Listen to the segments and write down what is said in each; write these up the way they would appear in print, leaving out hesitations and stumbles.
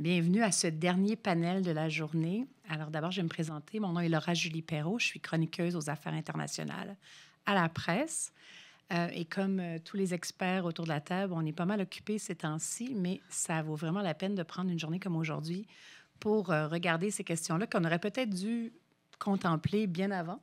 Bienvenue à ce dernier panel de la journée. Alors d'abord, je vais me présenter. Mon nom est Laura Julie Perrault. Je suis chroniqueuse aux affaires internationales à la presse. Et comme tous les experts autour de la table, on est pas mal occupés ces temps-ci, mais ça vaut vraiment la peine de prendre une journée comme aujourd'hui pour regarder ces questions-là qu'on aurait peut-être dû contempler bien avant.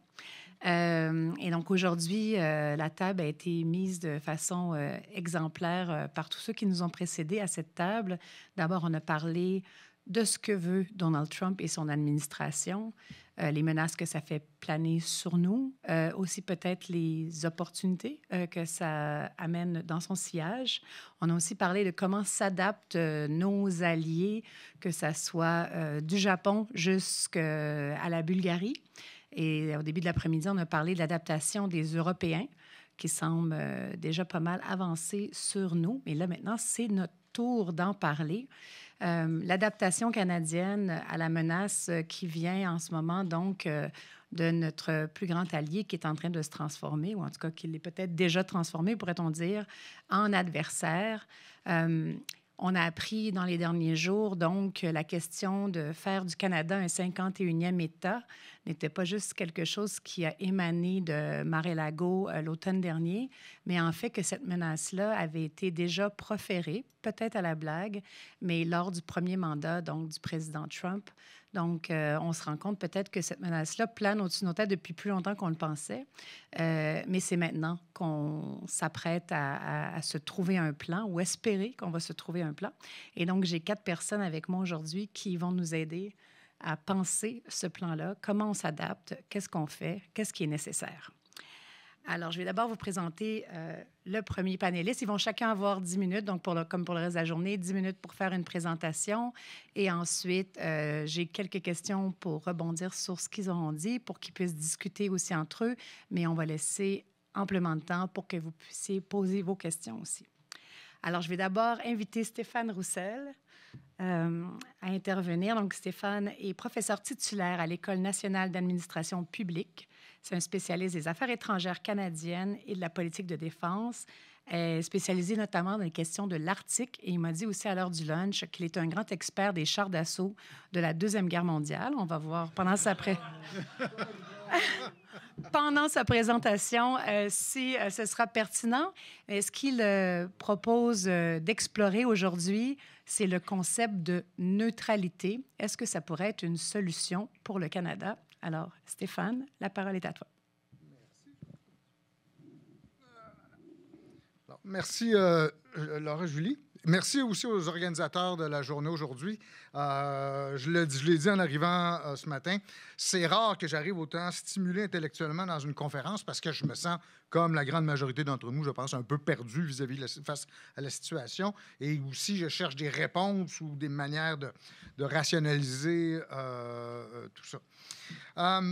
Et donc aujourd'hui, la table a été mise de façon exemplaire par tous ceux qui nous ont précédés à cette table. D'abord, on a parlé de ce que veut Donald Trump et son administration, les menaces que ça fait planer sur nous, aussi peut-être les opportunités que ça amène dans son sillage. On a aussi parlé de comment s'adaptent nos alliés, que ça soit du Japon jusqu'à la Bulgarie. Et au début de l'après-midi, on a parlé de l'adaptation des Européens qui semble déjà pas mal avancée sur nous. Mais là, maintenant, c'est notre tour d'en parler. L'adaptation canadienne à la menace qui vient en ce moment, donc, de notre plus grand allié qui est en train de se transformer, ou en tout cas qui l'est peut-être déjà transformé, pourrait-on dire, en adversaire. On a appris dans les derniers jours, donc, la question de faire du Canada un 51e État n'était pas juste quelque chose qui a émané de Mar-a-Lago l'automne dernier, mais en fait que cette menace-là avait été déjà proférée, peut-être à la blague, mais lors du premier mandat, donc, du président Trump. Donc, on se rend compte peut-être que cette menace-là plane au-dessus de nos têtes depuis plus longtemps qu'on le pensait. Mais c'est maintenant qu'on s'apprête à se trouver un plan ou espérer qu'on va se trouver un plan. Et donc, j'ai 4 personnes avec moi aujourd'hui qui vont nous aider à penser ce plan-là, comment on s'adapte, qu'est-ce qu'on fait, qu'est-ce qui est nécessaire. Alors, je vais d'abord vous présenter le premier panéliste. Ils vont chacun avoir 10 minutes, donc comme pour le reste de la journée, 10 minutes pour faire une présentation. Et ensuite, j'ai quelques questions pour rebondir sur ce qu'ils auront dit, pour qu'ils puissent discuter aussi entre eux. Mais on va laisser amplement de temps pour que vous puissiez poser vos questions aussi. Alors, je vais d'abord inviter Stéphane Roussel à intervenir. Donc, Stéphane est professeur titulaire à l'École nationale d'administration publique. C'est un spécialiste des affaires étrangères canadiennes et de la politique de défense, spécialisé notamment dans les questions de l'Arctique. Et il m'a dit aussi à l'heure du lunch qu'il est un grand expert des chars d'assaut de la Deuxième Guerre mondiale. On va voir pendant pendant sa présentation si ce sera pertinent. Ce qu'il propose d'explorer aujourd'hui, c'est le concept de neutralité. Est-ce que ça pourrait être une solution pour le Canada? Alors, Stéphane, la parole est à toi. Merci, Laura Julie. Merci aussi aux organisateurs de la journée aujourd'hui. Je l'ai dit en arrivant ce matin, c'est rare que j'arrive autant stimulé intellectuellement dans une conférence parce que je me sens, comme la grande majorité d'entre nous, je pense, un peu perdu face à la situation. Et aussi, je cherche des réponses ou des manières de rationaliser tout ça.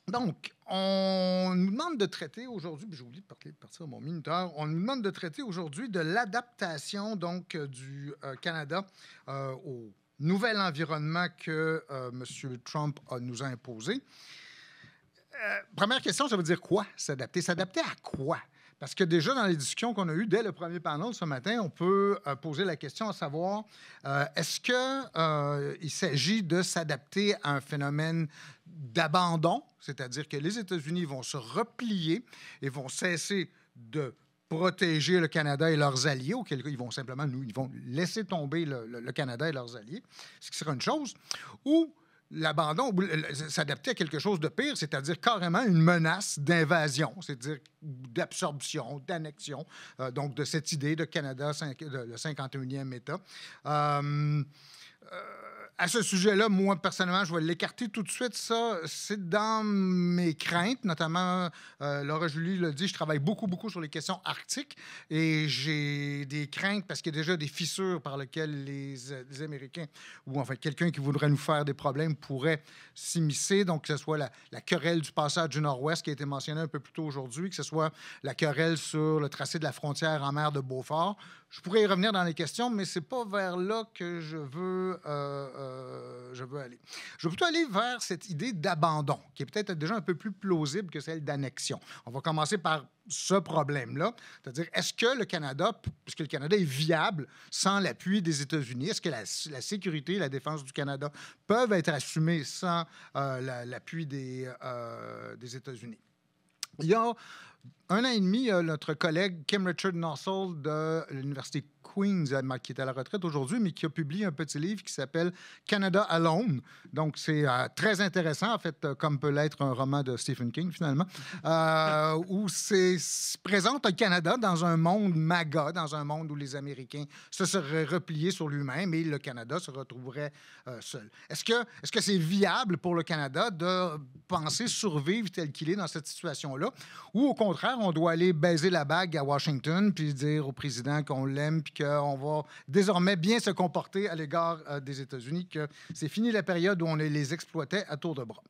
Donc, on nous demande de traiter aujourd'hui, j'ai oublié de partir à mon minuteur, on nous demande de traiter aujourd'hui de l'adaptation donc du Canada au nouvel environnement que M. Trump nous a imposé. Première question, ça veut dire quoi, s'adapter? S'adapter à quoi? Parce que déjà, dans les discussions qu'on a eues dès le premier panel ce matin, on peut poser la question à savoir, est-ce qu'il s'agit de s'adapter à un phénomène d'abandon, c'est-à-dire que les États-Unis vont se replier et vont cesser de protéger le Canada et leurs alliés, auquel cas ils vont simplement ils vont laisser tomber le Canada et leurs alliés, ce qui sera une chose, ou l'abandon, s'adapter à quelque chose de pire, c'est-à-dire carrément une menace d'invasion, c'est-à-dire d'absorption, d'annexion, donc de cette idée de Canada, le 51e État. À ce sujet-là, moi, personnellement, je vais l'écarter tout de suite. Ça, c'est dans mes craintes, notamment, Laura Julie l'a dit, je travaille beaucoup sur les questions arctiques et j'ai des craintes parce qu'il y a déjà des fissures par lesquelles les Américains ou enfin quelqu'un qui voudrait nous faire des problèmes pourrait s'immiscer. Donc, que ce soit la querelle du passage du Nord-Ouest qui a été mentionnée un peu plus tôt aujourd'hui, que ce soit la querelle sur le tracé de la frontière en mer de Beaufort. Je pourrais y revenir dans les questions, mais c'est pas vers là que je veux je veux aller. Je veux plutôt aller vers cette idée d'abandon, qui est peut-être déjà un peu plus plausible que celle d'annexion. On va commencer par ce problème-là, c'est-à-dire, est-ce que le Canada est viable sans l'appui des États-Unis? Est-ce que la sécurité et la défense du Canada peuvent être assumées sans l'appui des États-Unis? Il y a 1 an et demi, notre collègue Kim Richard Nossel de l'Université Queen's, qui est à la retraite aujourd'hui, mais qui a publié un petit livre qui s'appelle Canada Alone. Donc, c'est très intéressant, en fait, comme peut l'être un roman de Stephen King, finalement, où présente un Canada dans un monde MAGA, dans un monde où les Américains se seraient repliés sur lui-même et le Canada se retrouverait seul. Est-ce que c'est viable pour le Canada de penser survivre tel qu'il est dans cette situation-là? Ou au contraire, on doit aller baiser la bague à Washington puis dire au président qu'on l'aime puis qu'on va désormais bien se comporter à l'égard des États-Unis, que c'est fini la période où on les exploitait à tour de bras.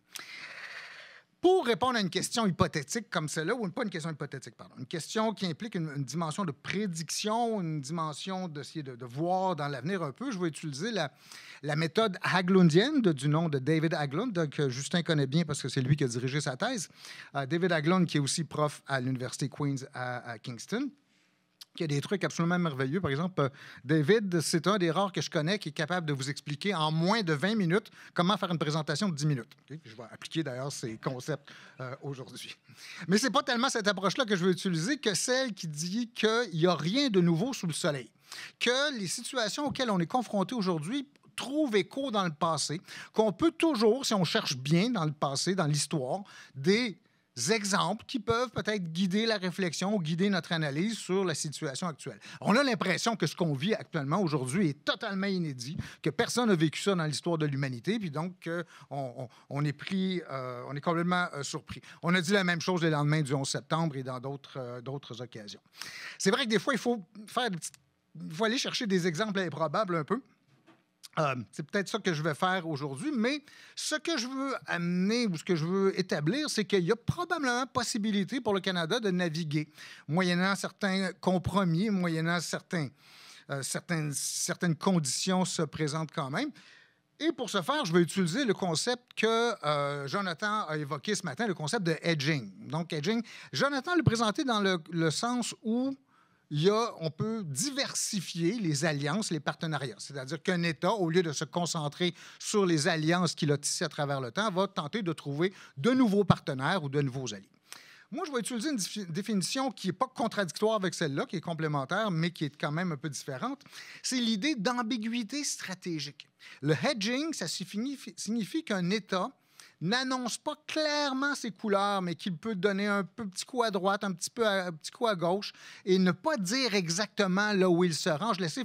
Pour répondre à une question hypothétique comme celle-là, ou pas une question hypothétique, pardon, une question qui implique une dimension de prédiction, une dimension d'essayer de voir dans l'avenir un peu, je vais utiliser la méthode haglundienne du nom de David Haglund, que Justin connaît bien parce que c'est lui qui a dirigé sa thèse. David Haglund, qui est aussi prof à l'Université Queen's à Kingston, qui a des trucs absolument merveilleux. Par exemple, David, c'est un des rares que je connais qui est capable de vous expliquer en moins de 20 minutes comment faire une présentation de 10 minutes. Okay? Je vais appliquer d'ailleurs ces concepts aujourd'hui. Mais ce n'est pas tellement cette approche-là que je veux utiliser que celle qui dit qu'il n'y a rien de nouveau sous le soleil, que les situations auxquelles on est confronté aujourd'hui trouvent écho dans le passé, qu'on peut toujours, si on cherche bien dans le passé, dans l'histoire, des exemples qui peuvent peut-être guider la réflexion ou guider notre analyse sur la situation actuelle. On a l'impression que ce qu'on vit actuellement aujourd'hui est totalement inédit, que personne n'a vécu ça dans l'histoire de l'humanité, puis donc on est complètement surpris. On a dit la même chose le lendemain du 11 septembre et dans d'autres occasions. C'est vrai que des fois, il faut aller chercher des exemples improbables un peu. C'est peut-être ça que je vais faire aujourd'hui, mais ce que je veux amener ou ce que je veux établir, c'est qu'il y a probablement possibilité pour le Canada de naviguer, moyennant certains compromis, moyennant certaines conditions se présentent quand même. Et pour ce faire, je vais utiliser le concept que Jonathan a évoqué ce matin, le concept de hedging. Donc, hedging, Jonathan l'a présenté dans le sens où on peut diversifier les alliances, les partenariats. C'est-à-dire qu'un État, au lieu de se concentrer sur les alliances qu'il a tissées à travers le temps, va tenter de trouver de nouveaux partenaires ou de nouveaux alliés. Moi, je vais utiliser une définition qui n'est pas contradictoire avec celle-là, qui est complémentaire, mais qui est quand même un peu différente. C'est l'idée d'ambiguïté stratégique. Le hedging, ça signifie qu'un État n'annonce pas clairement ses couleurs, mais qu'il peut donner un petit coup à droite, un petit coup à gauche, et ne pas dire exactement là où il se range, laisser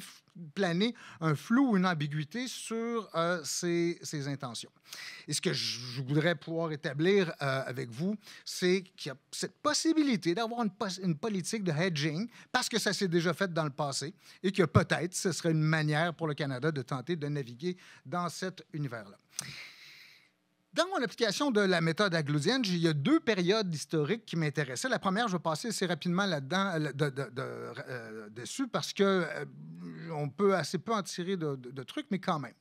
planer un flou ou une ambiguïté sur ses intentions. Et ce que je voudrais pouvoir établir avec vous, c'est qu'il y a cette possibilité d'avoir une politique de hedging, parce que ça s'est déjà fait dans le passé, et que peut-être ce serait une manière pour le Canada de tenter de naviguer dans cet univers-là. Dans mon application de la méthode haglundienne, il y a 2 périodes historiques qui m'intéressaient. La première, je vais passer assez rapidement dessus parce qu'on peut assez peu en tirer de trucs, mais quand même.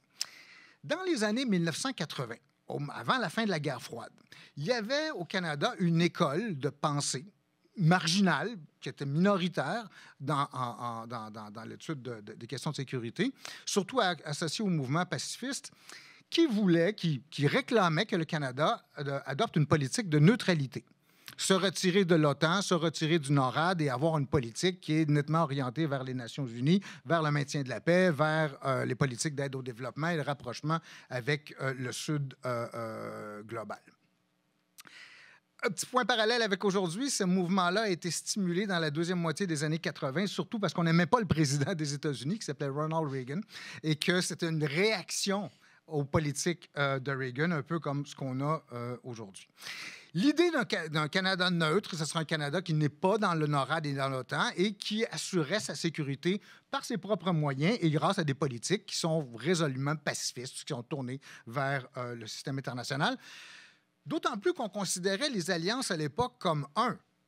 Dans les années 1980, avant la fin de la guerre froide, il y avait au Canada une école de pensée marginale, qui était minoritaire dans l'étude des questions de sécurité, surtout associée au mouvement pacifiste, qui réclamait que le Canada adopte une politique de neutralité. Se retirer de l'OTAN, se retirer du NORAD et avoir une politique qui est nettement orientée vers les Nations unies, vers le maintien de la paix, vers les politiques d'aide au développement et le rapprochement avec le Sud global. Un petit point parallèle avec aujourd'hui, ce mouvement-là a été stimulé dans la deuxième moitié des années 80, surtout parce qu'on n'aimait pas le président des États-Unis, qui s'appelait Ronald Reagan, et que c'était une réaction aux politiques de Reagan, un peu comme ce qu'on a aujourd'hui. L'idée d'un Canada neutre, ce sera un Canada qui n'est pas dans le NORAD et dans l'OTAN et qui assurerait sa sécurité par ses propres moyens et grâce à des politiques qui sont résolument pacifistes, qui sont tournées vers le système international. D'autant plus qu'on considérait les alliances à l'époque comme,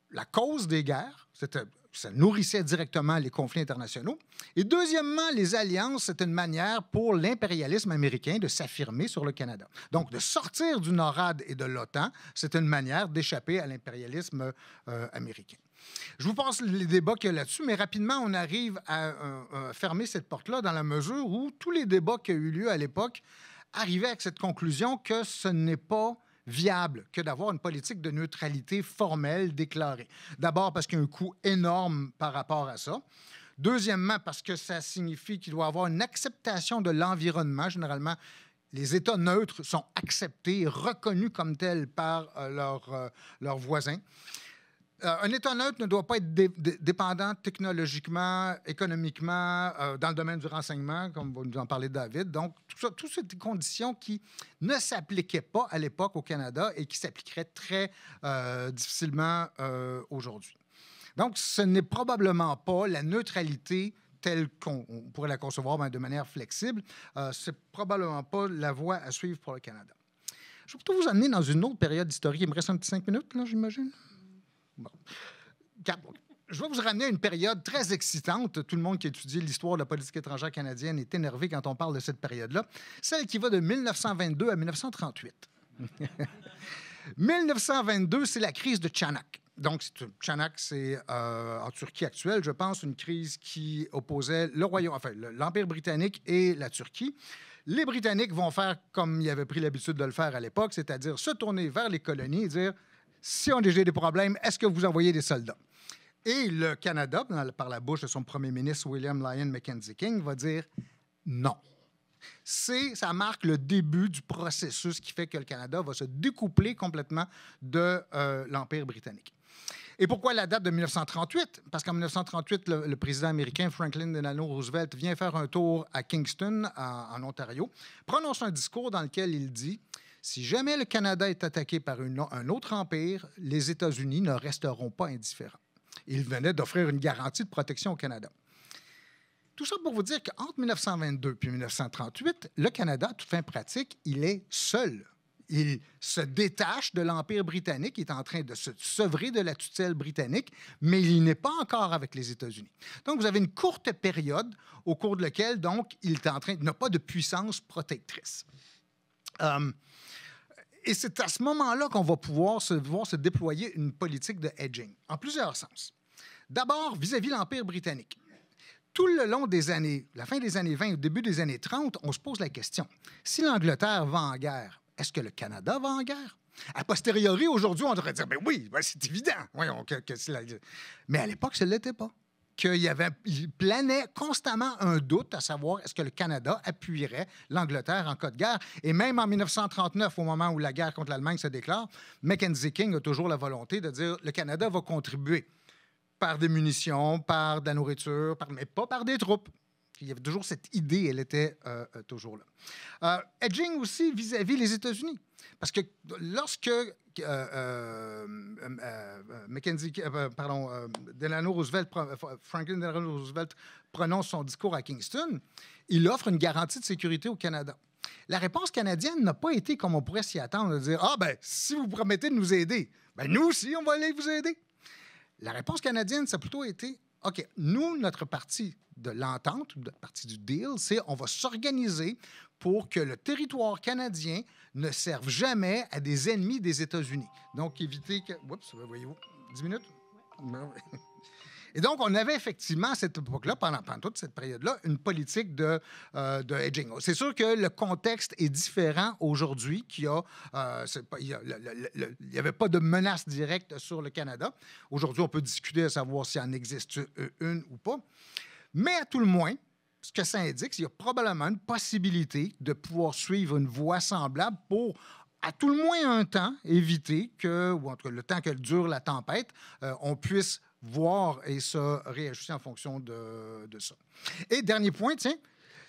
la cause des guerres, c'était ça nourrissait directement les conflits internationaux. Et deuxièmement, les alliances, c'est une manière pour l'impérialisme américain de s'affirmer sur le Canada. Donc, de sortir du NORAD et de l'OTAN, c'est une manière d'échapper à l'impérialisme américain. Je vous passe les débats qu'il y a là-dessus, mais rapidement, on arrive à fermer cette porte-là dans la mesure où tous les débats qui ont eu lieu à l'époque arrivaient avec cette conclusion que ce n'est pas viable que d'avoir une politique de neutralité formelle déclarée. D'abord parce qu'il y a un coût énorme par rapport à ça. Deuxièmement, parce que ça signifie qu'il doit y avoir une acceptation de l'environnement. Généralement, les États neutres sont acceptés et reconnus comme tels par leurs voisins. Un État neutre ne doit pas être dépendant technologiquement, économiquement, dans le domaine du renseignement, comme vous nous en parlez, David. Donc, toutes ces conditions qui ne s'appliquaient pas à l'époque au Canada et qui s'appliqueraient très difficilement aujourd'hui. Donc, ce n'est probablement pas la neutralité telle qu'on pourrait la concevoir de manière flexible. Ce n'est probablement pas la voie à suivre pour le Canada. Je vais plutôt vous amener dans une autre période historique. Il me reste un petit 5 minutes, là, j'imagine. Bon. Je vais vous ramener à une période très excitante. Tout le monde qui étudie l'histoire de la politique étrangère canadienne est énervé quand on parle de cette période-là. Celle qui va de 1922 à 1938. 1922, c'est la crise de Çanak. Donc, Çanak, c'est en Turquie actuelle, je pense, une crise qui opposait l'Empire britannique et la Turquie. Les Britanniques vont faire comme ils avaient pris l'habitude de le faire à l'époque, c'est-à-dire se tourner vers les colonies et dire « Si on a déjà des problèmes, est-ce que vous envoyez des soldats? » Et le Canada, par la bouche de son premier ministre William Lyon Mackenzie King, va dire non. Ça marque le début du processus qui fait que le Canada va se découpler complètement de l'Empire britannique. Et pourquoi la date de 1938? Parce qu'en 1938, le président américain Franklin Delano Roosevelt vient faire un tour à Kingston, en Ontario, prononce un discours dans lequel il dit « Si jamais le Canada est attaqué par un autre empire, les États-Unis ne resteront pas indifférents. » Il venait d'offrir une garantie de protection au Canada. Tout ça pour vous dire qu'entre 1922 et 1938, le Canada, à toute fin pratique, il est seul. Il se détache de l'Empire britannique, il est en train de se sevrer de la tutelle britannique, mais il n'est pas encore avec les États-Unis. Donc, vous avez une courte période au cours de laquelle, donc, il n'a pas de puissance protectrice. Et c'est à ce moment-là qu'on va pouvoir voir se déployer une politique de hedging, en plusieurs sens. D'abord, vis-à-vis de l'Empire britannique. Tout le long des années, la fin des années 20 au début des années 30, on se pose la question, si l'Angleterre va en guerre, est-ce que le Canada va en guerre? A posteriori, aujourd'hui, on devrait dire, ben oui, ben c'est évident. Voyons, mais à l'époque, ce ne l'était pas. Il planait constamment un doute à savoir est-ce que le Canada appuierait l'Angleterre en cas de guerre. Et même en 1939, au moment où la guerre contre l'Allemagne se déclare, Mackenzie King a toujours la volonté de dire le Canada va contribuer par des munitions, par de la nourriture, mais pas par des troupes. Il y avait toujours cette idée, elle était toujours là. Hedging aussi vis-à-vis les États-Unis. Parce que lorsque Franklin Delano Roosevelt prononce son discours à Kingston, il offre une garantie de sécurité au Canada. La réponse canadienne n'a pas été comme on pourrait s'y attendre, de dire « Ah, ben, si vous promettez de nous aider, ben nous aussi, on va aller vous aider. » La réponse canadienne, ça a plutôt été « OK, nous, notre partie de l'entente, notre partie du deal, c'est on va s'organiser pour que le territoire canadien ne serve jamais à des ennemis des États-Unis. » Donc, éviter que... Oups, voyez-vous, 10 minutes? Et donc, on avait effectivement, à cette époque-là, pendant toute cette période-là, une politique de hedging. C'est sûr que le contexte est différent aujourd'hui, qu'il n'y avait pas de menace directe sur le Canada. Aujourd'hui, on peut discuter à savoir s'il en existe une ou pas. Mais à tout le moins, ce que ça indique, c'est qu'il y a probablement une possibilité de pouvoir suivre une voie semblable pour, à tout le moins un temps, éviter que, ou entre le temps qu'elle dure la tempête, on puisse voir et se réajuster en fonction de ça. Et dernier point, tiens,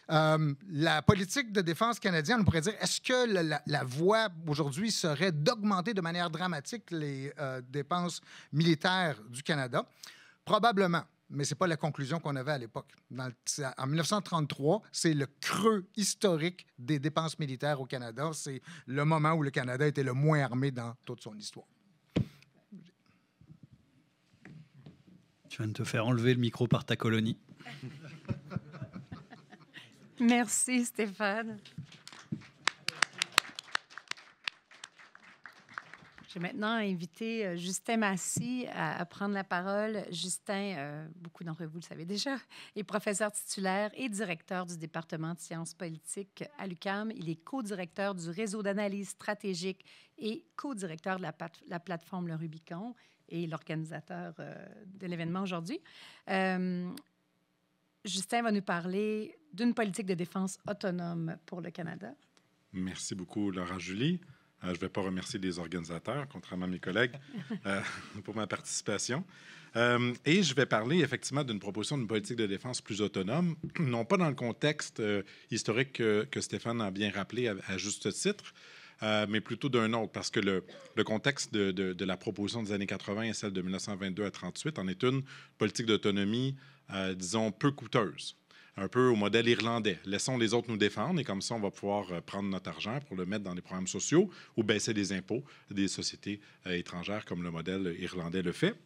la politique de défense canadienne, on pourrait dire, est-ce que la voie aujourd'hui serait d'augmenter de manière dramatique les dépenses militaires du Canada? Probablement. Mais ce n'est pas la conclusion qu'on avait à l'époque. En 1933, c'est le creux historique des dépenses militaires au Canada. C'est le moment où le Canada était le moins armé dans toute son histoire. Je viens de te faire enlever le micro par ta colonie. Merci, Stéphane. J'ai maintenant invité Justin Massy à prendre la parole. Justin, beaucoup d'entre vous le savez déjà, est professeur titulaire et directeur du département de sciences politiques à l'UQAM. Il est co-directeur du réseau d'analyse stratégique et co-directeur de la plateforme Le Rubicon et l'organisateur de l'événement aujourd'hui. Justin va nous parler d'une politique de défense autonome pour le Canada. Merci beaucoup, Laura-Julie. Je ne vais pas remercier les organisateurs, contrairement à mes collègues, pour ma participation. Et je vais parler effectivement d'une proposition d'une politique de défense plus autonome, non pas dans le contexte historique que Stéphane a bien rappelé à juste titre, mais plutôt d'un autre, parce que le contexte de la proposition des années 80 et celle de 1922 à 1938 en est une politique d'autonomie, disons, peu coûteuse. Un peu au modèle irlandais. Laissons les autres nous défendre et comme ça, on va pouvoir prendre notre argent pour le mettre dans des programmes sociaux ou baisser les impôts des sociétés étrangères comme le modèle irlandais le fait.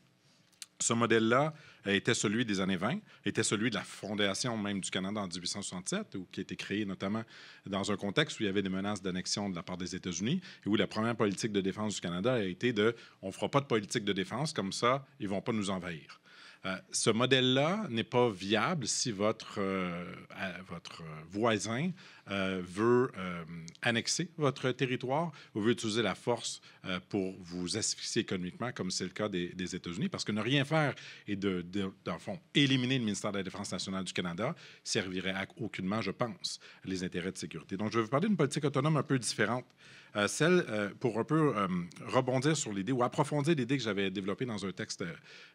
Ce modèle-là était celui des années 20, était celui de la fondation même du Canada en 1867, qui a été créé notamment dans un contexte où il y avait des menaces d'annexion de la part des États-Unis et où la première politique de défense du Canada a été de « on ne fera pas de politique de défense, comme ça, ils ne vont pas nous envahir ». Ce modèle-là n'est pas viable si votre voisin veut annexer votre territoire ou veut utiliser la force pour vous asphyxier économiquement, comme c'est le cas des États-Unis, parce que ne rien faire et dans le fond, éliminer le ministère de la Défense nationale du Canada servirait aucunement, je pense, les intérêts de sécurité. Donc, je vais vous parler d'une politique autonome un peu différente. Pour un peu rebondir sur l'idée ou approfondir l'idée que j'avais développée dans un texte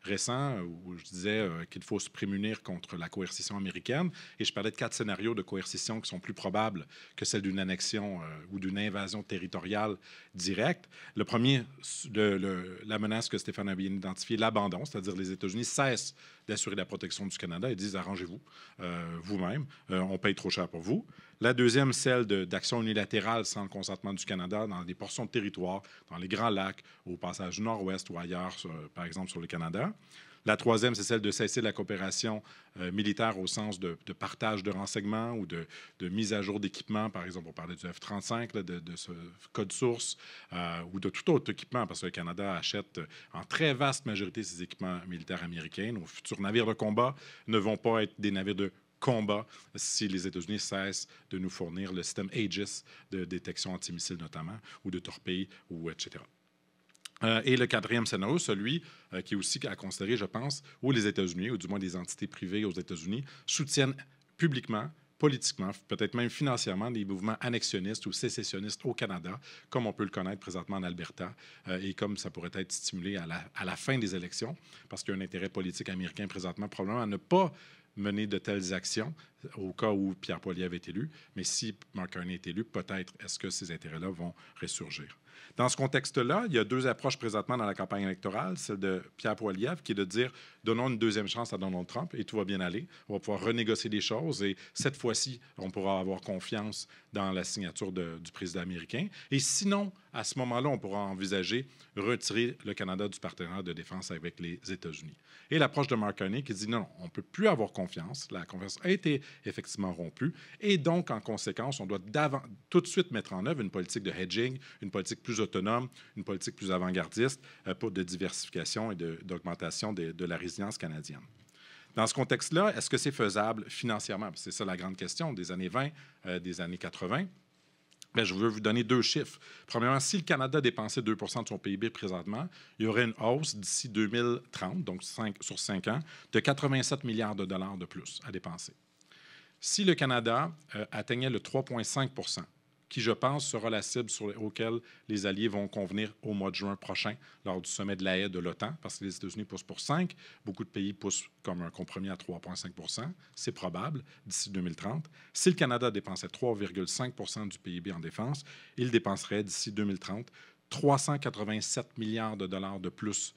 récent où je disais qu'il faut se prémunir contre la coercition américaine. Et je parlais de 4 scénarios de coercition qui sont plus probables que celle d'une annexion ou d'une invasion territoriale directe. Le premier, la menace que Stéphane a bien identifiée, l'abandon, c'est-à-dire les États-Unis cessent d'assurer la protection du Canada et disent « arrangez-vous vous-même, on paye trop cher pour vous ». La deuxième, celle d'action unilatérale sans le consentement du Canada dans des portions de territoire, dans les Grands Lacs, au passage nord-ouest ou ailleurs, par exemple sur le Canada. La troisième, c'est celle de cesser la coopération militaire au sens de partage de renseignements ou de mise à jour d'équipements. Par exemple, on parlait du F-35, de ce code source ou de tout autre équipement, parce que le Canada achète en très vaste majorité ses équipements militaires américains. Nos futurs navires de combat ne vont pas être des navires de combat si les États-Unis cessent de nous fournir le système Aegis de détection antimissiles notamment, ou de torpilles, ou etc. Et le quatrième scénario, celui qui est aussi à considérer, je pense, où les États-Unis, ou du moins des entités privées aux États-Unis, soutiennent publiquement, politiquement, peut-être même financièrement, des mouvements annexionnistes ou sécessionnistes au Canada, comme on peut le connaître présentement en Alberta, et comme ça pourrait être stimulé à la fin des élections, parce qu'il y a un intérêt politique américain présentement, probablement à ne pas mener de telles actions au cas où Pierre Poilievre est élu. Mais si Mark Carney est élu, peut-être est-ce que ces intérêts-là vont ressurgir. Dans ce contexte-là, il y a 2 approches présentement dans la campagne électorale. Celle de Pierre Poilievre, qui est de dire « donnons une deuxième chance à Donald Trump et tout va bien aller. On va pouvoir renégocier les choses et cette fois-ci, on pourra avoir confiance dans la signature du président américain. Et sinon, à ce moment-là, on pourra envisager retirer le Canada du partenariat de défense avec les États-Unis. » Et l'approche de Mark Carney qui dit « non, on ne peut plus avoir confiance. La confiance a été effectivement rompue. Et donc, en conséquence, on doit tout de suite mettre en œuvre une politique de hedging, une politique plus autonome, une politique plus avant-gardiste pour de diversification et d'augmentation de la résilience canadienne. » Dans ce contexte-là, est-ce que c'est faisable financièrement? C'est ça la grande question des années 20, des années 80. Bien, je veux vous donner 2 chiffres. Premièrement, si le Canada dépensait 2 % de son PIB présentement, il y aurait une hausse d'ici 2030, donc sur 5 ans, de 87 milliards de dollars de plus à dépenser. Si le Canada atteignait le 3,5 %, qui, je pense, sera la cible auquel les Alliés vont convenir au mois de juin prochain lors du sommet de la Haye de l'OTAN, parce que les États-Unis poussent pour 5, beaucoup de pays poussent comme un compromis à 3,5 %. C'est probable d'ici 2030. Si le Canada dépensait 3,5 % du PIB en défense, il dépenserait d'ici 2030 387 milliards de dollars de plus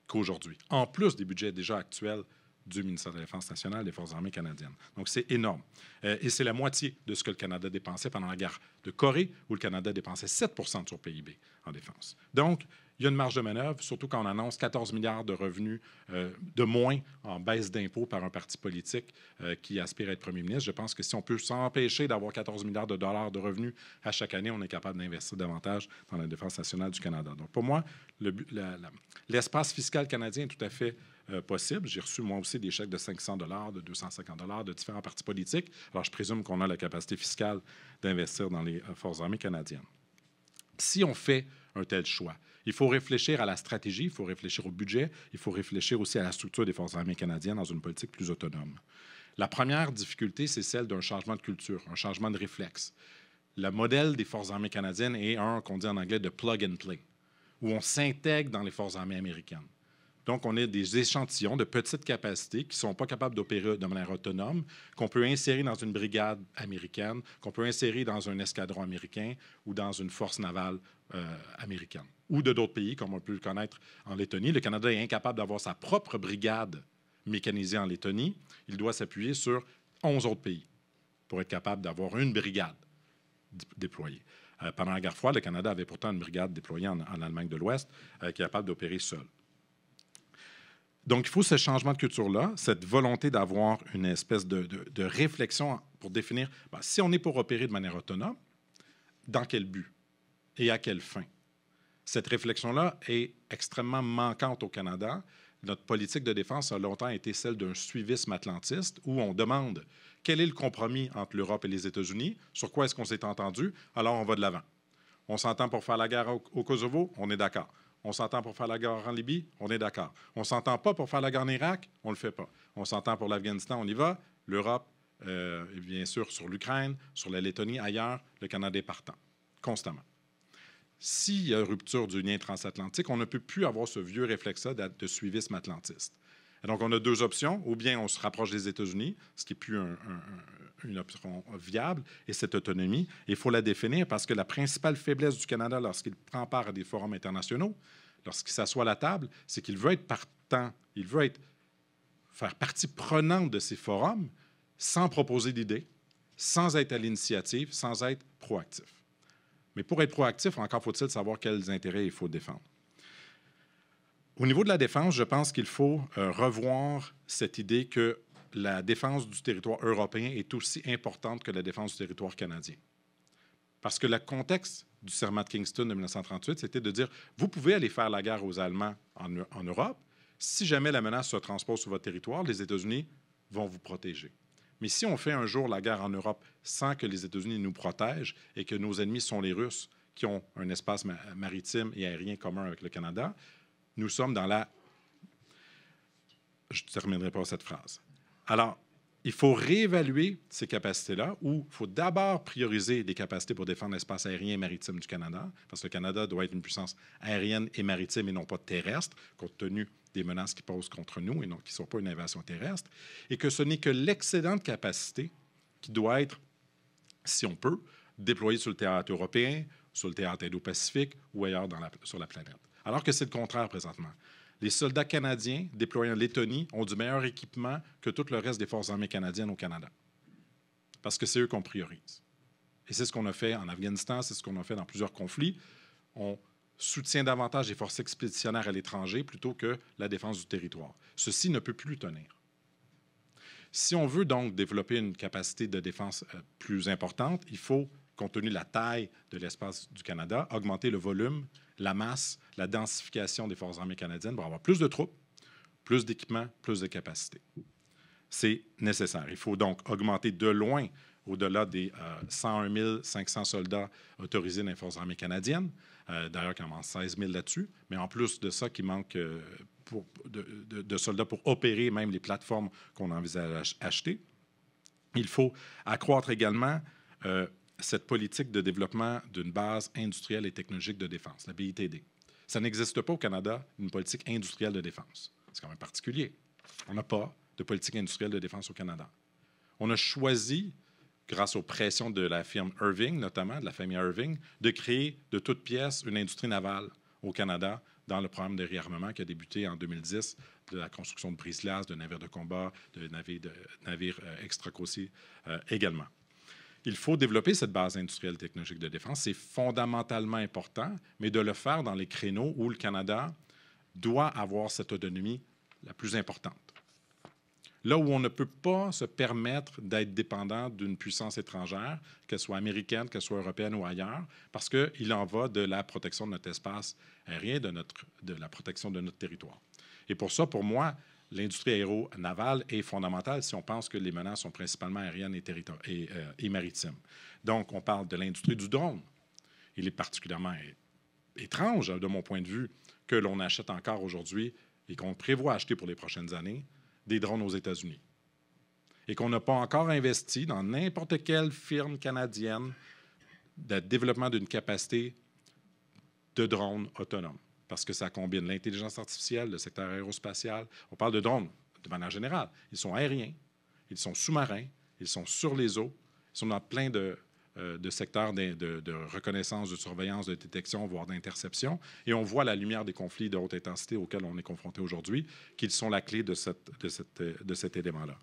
qu'aujourd'hui, en plus des budgets déjà actuels du ministère de la Défense nationale des Forces armées canadiennes. Donc, c'est énorme. Et c'est la moitié de ce que le Canada dépensait pendant la guerre de Corée, où le Canada dépensait 7 % de son PIB en défense. Donc, il y a une marge de manœuvre, surtout quand on annonce 14 milliards de revenus de moins en baisse d'impôts par un parti politique qui aspire à être premier ministre. Je pense que si on peut s'empêcher d'avoir 14 milliards de dollars de revenus à chaque année, on est capable d'investir davantage dans la défense nationale du Canada. Donc, pour moi, l'espace fiscal canadien est tout à fait possible. J'ai reçu, moi aussi, des chèques de 500 de 250 de différents partis politiques. Alors, je présume qu'on a la capacité fiscale d'investir dans les forces armées canadiennes. Si on fait un tel choix, il faut réfléchir à la stratégie, il faut réfléchir au budget, il faut réfléchir aussi à la structure des forces armées canadiennes dans une politique plus autonome. La première difficulté, c'est celle d'un changement de culture, un changement de réflexe. Le modèle des forces armées canadiennes est un qu'on dit en anglais de plug and play, où on s'intègre dans les forces armées américaines. Donc, on a des échantillons de petites capacités qui ne sont pas capables d'opérer de manière autonome, qu'on peut insérer dans une brigade américaine, qu'on peut insérer dans un escadron américain ou dans une force navale américaine, ou de d'autres pays, comme on peut le connaître en Lettonie. Le Canada est incapable d'avoir sa propre brigade mécanisée en Lettonie. Il doit s'appuyer sur 11 autres pays pour être capable d'avoir une brigade déployée. Pendant la guerre froide, le Canada avait pourtant une brigade déployée en Allemagne de l'Ouest qui est capable d'opérer seule. Donc, il faut ce changement de culture-là, cette volonté d'avoir une espèce de réflexion pour définir si on est pour opérer de manière autonome, dans quel but et à quelle fin. Cette réflexion-là est extrêmement manquante au Canada. Notre politique de défense a longtemps été celle d'un suivisme atlantiste où on demande quel est le compromis entre l'Europe et les États-Unis, sur quoi est-ce qu'on s'est entendu, alors on va de l'avant. On s'entend pour faire la guerre au Kosovo, on est d'accord. On s'entend pour faire la guerre en Libye, on est d'accord. On ne s'entend pas pour faire la guerre en Irak, on ne le fait pas. On s'entend pour l'Afghanistan, on y va. L'Europe, bien sûr, sur l'Ukraine, sur la Lettonie, ailleurs, le Canada est partant, constamment. S'il y a rupture du lien transatlantique, on ne peut plus avoir ce vieux réflexe-là de suivisme atlantiste. Et donc, on a deux options. Ou bien on se rapproche des États-Unis, ce qui n'est plus une option viable, et cette autonomie, il faut la définir parce que la principale faiblesse du Canada lorsqu'il prend part à des forums internationaux, lorsqu'il s'assoit à la table, c'est qu'il veut être partant, il veut faire partie prenante de ces forums sans proposer d'idées, sans être à l'initiative, sans être proactif. Mais pour être proactif, encore faut-il savoir quels intérêts il faut défendre. Au niveau de la défense, je pense qu'il faut revoir cette idée que la défense du territoire européen est aussi importante que la défense du territoire canadien. Parce que le contexte du serment de Kingston de 1938, c'était de dire, vous pouvez aller faire la guerre aux Allemands en Europe. Si jamais la menace se transpose sur votre territoire, les États-Unis vont vous protéger. Mais si on fait un jour la guerre en Europe sans que les États-Unis nous protègent et que nos ennemis sont les Russes qui ont un espace maritime et aérien commun avec le Canada, nous sommes dans la... Je ne terminerai pas cette phrase. Alors, il faut réévaluer ces capacités-là où il faut d'abord prioriser les capacités pour défendre l'espace aérien et maritime du Canada, parce que le Canada doit être une puissance aérienne et maritime et non pas terrestre, compte tenu des menaces qu'il pose contre nous et non, qui ne sont pas une invasion terrestre, et que ce n'est que l'excédent de capacité qui doit être, si on peut, déployé sur le théâtre européen, sur le théâtre Indo-Pacifique ou ailleurs sur la planète. Alors que c'est le contraire présentement. Les soldats canadiens déployés en Lettonie ont du meilleur équipement que tout le reste des forces armées canadiennes au Canada. Parce que c'est eux qu'on priorise. Et c'est ce qu'on a fait en Afghanistan, c'est ce qu'on a fait dans plusieurs conflits. On soutient davantage les forces expéditionnaires à l'étranger plutôt que la défense du territoire. Ceci ne peut plus tenir. Si on veut donc développer une capacité de défense plus importante, il faut, compte tenu de la taille de l'espace du Canada, augmenter le volume, la masse, la densification des forces armées canadiennes pour avoir plus de troupes, plus d'équipements, plus de capacités. C'est nécessaire. Il faut donc augmenter de loin, au-delà des 101 500 soldats autorisés dans les forces armées canadiennes. D'ailleurs, il en manque 16 000 là-dessus. Mais en plus de ça, il manque de soldats pour opérer même les plateformes qu'on envisage acheter. Il faut accroître également cette politique de développement d'une base industrielle et technologique de défense, la BITD. Ça n'existe pas au Canada, une politique industrielle de défense. C'est quand même particulier. On n'a pas de politique industrielle de défense au Canada. On a choisi, grâce aux pressions de la firme Irving, notamment, de la famille Irving, de créer de toutes pièces une industrie navale au Canada dans le programme de réarmement qui a débuté en 2010, de la construction de brise-glaces, de navires de combat, de navires extracoursiers également. il faut développer cette base industrielle technologique de défense. C'est fondamentalement important, mais de le faire dans les créneaux où le Canada doit avoir cette autonomie la plus importante. Là où on ne peut pas se permettre d'être dépendant d'une puissance étrangère, qu'elle soit américaine, qu'elle soit européenne ou ailleurs, parce qu'il en va de la protection de notre espace aérien, de la protection de notre territoire. Et pour ça, pour moi, l'industrie aéronavale est fondamentale si on pense que les menaces sont principalement aériennes et maritimes. Donc, on parle de l'industrie du drone. Il est particulièrement étrange, de mon point de vue, que l'on achète encore aujourd'hui et qu'on prévoit acheter pour les prochaines années des drones aux États-Unis. Et qu'on n'a pas encore investi dans n'importe quelle firme canadienne de développement d'une capacité de drones autonomes. Parce que ça combine l'intelligence artificielle, le secteur aérospatial. On parle de drones de manière générale. Ils sont aériens, ils sont sous-marins, ils sont sur les eaux, ils sont dans plein de secteurs de reconnaissance, de surveillance, de détection, voire d'interception. Et on voit la lumière des conflits de haute intensité auxquels on est confronté aujourd'hui, qu'ils sont la clé de cet élément-là.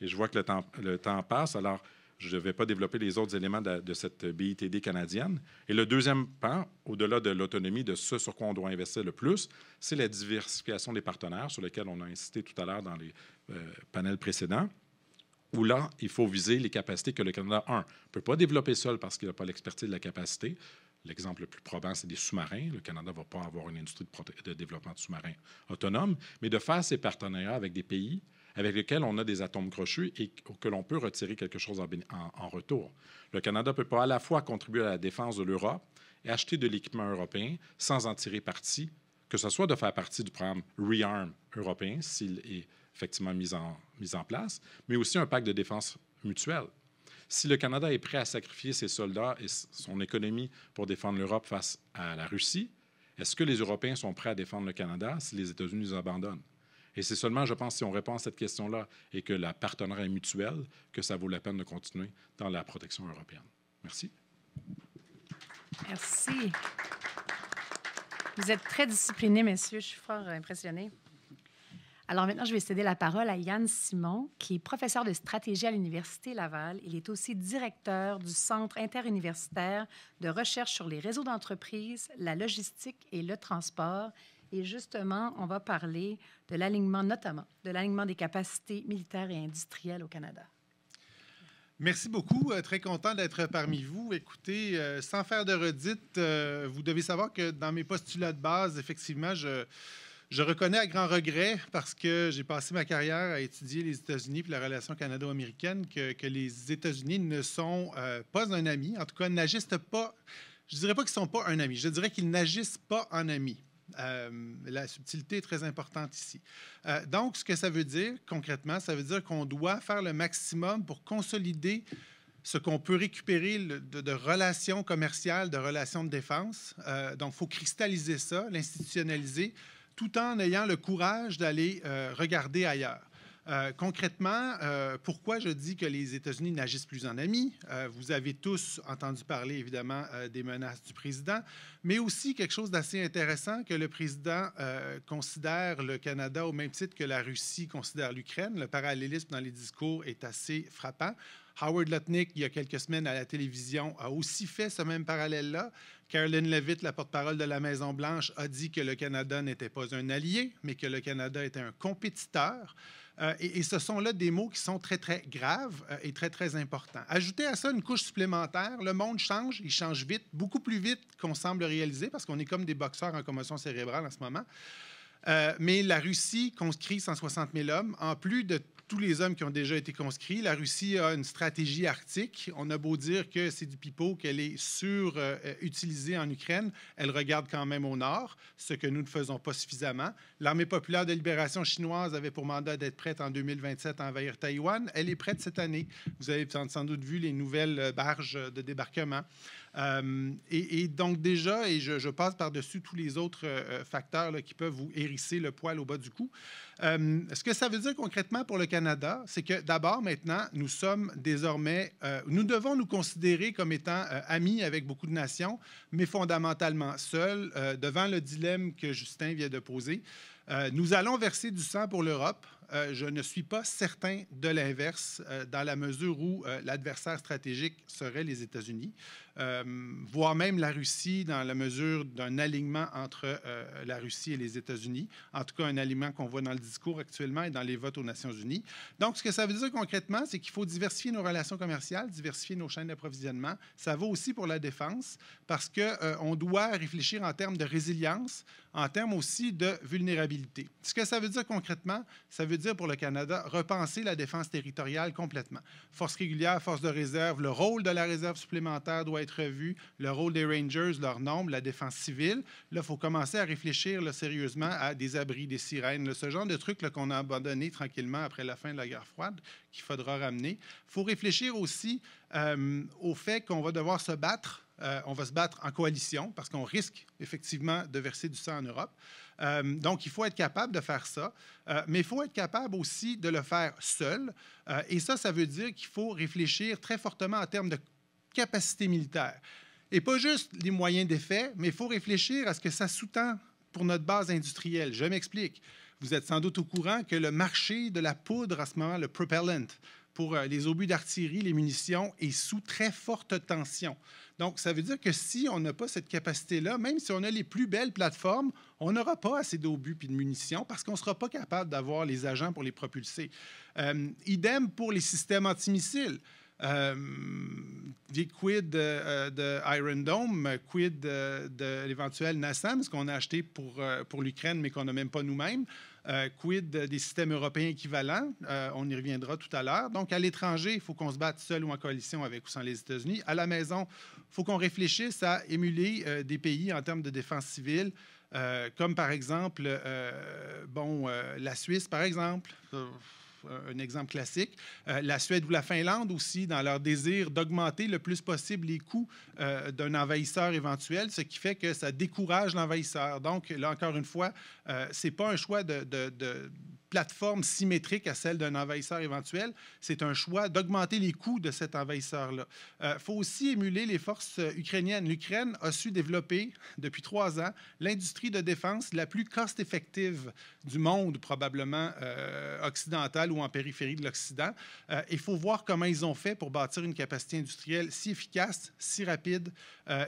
Et je vois que le temps passe, alors je ne vais pas développer les autres éléments de cette BITD canadienne. Et le deuxième pan, au-delà de l'autonomie, de ce sur quoi on doit investir le plus, c'est la diversification des partenaires, sur lesquels on a insisté tout à l'heure dans les panels précédents, où là, il faut viser les capacités que le Canada, ne peut pas développer seul parce qu'il n'a pas l'expertise de la capacité. L'exemple le plus probant, c'est des sous-marins. Le Canada ne va pas avoir une industrie de développement de sous-marins autonome, mais de faire ces partenariats avec des pays avec lesquels on a des atomes crochus et que l'on peut retirer quelque chose en retour. Le Canada ne peut pas à la fois contribuer à la défense de l'Europe et acheter de l'équipement européen sans en tirer parti, que ce soit de faire partie du programme ReArm européen, s'il est effectivement mis en place, mais aussi un pacte de défense mutuelle. Si le Canada est prêt à sacrifier ses soldats et son économie pour défendre l'Europe face à la Russie, est-ce que les Européens sont prêts à défendre le Canada si les États-Unis nous abandonnent? Et c'est seulement, je pense, si on répond à cette question-là et que la partenariat est mutuel, que ça vaut la peine de continuer dans la protection européenne. Merci. Merci. Vous êtes très disciplinés, messieurs. Je suis fort impressionnée. Alors maintenant, je vais céder la parole à Yann Simon, qui est professeur de stratégie à l'Université Laval. Il est aussi directeur du Centre interuniversitaire de recherche sur les réseaux d'entreprises, la logistique et le transport. Et justement, on va parler de l'alignement, notamment de l'alignement des capacités militaires et industrielles au Canada. Merci beaucoup. Très content d'être parmi vous. Écoutez, sans faire de redite, vous devez savoir que dans mes postulats de base, effectivement, je reconnais à grand regret, parce que j'ai passé ma carrière à étudier les États-Unis et la relation canado-américaine, que les États-Unis ne sont pas un ami. En tout cas, n'agissent pas. Je ne dirais pas qu'ils ne sont pas un ami. Je dirais qu'ils n'agissent pas en ami. La subtilité est très importante ici. Donc, ce que ça veut dire concrètement, ça veut dire qu'on doit faire le maximum pour consolider ce qu'on peut récupérer de relations commerciales, de relations de défense. Donc, il faut cristalliser ça, l'institutionnaliser, tout en ayant le courage d'aller regarder ailleurs. Concrètement, pourquoi je dis que les États-Unis n'agissent plus en amis? Vous avez tous entendu parler, évidemment, des menaces du président, mais aussi quelque chose d'assez intéressant, que le président considère le Canada au même titre que la Russie considère l'Ukraine. Le parallélisme dans les discours est assez frappant. Howard Lutnick, il y a quelques semaines à la télévision, a aussi fait ce même parallèle-là. Caroline Leavitt, la porte-parole de la Maison-Blanche, a dit que le Canada n'était pas un allié, mais que le Canada était un compétiteur. Et ce sont là des mots qui sont très, très graves et très, très importants. Ajoutez à ça une couche supplémentaire, le monde change, il change vite, beaucoup plus vite qu'on semble réaliser, parce qu'on est comme des boxeurs en commotion cérébrale en ce moment. Mais la Russie conscrit 160 000 hommes, en plus de tous les hommes qui ont déjà été conscrits. La Russie a une stratégie arctique. On a beau dire que c'est du pipeau, qu'elle est surutilisée en Ukraine, elle regarde quand même au nord, ce que nous ne faisons pas suffisamment. L'Armée populaire de libération chinoise avait pour mandat d'être prête en 2027 à envahir Taïwan. Elle est prête cette année. Vous avez sans doute vu les nouvelles barges de débarquement. Et donc déjà, et je passe par-dessus tous les autres facteurs là, qui peuvent vous hérisser le poil au bas du cou. Ce que ça veut dire concrètement pour le Canada, c'est que d'abord, maintenant, nous sommes désormais, nous devons nous considérer comme étant amis avec beaucoup de nations, mais fondamentalement seuls, devant le dilemme que Justin vient de poser. Nous allons verser du sang pour l'Europe. je ne suis pas certain de l'inverse, dans la mesure où l'adversaire stratégique serait les États-Unis, voire même la Russie, dans la mesure d'un alignement entre la Russie et les États-Unis. En tout cas, un alignement qu'on voit dans le discours actuellement et dans les votes aux Nations unies. Donc, ce que ça veut dire concrètement, c'est qu'il faut diversifier nos relations commerciales, diversifier nos chaînes d'approvisionnement. Ça vaut aussi pour la défense, parce qu'on doit réfléchir en termes de résilience, en termes aussi de vulnérabilité. Ce que ça veut dire concrètement, ça veut dire pour le Canada, repenser la défense territoriale complètement. Force régulière, force de réserve, le rôle de la réserve supplémentaire doit être revu, le rôle des Rangers, leur nombre, la défense civile. Là, il faut commencer à réfléchir là, sérieusement à des abris, des sirènes, là, ce genre de trucs là, qu'on a abandonné tranquillement après la fin de la guerre froide, qu'il faudra ramener. Il faut réfléchir aussi au fait qu'on va devoir se battre. On va se battre en coalition parce qu'on risque effectivement de verser du sang en Europe. Donc, il faut être capable de faire ça, mais il faut être capable aussi de le faire seul. Et ça veut dire qu'il faut réfléchir très fortement en termes de capacité militaire. Et pas juste les moyens d'effet, mais il faut réfléchir à ce que ça sous-tend pour notre base industrielle. Je m'explique. Vous êtes sans doute au courant que le marché de la poudre, en ce moment, le propellant, pour les obus d'artillerie, les munitions, est sous très forte tension. Donc, ça veut dire que si on n'a pas cette capacité-là, même si on a les plus belles plateformes, on n'aura pas assez d'obus et de munitions parce qu'on ne sera pas capable d'avoir les agents pour les propulser. Idem pour les systèmes antimissiles. Quid de Iron Dome, quid de l'éventuel NASAMS qu'on a acheté pour l'Ukraine, mais qu'on n'a même pas nous-mêmes. Quid des systèmes européens équivalents? On y reviendra tout à l'heure. Donc, à l'étranger, il faut qu'on se batte seul ou en coalition avec ou sans les États-Unis. À la maison, il faut qu'on réfléchisse à émuler des pays en termes de défense civile, comme par exemple, la Suisse, par exemple. Un exemple classique. La Suède ou la Finlande aussi, dans leur désir d'augmenter le plus possible les coûts d'un envahisseur éventuel, ce qui fait que ça décourage l'envahisseur. Donc, là, encore une fois, ce n'est pas un choix de plateforme symétrique à celle d'un envahisseur éventuel, c'est un choix d'augmenter les coûts de cet envahisseur-là. Il faut aussi émuler les forces ukrainiennes. L'Ukraine a su développer, depuis 3 ans, l'industrie de défense la plus cost-effective du monde, probablement occidentale ou en périphérie de l'Occident. Il faut voir comment ils ont fait pour bâtir une capacité industrielle si efficace, si rapide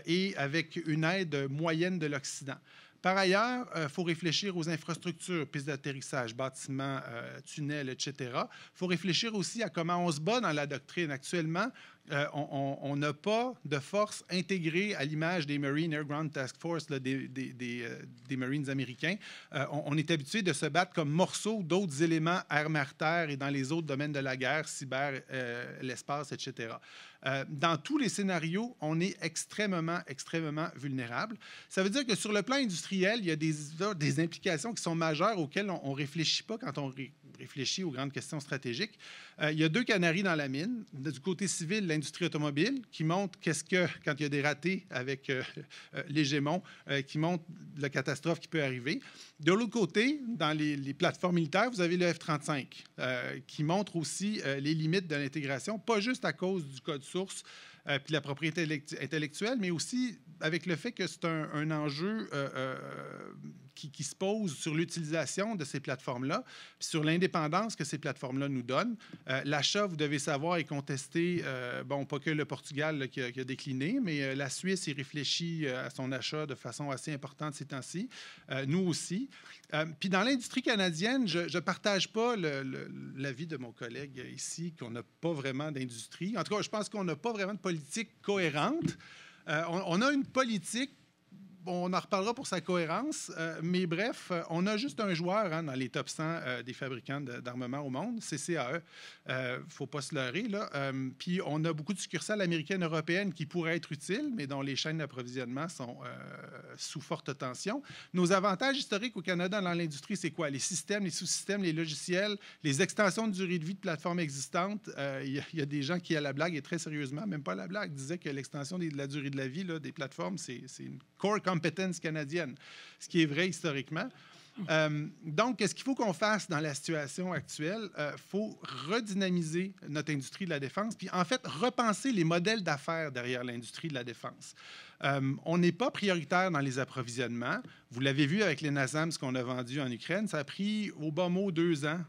et avec une aide moyenne de l'Occident. Par ailleurs, il faut réfléchir aux infrastructures, pistes d'atterrissage, bâtiments, tunnels, etc. Il faut réfléchir aussi à comment on se bat dans la doctrine. Actuellement, on n'a pas de force intégrée à l'image des Marine Air Ground Task Force, là, des Marines américains. On est habitué de se battre comme morceaux d'autres éléments air-mer-terre et dans les autres domaines de la guerre, cyber, l'espace, etc. Dans tous les scénarios, on est extrêmement, extrêmement vulnérable. Ça veut dire que sur le plan industriel, il y a des implications qui sont majeures auxquelles on ne réfléchit pas quand on réfléchit aux grandes questions stratégiques. Il y a 2 canaris dans la mine. Du côté civil, l'industrie automobile, qui montre quand il y a des ratés avec l'hégémon, qui montre la catastrophe qui peut arriver. De l'autre côté, dans les plateformes militaires, vous avez le F-35, qui montre aussi les limites de l'intégration, pas juste à cause du code source puis la propriété intellectuelle, mais aussi avec le fait que c'est un enjeu qui se pose sur l'utilisation de ces plateformes-là, puis sur l'indépendance que ces plateformes-là nous donnent. L'achat, vous devez savoir, est contesté, pas que le Portugal là, qui a décliné, mais la Suisse y réfléchit à son achat de façon assez importante ces temps-ci. Nous aussi. Puis dans l'industrie canadienne, je ne partage pas l'avis de mon collègue ici qu'on n'a pas vraiment d'industrie. En tout cas, je pense qu'on n'a pas vraiment de politique cohérente. On a une politique, on en reparlera pour sa cohérence, mais bref, on a juste un joueur dans les top 100 des fabricants d'armement au monde, CCAE. Il ne faut pas se leurrer, là. Puis on a beaucoup de succursales américaines, européennes qui pourraient être utiles, mais dont les chaînes d'approvisionnement sont sous forte tension. Nos avantages historiques au Canada dans l'industrie, c'est quoi? Les systèmes, les sous-systèmes, les logiciels, les extensions de durée de vie de plateformes existantes. Il y a des gens qui, à la blague, et très sérieusement, même pas à la blague, disaient que l'extension de la durée de la vie là, des plateformes, c'est une core compétence canadienne, ce qui est vrai historiquement. Donc, qu'est-ce qu'il faut qu'on fasse dans la situation actuelle? Il faut redynamiser notre industrie de la défense, puis en fait, repenser les modèles d'affaires derrière l'industrie de la défense. On n'est pas prioritaire dans les approvisionnements. Vous l'avez vu avec les NASAMS qu'on a vendus en Ukraine. Ça a pris au bas mot 2 ans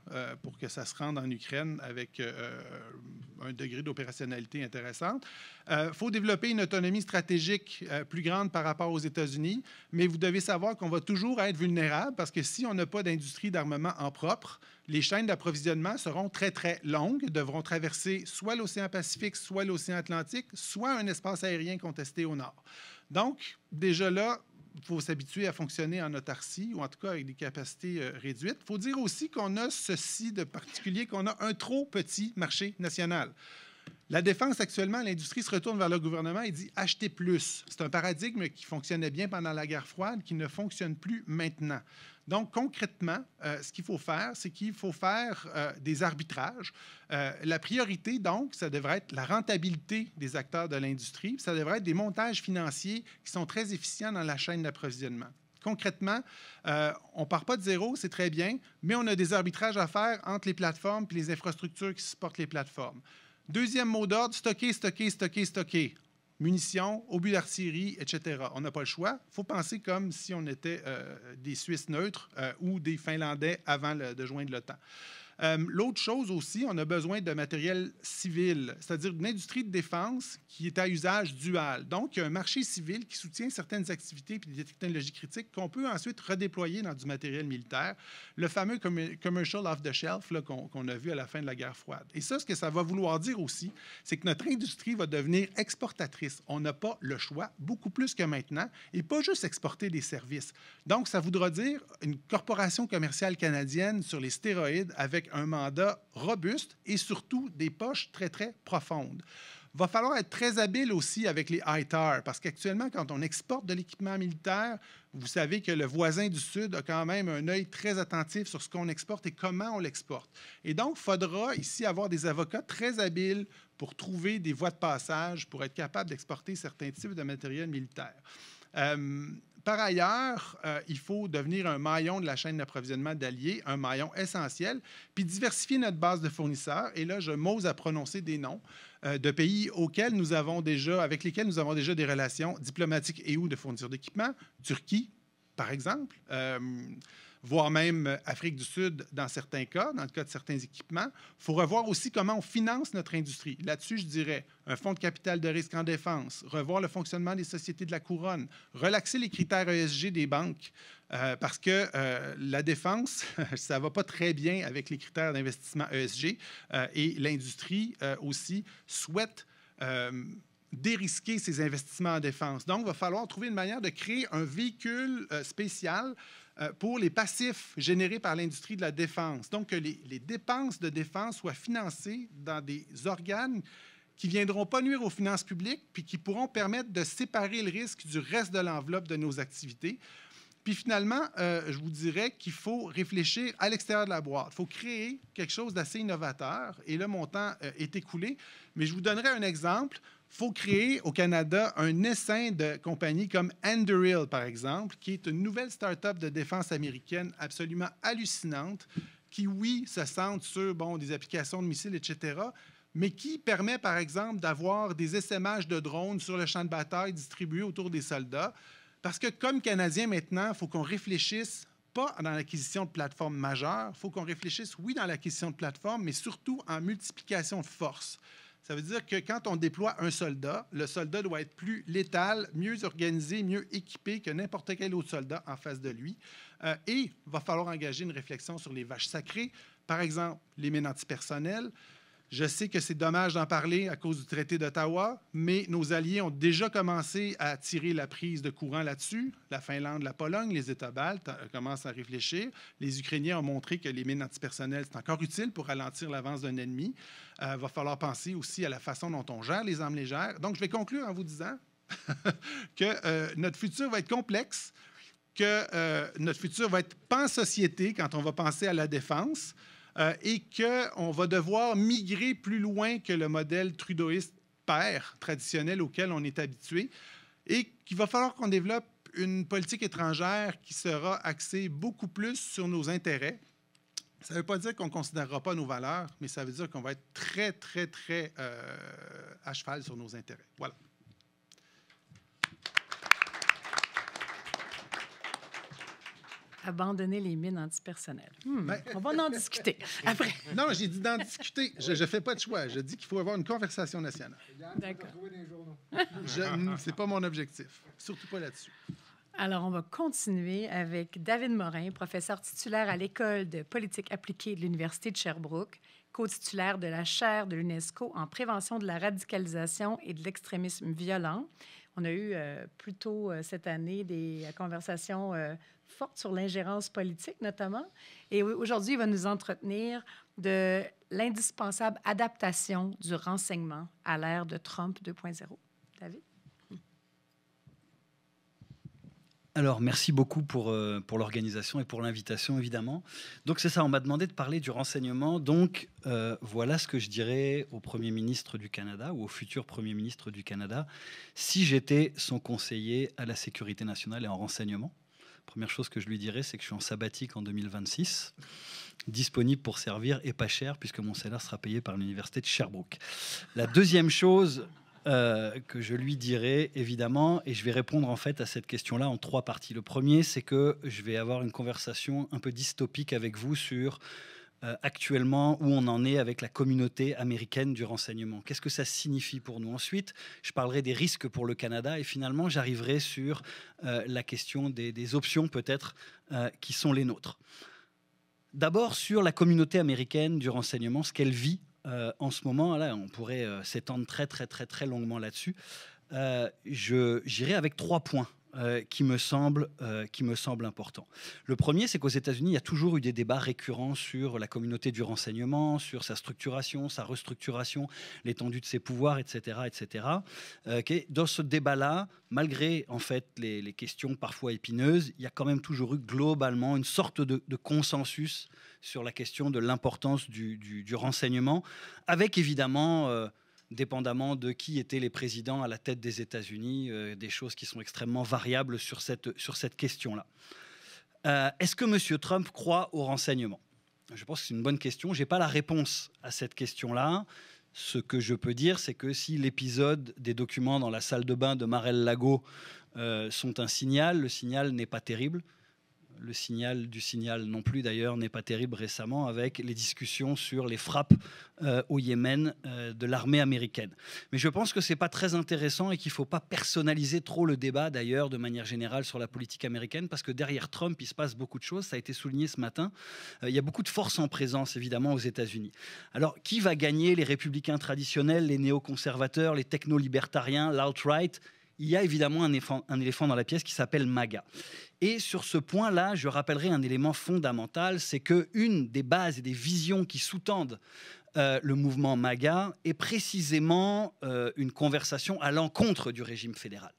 pour que ça se rende en Ukraine avec un degré d'opérationnalité intéressant. Il faut développer une autonomie stratégique plus grande par rapport aux États-Unis, mais vous devez savoir qu'on va toujours être vulnérable parce que si on n'a pas d'industrie d'armement en propre, les chaînes d'approvisionnement seront très, très longues, devront traverser soit l'océan Pacifique, soit l'océan Atlantique, soit un espace aérien contesté au nord. Donc, déjà là, il faut s'habituer à fonctionner en autarcie ou en tout cas avec des capacités réduites. Il faut dire aussi qu'on a ceci de particulier, qu'on a un trop petit marché national. La défense, actuellement, l'industrie se retourne vers le gouvernement et dit « achetez plus ». C'est un paradigme qui fonctionnait bien pendant la guerre froide, qui ne fonctionne plus maintenant. Donc, concrètement, ce qu'il faut faire, c'est qu'il faut faire des arbitrages. La priorité, donc, ça devrait être la rentabilité des acteurs de l'industrie. Ça devrait être des montages financiers qui sont très efficients dans la chaîne d'approvisionnement. Concrètement, on ne part pas de zéro, c'est très bien, mais on a des arbitrages à faire entre les plateformes et les infrastructures qui supportent les plateformes. Deuxième mot d'ordre, stocker, stocker, stocker, stocker. Munitions, obus d'artillerie, etc. On n'a pas le choix. Il faut penser comme si on était des Suisses neutres ou des Finlandais avant de joindre l'OTAN. L'autre chose aussi, on a besoin de matériel civil, c'est-à-dire d'une industrie de défense qui est à usage dual. Donc, il y a un marché civil qui soutient certaines activités et des technologies critiques qu'on peut ensuite redéployer dans du matériel militaire, le fameux commercial off-the-shelf qu'on a vu à la fin de la guerre froide. Et ça, ce que ça va vouloir dire aussi, c'est que notre industrie va devenir exportatrice. On n'a pas le choix, beaucoup plus que maintenant, et pas juste exporter des services. Donc, ça voudra dire une corporation commerciale canadienne sur les stéroïdes avec un mandat robuste et surtout des poches très, très profondes. Il va falloir être très habile aussi avec les ITAR, parce qu'actuellement, quand on exporte de l'équipement militaire, vous savez que le voisin du Sud a quand même un œil très attentif sur ce qu'on exporte et comment on l'exporte. Et donc, il faudra ici avoir des avocats très habiles pour trouver des voies de passage pour être capable d'exporter certains types de matériel militaire. Par ailleurs, il faut devenir un maillon de la chaîne d'approvisionnement d'alliés, un maillon essentiel, puis diversifier notre base de fournisseurs. Et là, je m'ose à prononcer des noms de pays avec lesquels nous avons déjà des relations diplomatiques et ou de fourniture d'équipement. Turquie, par exemple, voire même Afrique du Sud dans certains cas, dans le cas de certains équipements. Il faut revoir aussi comment on finance notre industrie. Là-dessus, je dirais un fonds de capital de risque en défense, revoir le fonctionnement des sociétés de la couronne, relaxer les critères ESG des banques, parce que la défense, ça ne va pas très bien avec les critères d'investissement ESG, et l'industrie aussi souhaite dérisquer ses investissements en défense. Donc, il va falloir trouver une manière de créer un véhicule spécial pour les passifs générés par l'industrie de la défense. Donc, que les dépenses de défense soient financées dans des organes qui ne viendront pas nuire aux finances publiques puis qui pourront permettre de séparer le risque du reste de l'enveloppe de nos activités. Puis finalement, je vous dirais qu'il faut réfléchir à l'extérieur de la boîte. Il faut créer quelque chose d'assez innovateur. Et là, mon temps est écoulé. Mais je vous donnerai un exemple. Il faut créer au Canada un essaim de compagnies comme Anduril, par exemple, qui est une nouvelle start-up de défense américaine absolument hallucinante, qui, oui, se centre sur des applications de missiles, etc., mais qui permet, par exemple, d'avoir des essaimages de drones sur le champ de bataille distribués autour des soldats. Parce que, comme Canadiens, maintenant, il faut qu'on réfléchisse pas dans l'acquisition de plateformes majeures, il faut qu'on réfléchisse, oui, dans l'acquisition de plateformes, mais surtout en multiplication de force. Ça veut dire que quand on déploie un soldat, le soldat doit être plus létal, mieux organisé, mieux équipé que n'importe quel autre soldat en face de lui. Et il va falloir engager une réflexion sur les vaches sacrées, par exemple les mines antipersonnelles. Je sais que c'est dommage d'en parler à cause du traité d'Ottawa, mais nos alliés ont déjà commencé à tirer la prise de courant là-dessus. La Finlande, la Pologne, les États baltes commencent à réfléchir. Les Ukrainiens ont montré que les mines antipersonnelles, c'est encore utile pour ralentir l'avance d'un ennemi. Il va falloir penser aussi à la façon dont on gère les armes légères. Donc, je vais conclure en vous disant que notre futur va être complexe, que notre futur va être pan-société quand on va penser à la défense, et qu'on va devoir migrer plus loin que le modèle trudeauiste père traditionnel auquel on est habitué, et qu'il va falloir qu'on développe une politique étrangère qui sera axée beaucoup plus sur nos intérêts. Ça ne veut pas dire qu'on ne considérera pas nos valeurs, mais ça veut dire qu'on va être très, très, très à cheval sur nos intérêts. Voilà. Abandonner les mines antipersonnelles. Ben, On va en discuter après. Non, j'ai dit d'en discuter. Je ne fais pas de choix. Je dis qu'il faut avoir une conversation nationale. D'accord. C'est pas mon objectif. Surtout pas là-dessus. Alors, on va continuer avec David Morin, professeur titulaire à l'École de politique appliquée de l'Université de Sherbrooke, co-titulaire de la chaire de l'UNESCO en prévention de la radicalisation et de l'extrémisme violent. On a eu plus tôt cette année des conversations fortes sur l'ingérence politique, notamment. Et aujourd'hui, il va nous entretenir de l'indispensable adaptation du renseignement à l'ère de Trump 2.0. David? Alors, merci beaucoup pour l'organisation et pour l'invitation, évidemment. Donc, c'est ça, on m'a demandé de parler du renseignement. Donc, voilà ce que je dirais au Premier ministre du Canada ou au futur Premier ministre du Canada si j'étais son conseiller à la sécurité nationale et en renseignement. Première chose que je lui dirais, c'est que je suis en sabbatique en 2026, disponible pour servir et pas cher, puisque mon salaire sera payé par l'Université de Sherbrooke. La deuxième chose que je lui dirais, évidemment, et je vais répondre en fait à cette question-là en 3 parties. Le premier, c'est que je vais avoir une conversation un peu dystopique avec vous sur actuellement où on en est avec la communauté américaine du renseignement. Qu'est-ce que ça signifie pour nous? Ensuite, je parlerai des risques pour le Canada et finalement, j'arriverai sur la question des options peut-être qui sont les nôtres. D'abord, sur la communauté américaine du renseignement, ce qu'elle vit en ce moment, là, on pourrait s'étendre très longuement là-dessus. J'irai avec 3 points qui me semblent importants. Le premier, c'est qu'aux États-Unis, il y a toujours eu des débats récurrents sur la communauté du renseignement, sur sa structuration, sa restructuration, l'étendue de ses pouvoirs, etc. Dans ce débat-là, malgré en fait les questions parfois épineuses, il y a quand même toujours eu globalement une sorte de consensus sur la question de l'importance du renseignement, avec évidemment, dépendamment de qui étaient les présidents à la tête des États-Unis, des choses qui sont extrêmement variables sur cette question-là. Est-ce que M. Trump croit au renseignement? Je pense que c'est une bonne question. Je n'ai pas la réponse à cette question-là. Ce que je peux dire, c'est que si l'épisode des documents dans la salle de bain de Mar-a-Lago sont un signal, le signal n'est pas terrible. Le signal du signal non plus, d'ailleurs, n'est pas terrible récemment avec les discussions sur les frappes au Yémen de l'armée américaine. Mais je pense que ce n'est pas très intéressant et qu'il ne faut pas personnaliser trop le débat, d'ailleurs, de manière générale sur la politique américaine, parce que derrière Trump, il se passe beaucoup de choses. Ça a été souligné ce matin. Il y a beaucoup de forces en présence, évidemment, aux États-Unis. Alors, qui va gagner? Les républicains traditionnels, les néoconservateurs, les techno-libertariens, l'alt-right? Il y a évidemment un éléphant dans la pièce qui s'appelle MAGA. Et sur ce point-là, je rappellerai un élément fondamental, c'est qu'une des bases et des visions qui sous-tendent le mouvement MAGA est précisément une conversation à l'encontre du régime fédéral.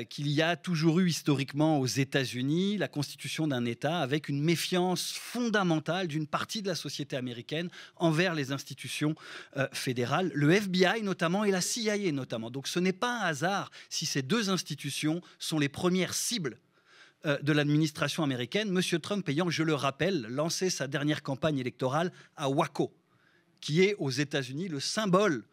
Qu'il y a toujours eu historiquement aux États-Unis la constitution d'un État avec une méfiance fondamentale d'une partie de la société américaine envers les institutions fédérales, le FBI notamment et la CIA notamment. Donc ce n'est pas un hasard si ces 2 institutions sont les premières cibles de l'administration américaine, M. Trump ayant, je le rappelle, lancé sa dernière campagne électorale à Waco, qui est aux États-Unis le symbole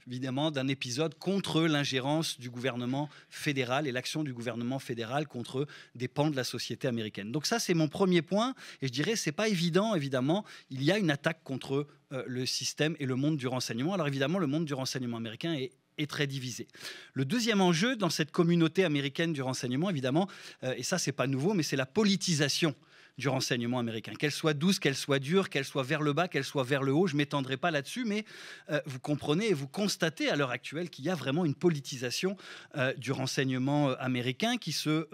évidemment d'un épisode contre l'ingérence du gouvernement fédéral et l'action du gouvernement fédéral contre des pans de la société américaine. Donc ça, c'est mon premier point. Et je dirais, c'est pas évident, évidemment. Il y a une attaque contre le système et le monde du renseignement. Alors évidemment, le monde du renseignement américain est très divisé. Le deuxième enjeu dans cette communauté américaine du renseignement, évidemment, et ça, c'est pas nouveau, mais c'est la politisation du renseignement américain. Qu'elle soit douce, qu'elle soit dure, qu'elle soit vers le bas, qu'elle soit vers le haut, je ne m'étendrai pas là-dessus, mais vous comprenez et vous constatez à l'heure actuelle qu'il y a vraiment une politisation du renseignement américain qui se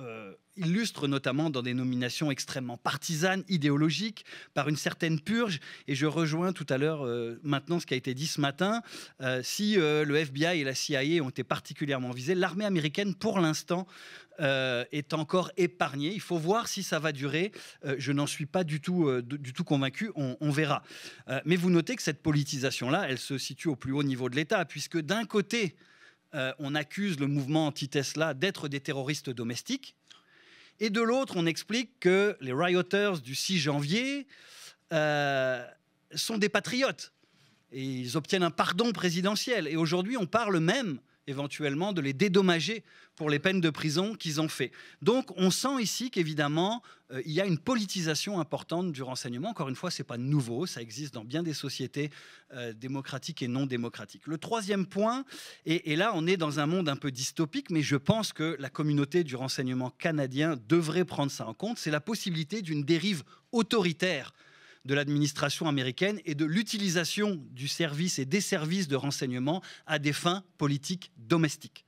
illustre notamment dans des nominations extrêmement partisanes, idéologiques, par une certaine purge. Et je rejoins tout à l'heure maintenant ce qui a été dit ce matin. Si le FBI et la CIA ont été particulièrement visés, l'armée américaine, pour l'instant, est encore épargnée. Il faut voir si ça va durer. Je n'en suis pas du tout convaincu. On verra. Mais vous notez que cette politisation-là, elle se situe au plus haut niveau de l'État, puisque d'un côté, on accuse le mouvement anti-Tesla d'être des terroristes domestiques. Et de l'autre, on explique que les rioters du 6 janvier sont des patriotes. Et ils obtiennent un pardon présidentiel. Et aujourd'hui, on parle même éventuellement de les dédommager pour les peines de prison qu'ils ont fait. Donc on sent ici qu'évidemment, il y a une politisation importante du renseignement. Encore une fois, ce n'est pas nouveau, ça existe dans bien des sociétés démocratiques et non démocratiques. Le troisième point, et là on est dans un monde un peu dystopique, mais je pense que la communauté du renseignement canadien devrait prendre ça en compte, c'est la possibilité d'une dérive autoritaire de l'administration américaine et de l'utilisation du service et des services de renseignement à des fins politiques domestiques.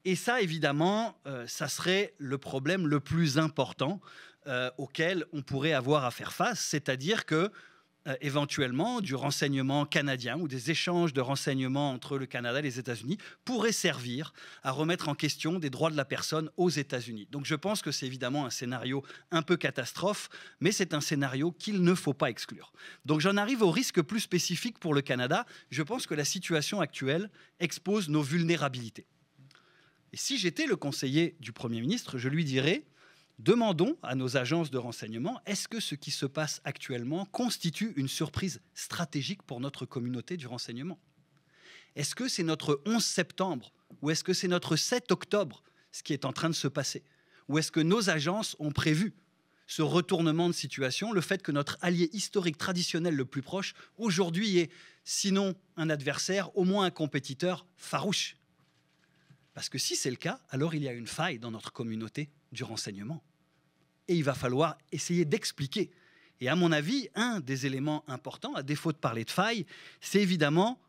Et ça, évidemment, ça serait le problème le plus important auquel on pourrait avoir à faire face, c'est-à-dire que éventuellement du renseignement canadien ou des échanges de renseignements entre le Canada et les États-Unis pourraient servir à remettre en question des droits de la personne aux États-Unis. Donc je pense que c'est évidemment un scénario un peu catastrophe, mais c'est un scénario qu'il ne faut pas exclure. Donc j'en arrive au risque plus spécifique pour le Canada. Je pense que la situation actuelle expose nos vulnérabilités. Et si j'étais le conseiller du Premier ministre, je lui dirais: demandons à nos agences de renseignement, est-ce que ce qui se passe actuellement constitue une surprise stratégique pour notre communauté du renseignement? Est-ce que c'est notre 11 septembre ou est-ce que c'est notre 7 octobre ce qui est en train de se passer? Ou est-ce que nos agences ont prévu ce retournement de situation, le fait que notre allié historique traditionnel le plus proche aujourd'hui est, sinon un adversaire, au moins un compétiteur farouche? Parce que si c'est le cas, alors il y a une faille dans notre communauté du renseignement. Et il va falloir essayer d'expliquer. Et à mon avis, un des éléments importants, à défaut de parler de faille, c'est évidemment,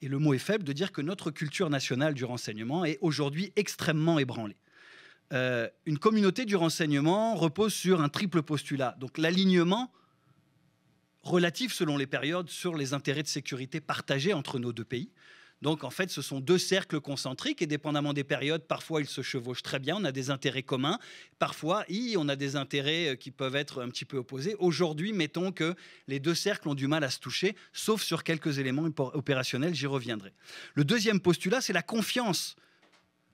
et le mot est faible, de dire que notre culture nationale du renseignement est aujourd'hui extrêmement ébranlée. Une communauté du renseignement repose sur un triple postulat. Donc l'alignement relatif selon les périodes sur les intérêts de sécurité partagés entre nos deux pays. Donc, en fait, ce sont deux cercles concentriques et dépendamment des périodes, parfois ils se chevauchent très bien, on a des intérêts communs, parfois on a des intérêts qui peuvent être un petit peu opposés. Aujourd'hui, mettons que les deux cercles ont du mal à se toucher, sauf sur quelques éléments opérationnels, j'y reviendrai. Le deuxième postulat, c'est la confiance.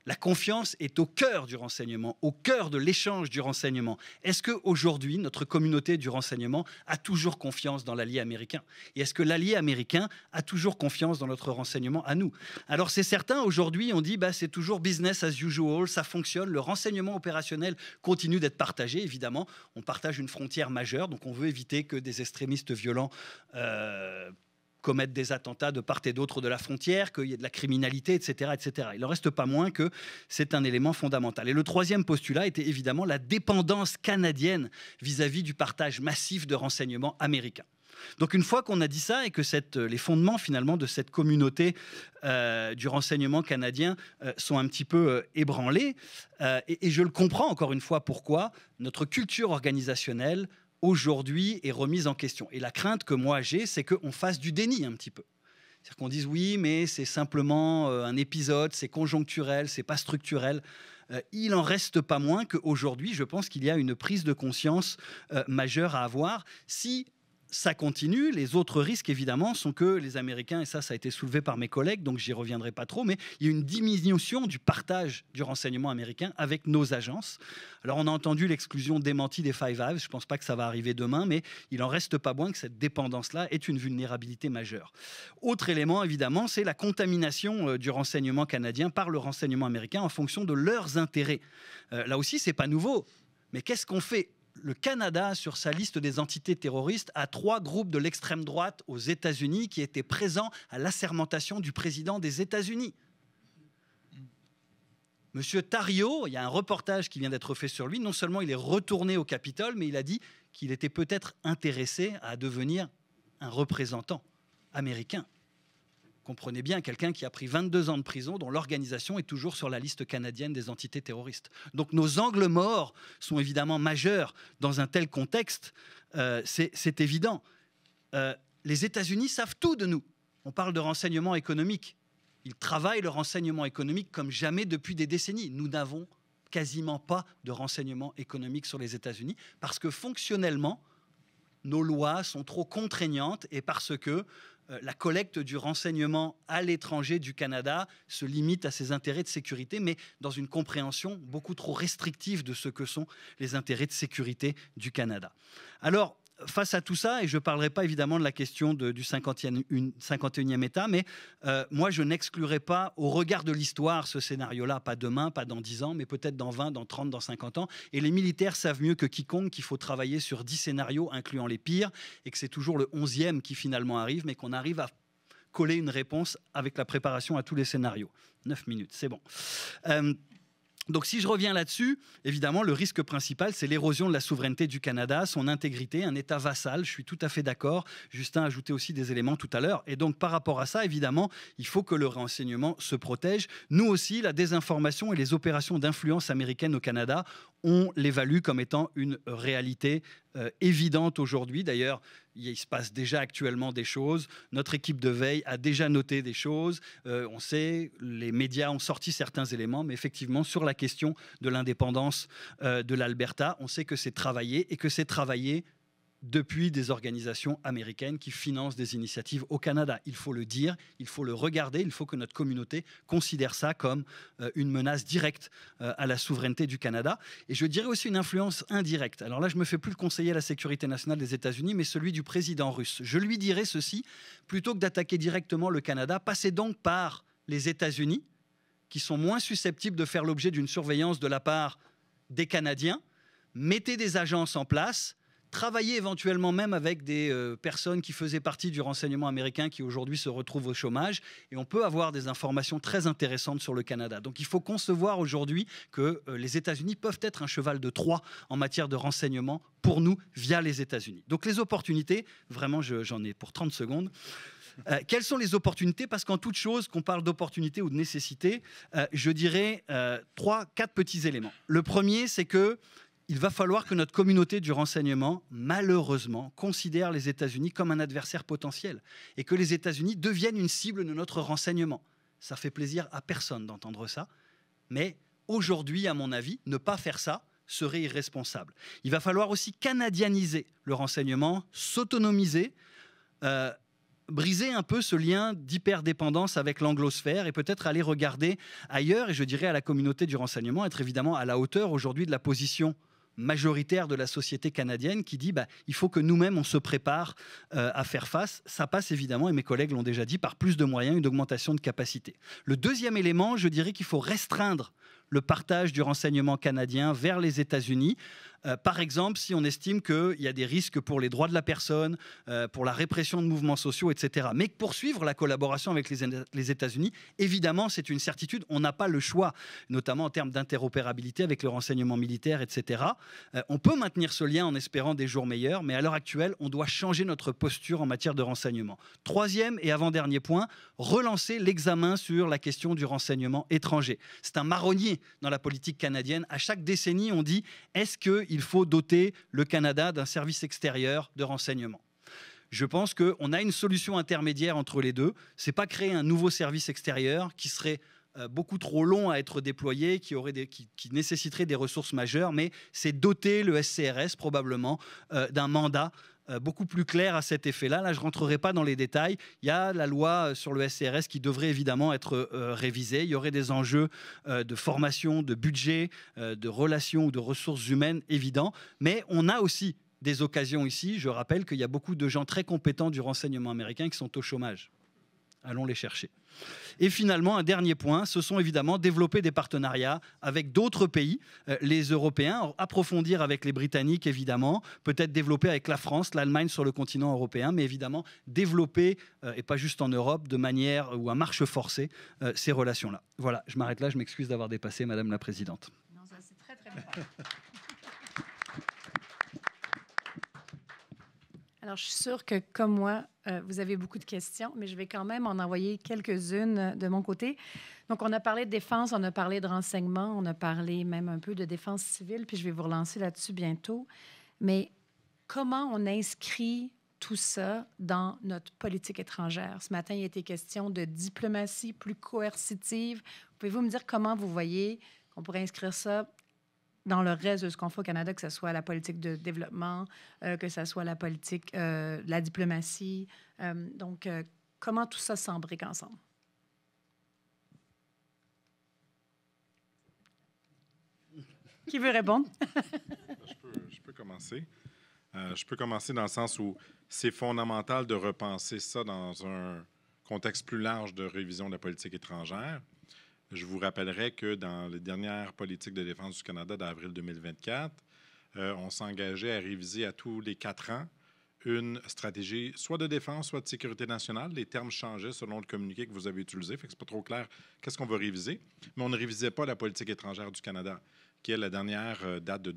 La confiance est au cœur du renseignement, au cœur de l'échange du renseignement. Est-ce qu'aujourd'hui, notre communauté du renseignement a toujours confiance dans l'allié américain? Et est-ce que l'allié américain a toujours confiance dans notre renseignement à nous? Alors c'est certain, aujourd'hui, on dit c'est toujours business as usual, ça fonctionne, le renseignement opérationnel continue d'être partagé, évidemment. On partage une frontière majeure, donc on veut éviter que des extrémistes violents commettre des attentats de part et d'autre de la frontière, qu'il y ait de la criminalité, etc., etc. Il n'en reste pas moins que c'est un élément fondamental. Et le troisième postulat était évidemment la dépendance canadienne vis-à-vis du partage massif de renseignements américains. Donc une fois qu'on a dit ça et que les fondements finalement de cette communauté du renseignement canadien sont un petit peu ébranlés, et je le comprends encore une fois pourquoi, notre culture organisationnelle aujourd'hui est remise en question. Et la crainte que moi j'ai, c'est qu'on fasse du déni un petit peu. C'est-à-dire qu'on dise oui, mais c'est simplement un épisode, c'est conjoncturel, c'est pas structurel. Il n'en reste pas moins qu'aujourd'hui, je pense qu'il y a une prise de conscience majeure à avoir. Si ça continue, les autres risques, évidemment, sont que les Américains, et ça a été soulevé par mes collègues, donc j'y reviendrai pas trop, mais il y a une diminution du partage du renseignement américain avec nos agences. Alors, on a entendu l'exclusion démentie des Five Eyes, je ne pense pas que ça va arriver demain, mais il n'en reste pas moins que cette dépendance-là est une vulnérabilité majeure. Autre élément, évidemment, c'est la contamination du renseignement canadien par le renseignement américain en fonction de leurs intérêts. Là aussi, ce n'est pas nouveau, mais qu'est-ce qu'on fait ? Le Canada, sur sa liste des entités terroristes, a 3 groupes de l'extrême droite aux États-Unis qui étaient présents à l'assermentation du président des États-Unis. Monsieur Thariot, il y a un reportage qui vient d'être fait sur lui. Non seulement il est retourné au Capitole, mais il a dit qu'il était peut-être intéressé à devenir un représentant américain. Comprenez bien, quelqu'un qui a pris 22 ans de prison, dont l'organisation est toujours sur la liste canadienne des entités terroristes. Donc nos angles morts sont évidemment majeurs dans un tel contexte, c'est évident. Les États-Unis savent tout de nous. On parle de renseignement économique. Ils travaillent le renseignement économique comme jamais depuis des décennies. Nous n'avons quasiment pas de renseignement économique sur les États-Unis parce que fonctionnellement, nos lois sont trop contraignantes et parce que la collecte du renseignement à l'étranger du Canada se limite à ses intérêts de sécurité, mais dans une compréhension beaucoup trop restrictive de ce que sont les intérêts de sécurité du Canada. Alors, face à tout ça, et je ne parlerai pas évidemment de la question du 51e État, mais moi je n'exclurai pas au regard de l'histoire ce scénario-là, pas demain, pas dans 10 ans, mais peut-être dans 20, dans 30, dans 50 ans. Et les militaires savent mieux que quiconque qu'il faut travailler sur 10 scénarios, incluant les pires, et que c'est toujours le 11e qui finalement arrive, mais qu'on arrive à coller une réponse avec la préparation à tous les scénarios. 9 minutes, c'est bon. Donc si je reviens là-dessus, évidemment, le risque principal, c'est l'érosion de la souveraineté du Canada, son intégrité, un État vassal, je suis tout à fait d'accord. Justin a ajouté aussi des éléments tout à l'heure. Et donc par rapport à ça, évidemment, il faut que le renseignement se protège. Nous aussi, la désinformation et les opérations d'influence américaine au Canada, on l'évalue comme étant une réalité évidente aujourd'hui. D'ailleurs, il se passe déjà actuellement des choses. Notre équipe de veille a déjà noté des choses. On sait, les médias ont sorti certains éléments, mais effectivement, sur la question de l'indépendance de l'Alberta, on sait que c'est travaillé et que c'est travaillé depuis des organisations américaines qui financent des initiatives au Canada. Il faut le dire, il faut le regarder, il faut que notre communauté considère ça comme une menace directe à la souveraineté du Canada. Et je dirais aussi une influence indirecte. Alors là, je ne me fais plus le conseiller à la sécurité nationale des États-Unis, mais celui du président russe. Je lui dirais ceci, plutôt que d'attaquer directement le Canada, passez donc par les États-Unis, qui sont moins susceptibles de faire l'objet d'une surveillance de la part des Canadiens. Mettez des agences en place, travailler éventuellement même avec des personnes qui faisaient partie du renseignement américain qui aujourd'hui se retrouvent au chômage, et on peut avoir des informations très intéressantes sur le Canada. Donc il faut concevoir aujourd'hui que les États-Unis peuvent être un cheval de Troie en matière de renseignement pour nous via les États-Unis. Donc les opportunités, vraiment j'en ai pour 30 secondes. Quelles sont les opportunités? Parce qu'en toute chose, qu'on parle d'opportunité ou de nécessité, je dirais 3-4 petits éléments. Le premier, c'est que il va falloir que notre communauté du renseignement, malheureusement, considère les États-Unis comme un adversaire potentiel et que les États-Unis deviennent une cible de notre renseignement. Ça fait plaisir à personne d'entendre ça, mais aujourd'hui, à mon avis, ne pas faire ça serait irresponsable. Il va falloir aussi canadianiser le renseignement, s'autonomiser, briser un peu ce lien d'hyperdépendance avec l'anglosphère et peut-être aller regarder ailleurs. Et je dirais à la communauté du renseignement, être évidemment à la hauteur aujourd'hui de la position majoritaire de la société canadienne qui dit il faut que nous-mêmes on se prépare à faire face. Ça passe évidemment, et mes collègues l'ont déjà dit, par plus de moyens, une augmentation de capacité. Le deuxième élément, je dirais qu'il faut restreindre le partage du renseignement canadien vers les États-Unis. Par exemple, si on estime qu'il y a des risques pour les droits de la personne, pour la répression de mouvements sociaux, etc. Mais poursuivre la collaboration avec les États-Unis, évidemment, c'est une certitude. On n'a pas le choix, notamment en termes d'interopérabilité avec le renseignement militaire, etc. On peut maintenir ce lien en espérant des jours meilleurs, mais à l'heure actuelle, on doit changer notre posture en matière de renseignement. Troisième et avant-dernier point, relancer l'examen sur la question du renseignement étranger. C'est un marronnier dans la politique canadienne. À chaque décennie, on dit « est-ce qu'il faut doter le Canada d'un service extérieur de renseignement ?» Je pense qu'on a une solution intermédiaire entre les deux. Ce n'est pas créer un nouveau service extérieur qui serait beaucoup trop long à être déployé, qui nécessiterait des ressources majeures, mais c'est doter le SCRS probablement d'un mandat beaucoup plus clair à cet effet-là. Là, je ne rentrerai pas dans les détails. Il y a la loi sur le SCRS qui devrait évidemment être révisée. Il y aurait des enjeux de formation, de budget, de relations ou de ressources humaines évidents. Mais on a aussi des occasions ici. Je rappelle qu'il y a beaucoup de gens très compétents du renseignement américain qui sont au chômage. Allons les chercher. Et finalement, un dernier point, ce sont évidemment développer des partenariats avec d'autres pays, les Européens, approfondir avec les Britanniques évidemment, peut-être développer avec la France, l'Allemagne sur le continent européen, mais évidemment développer, et pas juste en Europe, de manière ou à marche forcée, ces relations-là. Voilà, je m'arrête là, je m'excuse d'avoir dépassé, Madame la Présidente. Non, ça c'est très très bien. Alors, je suis sûre que, comme moi, vous avez beaucoup de questions, mais je vais quand même en envoyer quelques-unes de mon côté. Donc, on a parlé de défense, on a parlé de renseignement, on a parlé même un peu de défense civile, puis je vais vous relancer là-dessus bientôt. Mais comment on inscrit tout ça dans notre politique étrangère? Ce matin, il a été question de diplomatie plus coercitive. Pouvez-vous me dire comment vous voyez qu'on pourrait inscrire ça dans le reste de ce qu'on fait au Canada, que ce soit la politique de développement, que ce soit la politique, la diplomatie. Donc, comment tout ça s'embrique ensemble? Qui veut répondre? Je peux commencer. Je peux commencer dans le sens où c'est fondamental de repenser ça dans un contexte plus large de révision de la politique étrangère. Je vous rappellerai que dans les dernières politiques de défense du Canada d'avril 2024, on s'engageait à réviser à tous les 4 ans une stratégie soit de défense, soit de sécurité nationale. Les termes changeaient selon le communiqué que vous avez utilisé, fait que c'est pas trop clair qu'est-ce qu'on va réviser. Mais on ne révisait pas la politique étrangère du Canada, qui est la dernière date de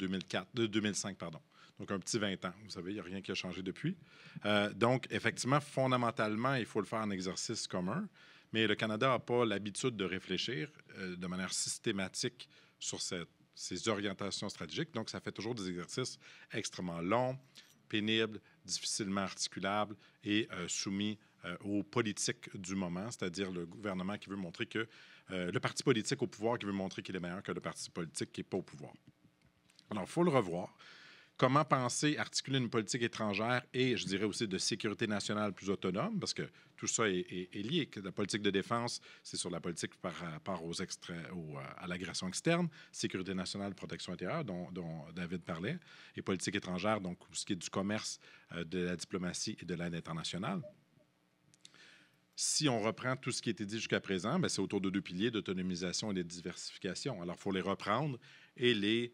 2005, pardon. Donc, un petit 20 ans. Vous savez, il n'y a rien qui a changé depuis. Donc, effectivement, fondamentalement, il faut le faire en exercice commun. Mais le Canada n'a pas l'habitude de réfléchir de manière systématique sur ces orientations stratégiques. Donc, ça fait toujours des exercices extrêmement longs, pénibles, difficilement articulables et soumis aux politiques du moment, c'est-à-dire le gouvernement qui veut montrer que le parti politique au pouvoir qui veut montrer qu'il est meilleur que le parti politique qui n'est pas au pouvoir. Alors, il faut le revoir. Comment penser articuler une politique étrangère et, je dirais aussi, de sécurité nationale plus autonome, parce que tout ça est lié. La politique de défense, c'est sur la politique par rapport à l'agression externe, sécurité nationale, protection intérieure, dont David parlait, et politique étrangère, donc ce qui est du commerce, de la diplomatie et de l'aide internationale. Si on reprend tout ce qui a été dit jusqu'à présent, c'est autour de 2 piliers d'autonomisation et de diversification. Alors, il faut les reprendre et les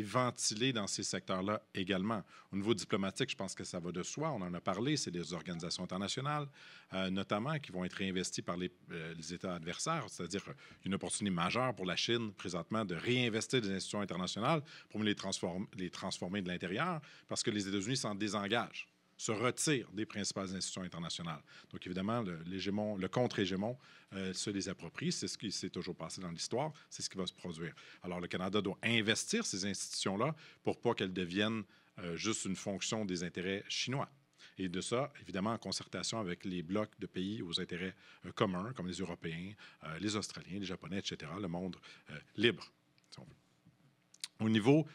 ventiler dans ces secteurs-là également. Au niveau diplomatique, je pense que ça va de soi. On en a parlé. C'est des organisations internationales, notamment, qui vont être réinvesties par les États adversaires. C'est-à-dire une opportunité majeure pour la Chine, présentement, de réinvestir des institutions internationales pour les transformer de l'intérieur, parce que les États-Unis s'en désengagent, se retirent des principales institutions internationales. Donc, évidemment, le contre-hégémon se les approprie. C'est ce qui s'est toujours passé dans l'histoire. C'est ce qui va se produire. Alors, le Canada doit investir ces institutions-là pour pas qu'elles deviennent juste une fonction des intérêts chinois. Et de ça, évidemment, en concertation avec les blocs de pays aux intérêts communs, comme les Européens, les Australiens, les Japonais, etc., le monde libre, si on veut. Au niveau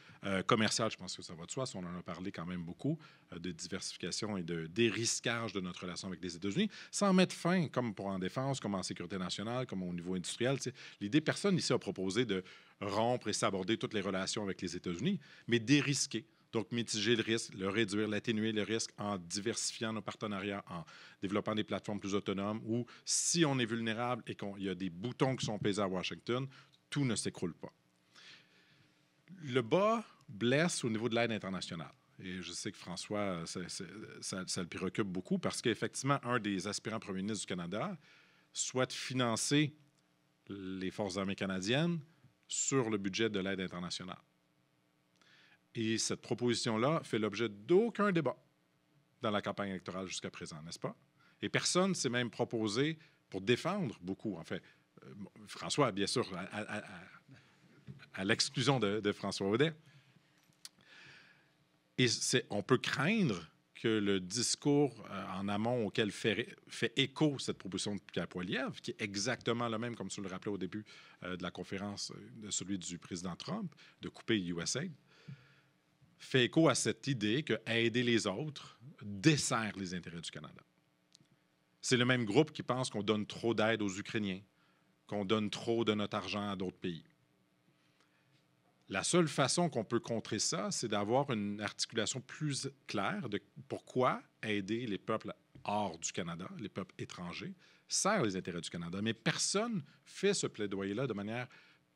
commercial, je pense que ça va de soi. On en a parlé quand même beaucoup de diversification et de dérisquage de notre relation avec les États-Unis, sans mettre fin, comme pour en défense, comme en sécurité nationale, comme au niveau industriel. L'idée, personne ici a proposé de rompre et s'aborder toutes les relations avec les États-Unis, mais dérisquer. Donc, mitiger le risque, le réduire, l'atténuer le risque en diversifiant nos partenariats, en développant des plateformes plus autonomes, ou si on est vulnérable et qu'il y a des boutons qui sont pesés à Washington, tout ne s'écroule pas. Le bas blesse au niveau de l'aide internationale. Et je sais que François, ça le préoccupe beaucoup parce qu'effectivement, un des aspirants premiers ministres du Canada souhaite financer les Forces armées canadiennes sur le budget de l'aide internationale. Et cette proposition-là fait l'objet d'aucun débat dans la campagne électorale jusqu'à présent, n'est-ce pas? Et personne ne s'est même proposé pour défendre beaucoup. En fait, François, bien sûr, à l'exclusion de François Audet. Et on peut craindre que le discours en amont auquel fait écho cette proposition de Pierre Poilievre, qui est exactement le même, comme tu le rappelais au début de la conférence, de celui du président Trump, de couper USAID, fait écho à cette idée que aider les autres dessert les intérêts du Canada. C'est le même groupe qui pense qu'on donne trop d'aide aux Ukrainiens, qu'on donne trop de notre argent à d'autres pays. La seule façon qu'on peut contrer ça, c'est d'avoir une articulation plus claire de pourquoi aider les peuples hors du Canada, les peuples étrangers, sert les intérêts du Canada. Mais personne ne fait ce plaidoyer-là de manière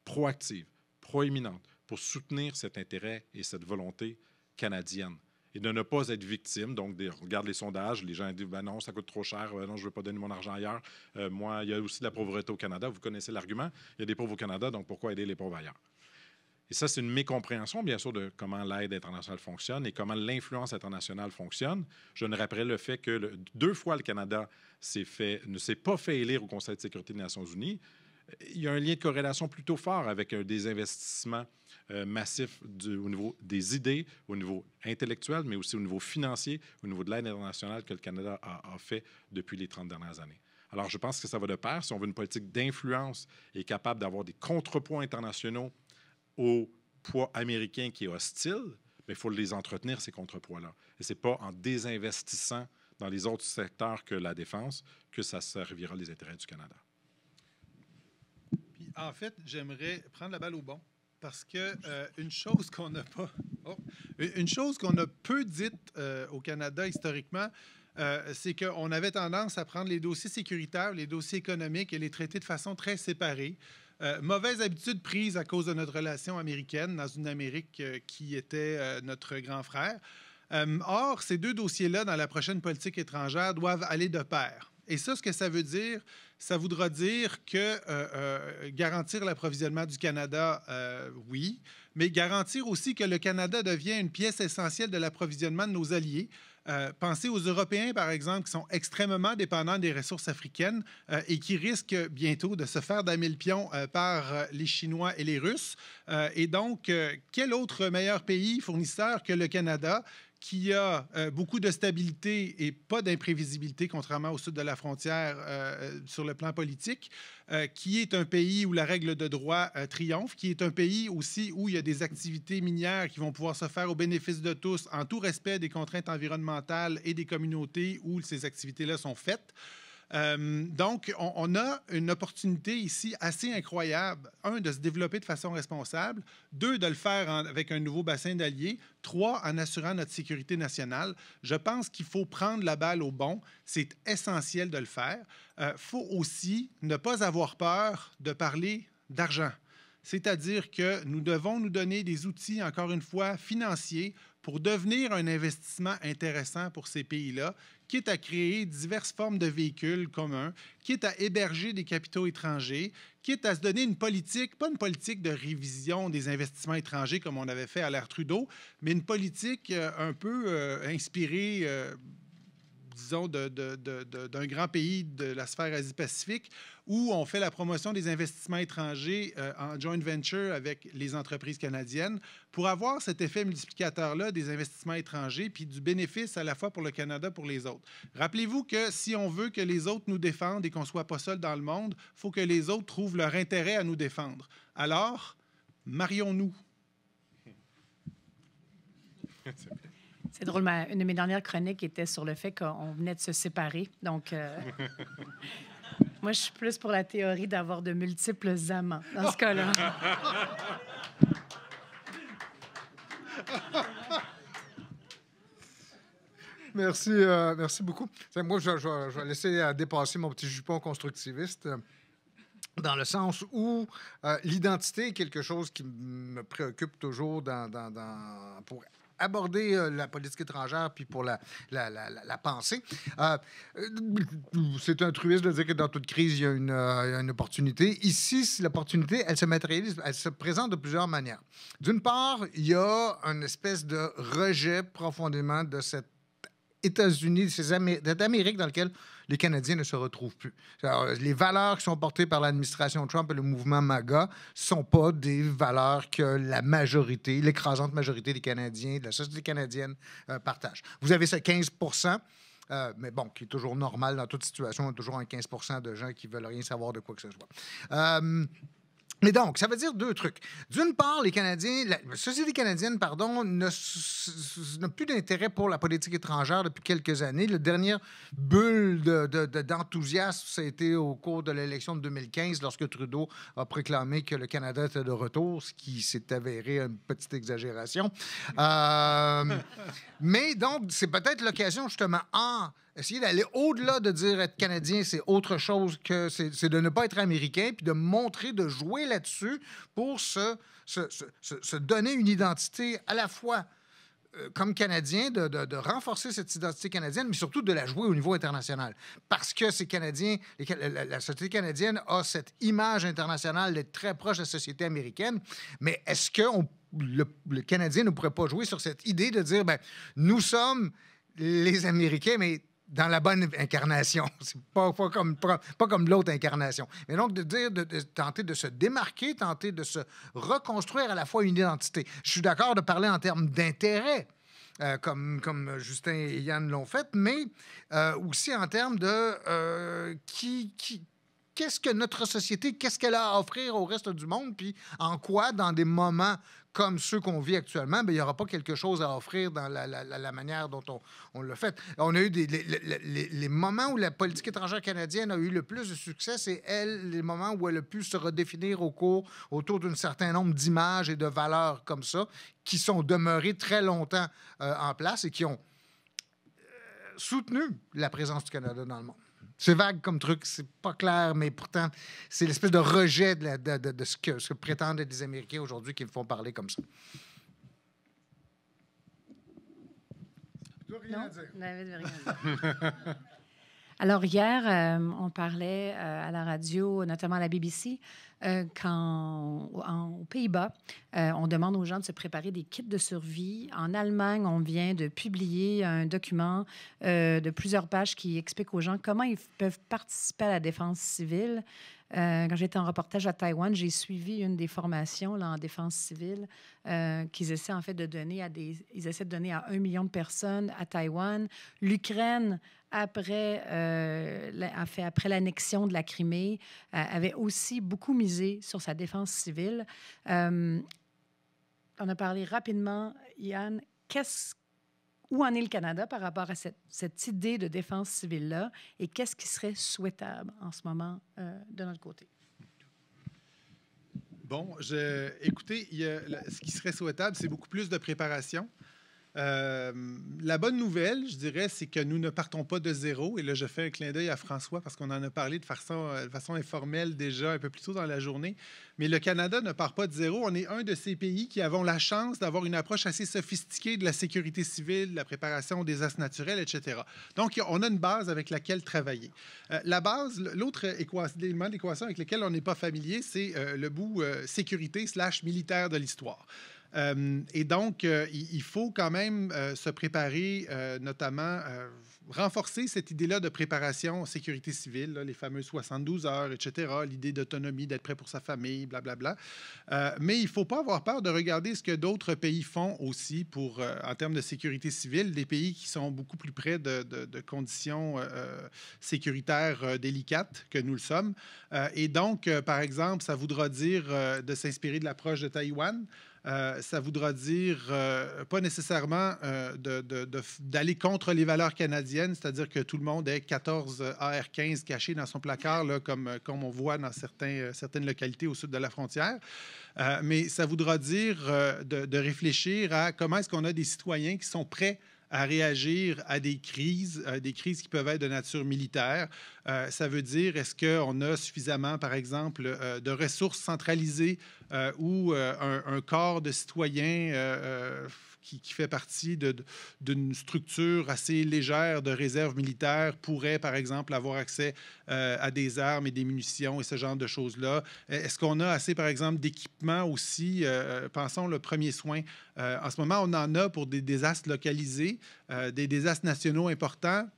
proactive, proéminente, pour soutenir cet intérêt et cette volonté canadienne. Et de ne pas être victime. Donc, on regarde les sondages, les gens disent ben non, ça coûte trop cher, non, je ne veux pas donner mon argent ailleurs. Moi, il y a aussi de la pauvreté au Canada. Vous connaissez l'argument. Il y a des pauvres au Canada, donc pourquoi aider les pauvres ailleurs? Et ça, c'est une mécompréhension, bien sûr, de comment l'aide internationale fonctionne et comment l'influence internationale fonctionne. Je ne rappellerai le fait que 2 fois le Canada ne s'est pas fait élire au Conseil de sécurité des Nations unies. Il y a un lien de corrélation plutôt fort avec des investissements massifs au niveau des idées, au niveau intellectuel, mais aussi au niveau financier, au niveau de l'aide internationale que le Canada a fait depuis les 30 dernières années. Alors, je pense que ça va de pair. Si on veut une politique d'influence et capable d'avoir des contrepoints internationaux aux poids américain qui est hostile, mais il faut les entretenir, ces contrepoids-là. Et ce n'est pas en désinvestissant dans les autres secteurs que la défense que ça servira les intérêts du Canada. Puis, en fait, j'aimerais prendre la balle au bon. Parce que une chose qu'on n'a pas... une chose qu'on a peu dite au Canada historiquement, c'est qu'on avait tendance à prendre les dossiers sécuritaires, les dossiers économiques et les traiter de façon très séparée. Mauvaise habitude prise à cause de notre relation américaine dans une Amérique qui était notre grand frère. Or, ces deux dossiers-là, dans la prochaine politique étrangère, doivent aller de pair. Et ça, ce que ça veut dire, ça voudra dire que garantir l'approvisionnement du Canada, oui, mais garantir aussi que le Canada devient une pièce essentielle de l'approvisionnement de nos alliés. Pensez aux Européens, par exemple, qui sont extrêmement dépendants des ressources africaines et qui risquent bientôt de se faire damer le pion par les Chinois et les Russes. Et donc, quel autre meilleur pays fournisseur que le Canada qui a beaucoup de stabilité et pas d'imprévisibilité, contrairement au sud de la frontière sur le plan politique, qui est un pays où la règle de droit triomphe, qui est un pays aussi où il y a des activités minières qui vont pouvoir se faire au bénéfice de tous, en tout respect des contraintes environnementales et des communautés où ces activités-là sont faites. Donc, on a une opportunité ici assez incroyable. Un, de se développer de façon responsable. Deux, de le faire avec un nouveau bassin d'alliés. Trois, en assurant notre sécurité nationale. Je pense qu'il faut prendre la balle au bon. C'est essentiel de le faire. Il faut aussi ne pas avoir peur de parler d'argent. C'est-à-dire que nous devons nous donner des outils, encore une fois, financiers pour devenir un investissement intéressant pour ces pays-là, quitte à créer diverses formes de véhicules communs, quitte à héberger des capitaux étrangers, quitte à se donner une politique, pas une politique de révision des investissements étrangers comme on avait fait à l'ère Trudeau, mais une politique un peu inspirée, disons, d'un grand pays de la sphère Asie-Pacifique, où on fait la promotion des investissements étrangers en joint venture avec les entreprises canadiennes pour avoir cet effet multiplicateur-là des investissements étrangers puis du bénéfice à la fois pour le Canada, pour les autres. Rappelez-vous que si on veut que les autres nous défendent et qu'on ne soit pas seul dans le monde, il faut que les autres trouvent leur intérêt à nous défendre. Alors, marions-nous. C'est drôle, une de mes dernières chroniques était sur le fait qu'on venait de se séparer. Donc, moi, je suis plus pour la théorie d'avoir de multiples amants dans ce cas-là. Merci, merci beaucoup. Moi, je vais laisser dépasser mon petit jupon constructiviste. Dans le sens où l'identité est quelque chose qui me préoccupe toujours pour aborder la politique étrangère puis pour la penser. C'est un truisme de dire que dans toute crise, il y a une opportunité. Ici, l'opportunité, elle se matérialise, elle se présente de plusieurs manières. D'une part, il y a une espèce de rejet profondément de cette États-Unis, cette Amérique dans laquelle les Canadiens ne se retrouvent plus. Alors, les valeurs qui sont portées par l'administration Trump et le mouvement MAGA ne sont pas des valeurs que la majorité, l'écrasante majorité des Canadiens, de la société canadienne, partagent. Vous avez ce 15 mais bon, qui est toujours normal dans toute situation, il y a toujours un 15 de gens qui ne veulent rien savoir de quoi que ce soit. Mais donc, ça veut dire deux trucs. D'une part, la société canadienne, n'a plus d'intérêt pour la politique étrangère depuis quelques années. La dernière bulle d'enthousiasme, ça a été au cours de l'élection de 2015, lorsque Trudeau a proclamé que le Canada était de retour, ce qui s'est avéré une petite exagération. Mais donc, c'est peut-être l'occasion, justement, essayer d'aller au-delà de dire être Canadien, c'est autre chose que... C'est de ne pas être Américain, puis de montrer, de jouer là-dessus pour se donner une identité à la fois comme Canadien, de renforcer cette identité canadienne, mais surtout de la jouer au niveau international. Parce que ces Canadiens, la société canadienne a cette image internationale d'être très proche de la société américaine, mais est-ce que le Canadien ne pourrait pas jouer sur cette idée de dire, nous sommes les Américains, mais dans la bonne incarnation. C'est pas comme l'autre incarnation. Mais donc, de tenter de se démarquer, tenter de se reconstruire à la fois une identité. Je suis d'accord de parler en termes d'intérêt, comme Justin et Yann l'ont fait, mais aussi en termes de qu'est-ce que notre société, qu'est-ce qu'elle a à offrir au reste du monde, puis en quoi, dans des moments comme ceux qu'on vit actuellement, bien, il n'y aura pas quelque chose à offrir dans la manière dont on l'a fait. On a eu les moments où la politique étrangère canadienne a eu le plus de succès, c'est les moments où elle a pu se redéfinir autour d'un certain nombre d'images et de valeurs comme ça, qui sont demeurées très longtemps en place et qui ont soutenu la présence du Canada dans le monde. C'est vague comme truc, c'est pas clair, mais pourtant, c'est l'espèce de rejet de ce que prétendent les Américains aujourd'hui qui me font parler comme ça. Tu n'as rien à dire. David veut rien dire. Alors, hier, on parlait à la radio, notamment à la BBC, aux Pays-Bas, on demande aux gens de se préparer des kits de survie. En Allemagne, on vient de publier un document de plusieurs pages qui explique aux gens comment ils peuvent participer à la défense civile. Quand j'étais en reportage à Taïwan, j'ai suivi une des formations là, en défense civile qu'ils essaient en fait de donner ils essaient de donner à 1 million de personnes à Taïwan. L'Ukraine, après l'annexion de la Crimée, avait aussi beaucoup misé sur sa défense civile. On a parlé rapidement, Yann, où en est le Canada par rapport à cette idée de défense civile-là et qu'est-ce qui serait souhaitable en ce moment de notre côté? Bon, écoutez, ce qui serait souhaitable, c'est beaucoup plus de préparation. La bonne nouvelle, je dirais, c'est que nous ne partons pas de zéro. Et là, je fais un clin d'œil à François parce qu'on en a parlé de façon informelle déjà un peu plus tôt dans la journée. Mais le Canada ne part pas de zéro. On est un de ces pays qui avons la chance d'avoir une approche assez sophistiquée de la sécurité civile, de la préparation des désastres naturels, etc. Donc, on a une base avec laquelle travailler. La base, l'autre élément d'équation avec lequel on n'est pas familier, c'est le bout sécurité/militaire de l'histoire. Et donc, il faut quand même se préparer, notamment renforcer cette idée-là de préparation en sécurité civile, là, les fameuses 72 heures, etc., l'idée d'autonomie, d'être prêt pour sa famille, blablabla. Mais il ne faut pas avoir peur de regarder ce que d'autres pays font aussi en termes de sécurité civile, des pays qui sont beaucoup plus près de conditions sécuritaires délicates que nous le sommes. Et donc, par exemple, ça voudra dire de s'inspirer de l'approche de Taïwan. Ça voudra dire pas nécessairement d'aller contre les valeurs canadiennes, c'est-à-dire que tout le monde ait 14 AR-15 cachés dans son placard, là, comme on voit dans certaines localités au sud de la frontière. Mais ça voudra dire de réfléchir à comment est-ce qu'on a des citoyens qui sont prêts à réagir à des crises qui peuvent être de nature militaire. Ça veut dire, est-ce qu'on a suffisamment, par exemple, de ressources centralisées ou un corps de citoyens qui fait partie d'une structure assez légère de réserve militaire pourrait, par exemple, avoir accès à des armes et des munitions et ce genre de choses-là. Est-ce qu'on a assez, par exemple, d'équipements aussi? Pensons le premier soin. En ce moment, on en a pour des désastres localisés, des désastres nationaux importants.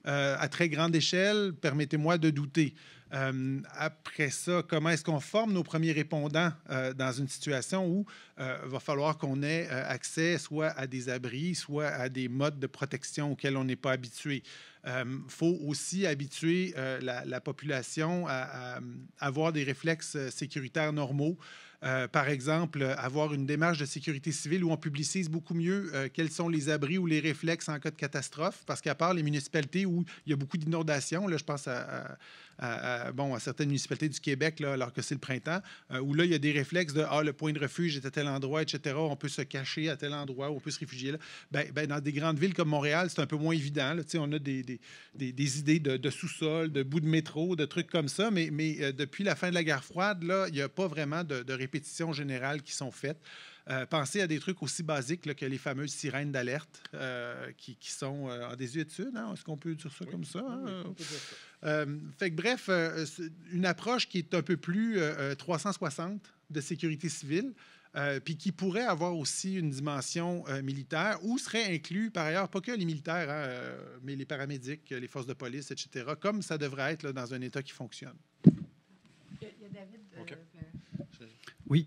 À très grande échelle, permettez-moi de douter. Après ça, comment est-ce qu'on forme nos premiers répondants dans une situation où il va falloir qu'on ait accès soit à des abris, soit à des modes de protection auxquels on n'est pas habitué? Faut aussi habituer la population à avoir des réflexes sécuritaires normaux. Par exemple, avoir une démarche de sécurité civile où on publicise beaucoup mieux quels sont les abris ou les réflexes en cas de catastrophe, parce qu'à part les municipalités où il y a beaucoup d'inondations, là, je pense à certaines municipalités du Québec, là, alors que c'est le printemps, où là, il y a des réflexes de « le point de refuge est à tel endroit, etc. On peut se cacher à tel endroit, on peut se réfugier là. » Dans des grandes villes comme Montréal, c'est un peu moins évident. Là. On a des idées de sous-sol, de bouts de métro, de trucs comme ça, mais depuis la fin de la guerre froide, là, il n'y a pas vraiment de répétitions générales qui sont faites. Pensez à des trucs aussi basiques là, que les fameuses sirènes d'alerte qui sont en désuétude. Hein? Est-ce qu'on peut dire ça comme ça? Hein? Oui, fait que, bref, une approche qui est un peu plus 360 de sécurité civile, puis qui pourrait avoir aussi une dimension militaire, où serait inclus, par ailleurs, pas que les militaires, hein, mais les paramédics, les forces de police, etc., comme ça devrait être là, dans un État qui fonctionne. Il y a David. OK. Oui,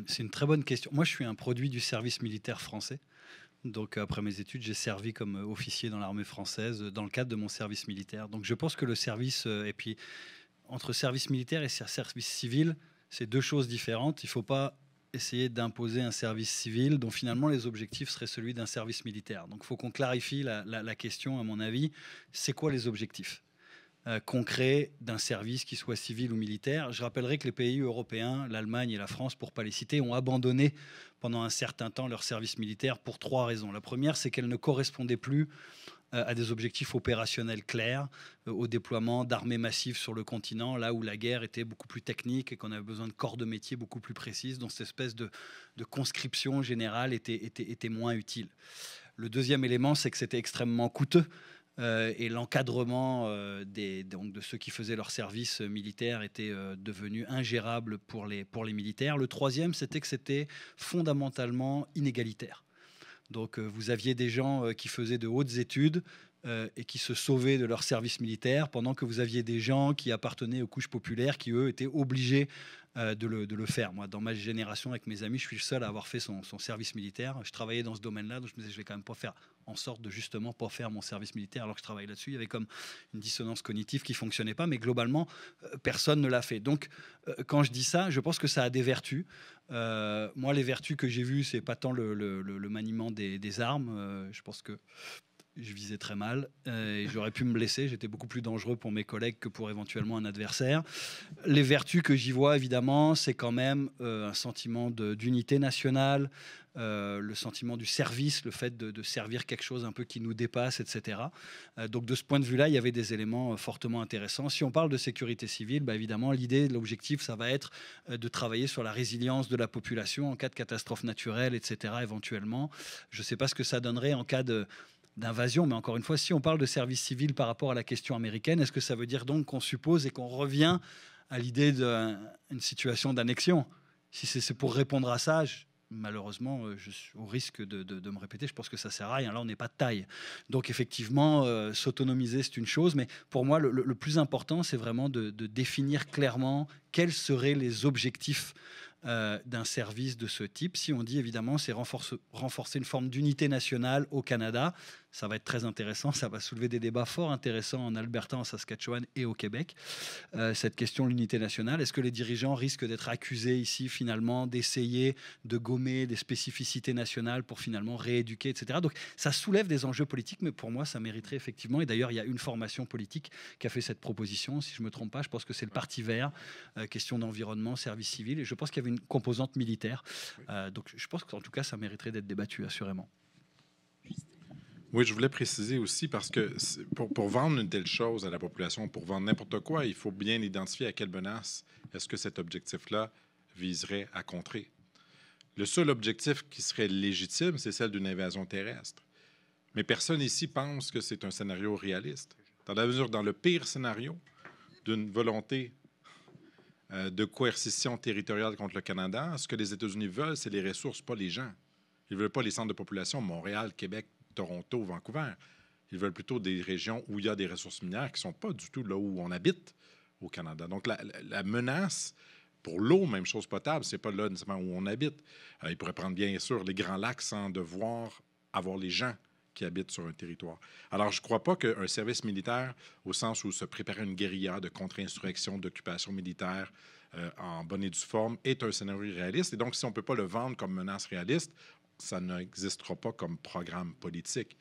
c'est une très bonne question. Moi, je suis un produit du service militaire français. Donc, après mes études, j'ai servi comme officier dans l'armée française dans le cadre de mon service militaire. Donc, je pense que le service, et puis entre service militaire et service civil, c'est deux choses différentes. Il ne faut pas essayer d'imposer un service civil dont finalement les objectifs seraient celui d'un service militaire. Donc il faut qu'on clarifie la question, à mon avis. C'est quoi les objectifs concrets d'un service qui soit civil ou militaire? Je rappellerai que les pays européens, l'Allemagne et la France, pour ne pas les citer, ont abandonné pendant un certain temps leur service militaire pour 3 raisons. La première, c'est qu'elle ne correspondait plus à des objectifs opérationnels clairs, au déploiement d'armées massives sur le continent, là où la guerre était beaucoup plus technique et qu'on avait besoin de corps de métier beaucoup plus précises, dont cette espèce de conscription générale était moins utile. Le deuxième élément, c'est que c'était extrêmement coûteux. Et l'encadrement donc de ceux qui faisaient leur service militaire était devenu ingérable pour les militaires. Le troisième, c'était que c'était fondamentalement inégalitaire. Donc vous aviez des gens qui faisaient de hautes études et qui se sauvaient de leur service militaire, pendant que vous aviez des gens qui appartenaient aux couches populaires qui, eux, étaient obligés de le faire. Moi, dans ma génération, avec mes amis, je suis le seul à avoir fait son service militaire. Je travaillais dans ce domaine-là, donc je me disais, je vais quand même pas faire en sorte de justement pas faire mon service militaire alors que je travaille là-dessus. Il y avait comme une dissonance cognitive qui fonctionnait pas, mais globalement, personne ne l'a fait. Donc, quand je dis ça, je pense que ça a des vertus. Moi, les vertus que j'ai vues, c'est pas tant le maniement des armes. Je pense que je visais très mal et j'aurais pu me blesser. J'étais beaucoup plus dangereux pour mes collègues que pour éventuellement un adversaire. Les vertus que j'y vois, évidemment, c'est quand même un sentiment d'unité nationale, le sentiment du service, le fait de servir quelque chose un peu qui nous dépasse, etc. Donc de ce point de vue-là, il y avait des éléments fortement intéressants. Si on parle de sécurité civile, bah, évidemment, l'idée, l'objectif, ça va être de travailler sur la résilience de la population en cas de catastrophe naturelle, etc., éventuellement. Je ne sais pas ce que ça donnerait en cas d'invasion, mais encore une fois, si on parle de service civil par rapport à la question américaine, est-ce que ça veut dire donc qu'on suppose et qu'on revient à l'idée d'une situation d'annexion? Si c'est pour répondre à ça, malheureusement, je suis au risque de me répéter, je pense que ça sert à rien. Là, on n'est pas de taille. Donc, effectivement, s'autonomiser, c'est une chose, mais pour moi, le plus important, c'est vraiment de définir clairement quels seraient les objectifs d'un service de ce type. Si on dit évidemment c'est renforcer une forme d'unité nationale au Canada, ça va être très intéressant, ça va soulever des débats fort intéressants en Alberta, en Saskatchewan et au Québec. Cette question de l'unité nationale, est-ce que les dirigeants risquent d'être accusés ici finalement d'essayer de gommer des spécificités nationales pour finalement rééduquer, etc. Donc ça soulève des enjeux politiques, mais pour moi ça mériterait effectivement, et d'ailleurs il y a une formation politique qui a fait cette proposition, si je ne me trompe pas, je pense que c'est le Parti vert, question d'environnement, service civil, et je pense qu'il y avait une composante militaire. Donc je pense qu'en tout cas ça mériterait d'être débattu, assurément. Oui, je voulais préciser aussi parce que pour vendre une telle chose à la population, pour vendre n'importe quoi, il faut bien identifier à quelle menace est-ce que cet objectif-là viserait à contrer. Le seul objectif qui serait légitime, c'est celle d'une invasion terrestre. Mais personne ici pense que c'est un scénario réaliste. Dans la mesure, dans le pire scénario d'une volonté de coercition territoriale contre le Canada, ce que les États-Unis veulent, c'est les ressources, pas les gens. Ils ne veulent pas les centres de population, Montréal, Québec, Toronto, Vancouver. Ils veulent plutôt des régions où il y a des ressources minières qui ne sont pas du tout là où on habite au Canada. Donc, la menace pour l'eau, même chose potable, ce n'est pas là nécessairement où on habite. Ils pourraient prendre bien sûr les grands lacs sans devoir avoir les gens qui habitent sur un territoire. Alors, je ne crois pas qu'un service militaire, au sens où se préparer une guérilla de contre-insurrection, d'occupation militaire en bonne et due forme, est un scénario réaliste. Et donc, si on ne peut pas le vendre comme menace réaliste, ça n'existera pas comme programme politique.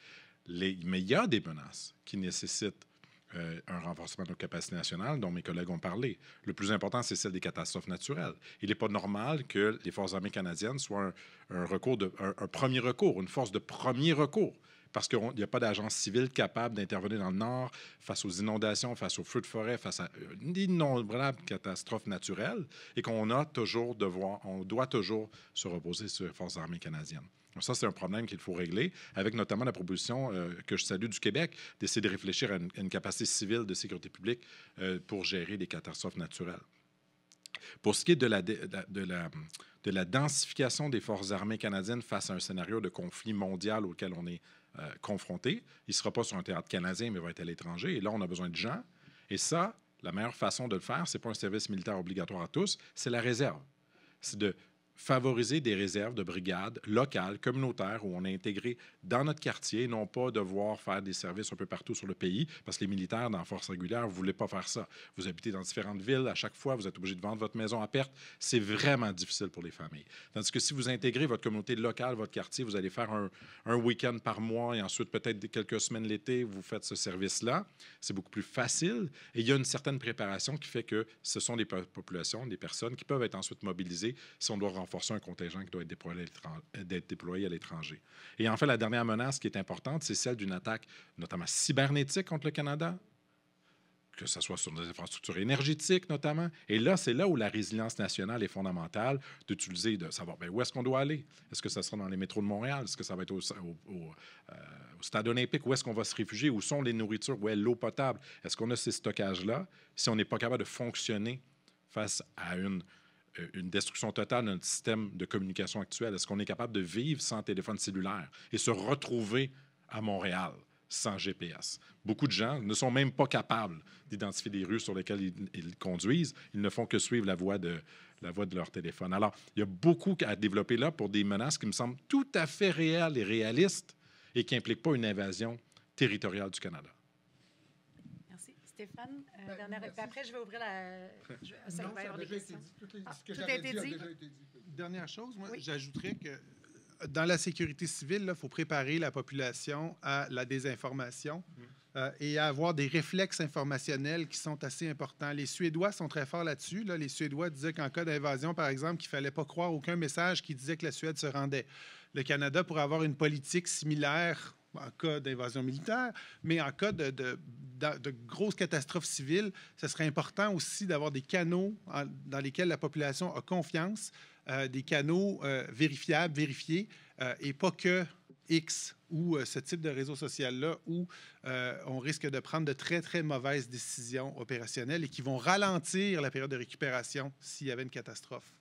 Mais il y a des menaces qui nécessitent un renforcement de nos capacités nationales dont mes collègues ont parlé. Le plus important, c'est celle des catastrophes naturelles. Il n'est pas normal que les Forces armées canadiennes soient un premier recours, une force de premier recours, parce qu'il n'y a pas d'agence civile capable d'intervenir dans le Nord face aux inondations, face aux feux de forêt, face à une innombrable catastrophe naturelle, et qu'on doit toujours se reposer sur les Forces armées canadiennes. Donc ça, c'est un problème qu'il faut régler, avec notamment la proposition que je salue du Québec, d'essayer de réfléchir à une capacité civile de sécurité publique pour gérer les catastrophes naturelles. Pour ce qui est de la densification des Forces armées canadiennes face à un scénario de conflit mondial auquel on est confronté, il ne sera pas sur un théâtre canadien, mais va être à l'étranger. Et là, on a besoin de gens. Et ça, la meilleure façon de le faire, ce n'est pas un service militaire obligatoire à tous, c'est la réserve. C'est de favoriser des réserves de brigades locales, communautaires, où on est intégré dans notre quartier, non pas devoir faire des services un peu partout sur le pays, parce que les militaires dans la force régulière, vous ne voulez pas faire ça. Vous habitez dans différentes villes, à chaque fois, vous êtes obligé de vendre votre maison à perte. C'est vraiment difficile pour les familles. Tandis que si vous intégrez votre communauté locale, votre quartier, vous allez faire un week-end par mois et ensuite peut-être quelques semaines l'été, vous faites ce service-là. C'est beaucoup plus facile et il y a une certaine préparation qui fait que ce sont des populations, des personnes qui peuvent être ensuite mobilisées si on doit renforcer un contingent qui doit être déployé à l'étranger. Et en fait, la dernière menace qui est importante, c'est celle d'une attaque notamment cybernétique contre le Canada, que ce soit sur nos infrastructures énergétiques notamment. Et là, c'est là où la résilience nationale est fondamentale, d'utiliser, de savoir où est-ce qu'on doit aller. Est-ce que ça sera dans les métros de Montréal? Est-ce que ça va être au stade olympique? Où est-ce qu'on va se réfugier? Où sont les nourritures? Où est l'eau potable? Est-ce qu'on a ces stockages-là? Si on n'est pas capable de fonctionner face à une destruction totale de notre système de communication actuel, est-ce qu'on est capable de vivre sans téléphone cellulaire et se retrouver à Montréal sans GPS? Beaucoup de gens ne sont même pas capables d'identifier les rues sur lesquelles ils conduisent. Ils ne font que suivre la voie de leur téléphone. Alors, il y a beaucoup à développer là pour des menaces qui me semblent tout à fait réelles et réalistes et qui n'impliquent pas une invasion territoriale du Canada. Merci. Stéphane, dernière... Après, je vais ouvrir la... Ça Non, va y avoir des questions. tout Ah, ce que tout a j'avais été dit a dit? déjà été dit. Dernière chose, moi, Oui. j'ajouterais que dans la sécurité civile, il faut préparer la population à la désinformation et à avoir des réflexes informationnels qui sont assez importants. Les Suédois sont très forts là-dessus. Là. Les Suédois disaient qu'en cas d'invasion, par exemple, qu'il ne fallait pas croire aucun message qui disait que la Suède se rendait. Le Canada pourrait avoir une politique similaire en cas d'invasion militaire, mais en cas de grosses catastrophes civiles, ce serait important aussi d'avoir des canaux dans lesquels la population a confiance, des canaux vérifiables, vérifiés, et pas que X ou ce type de réseau social-là où on risque de prendre de très, très mauvaises décisions opérationnelles et qui vont ralentir la période de récupération s'il y avait une catastrophe.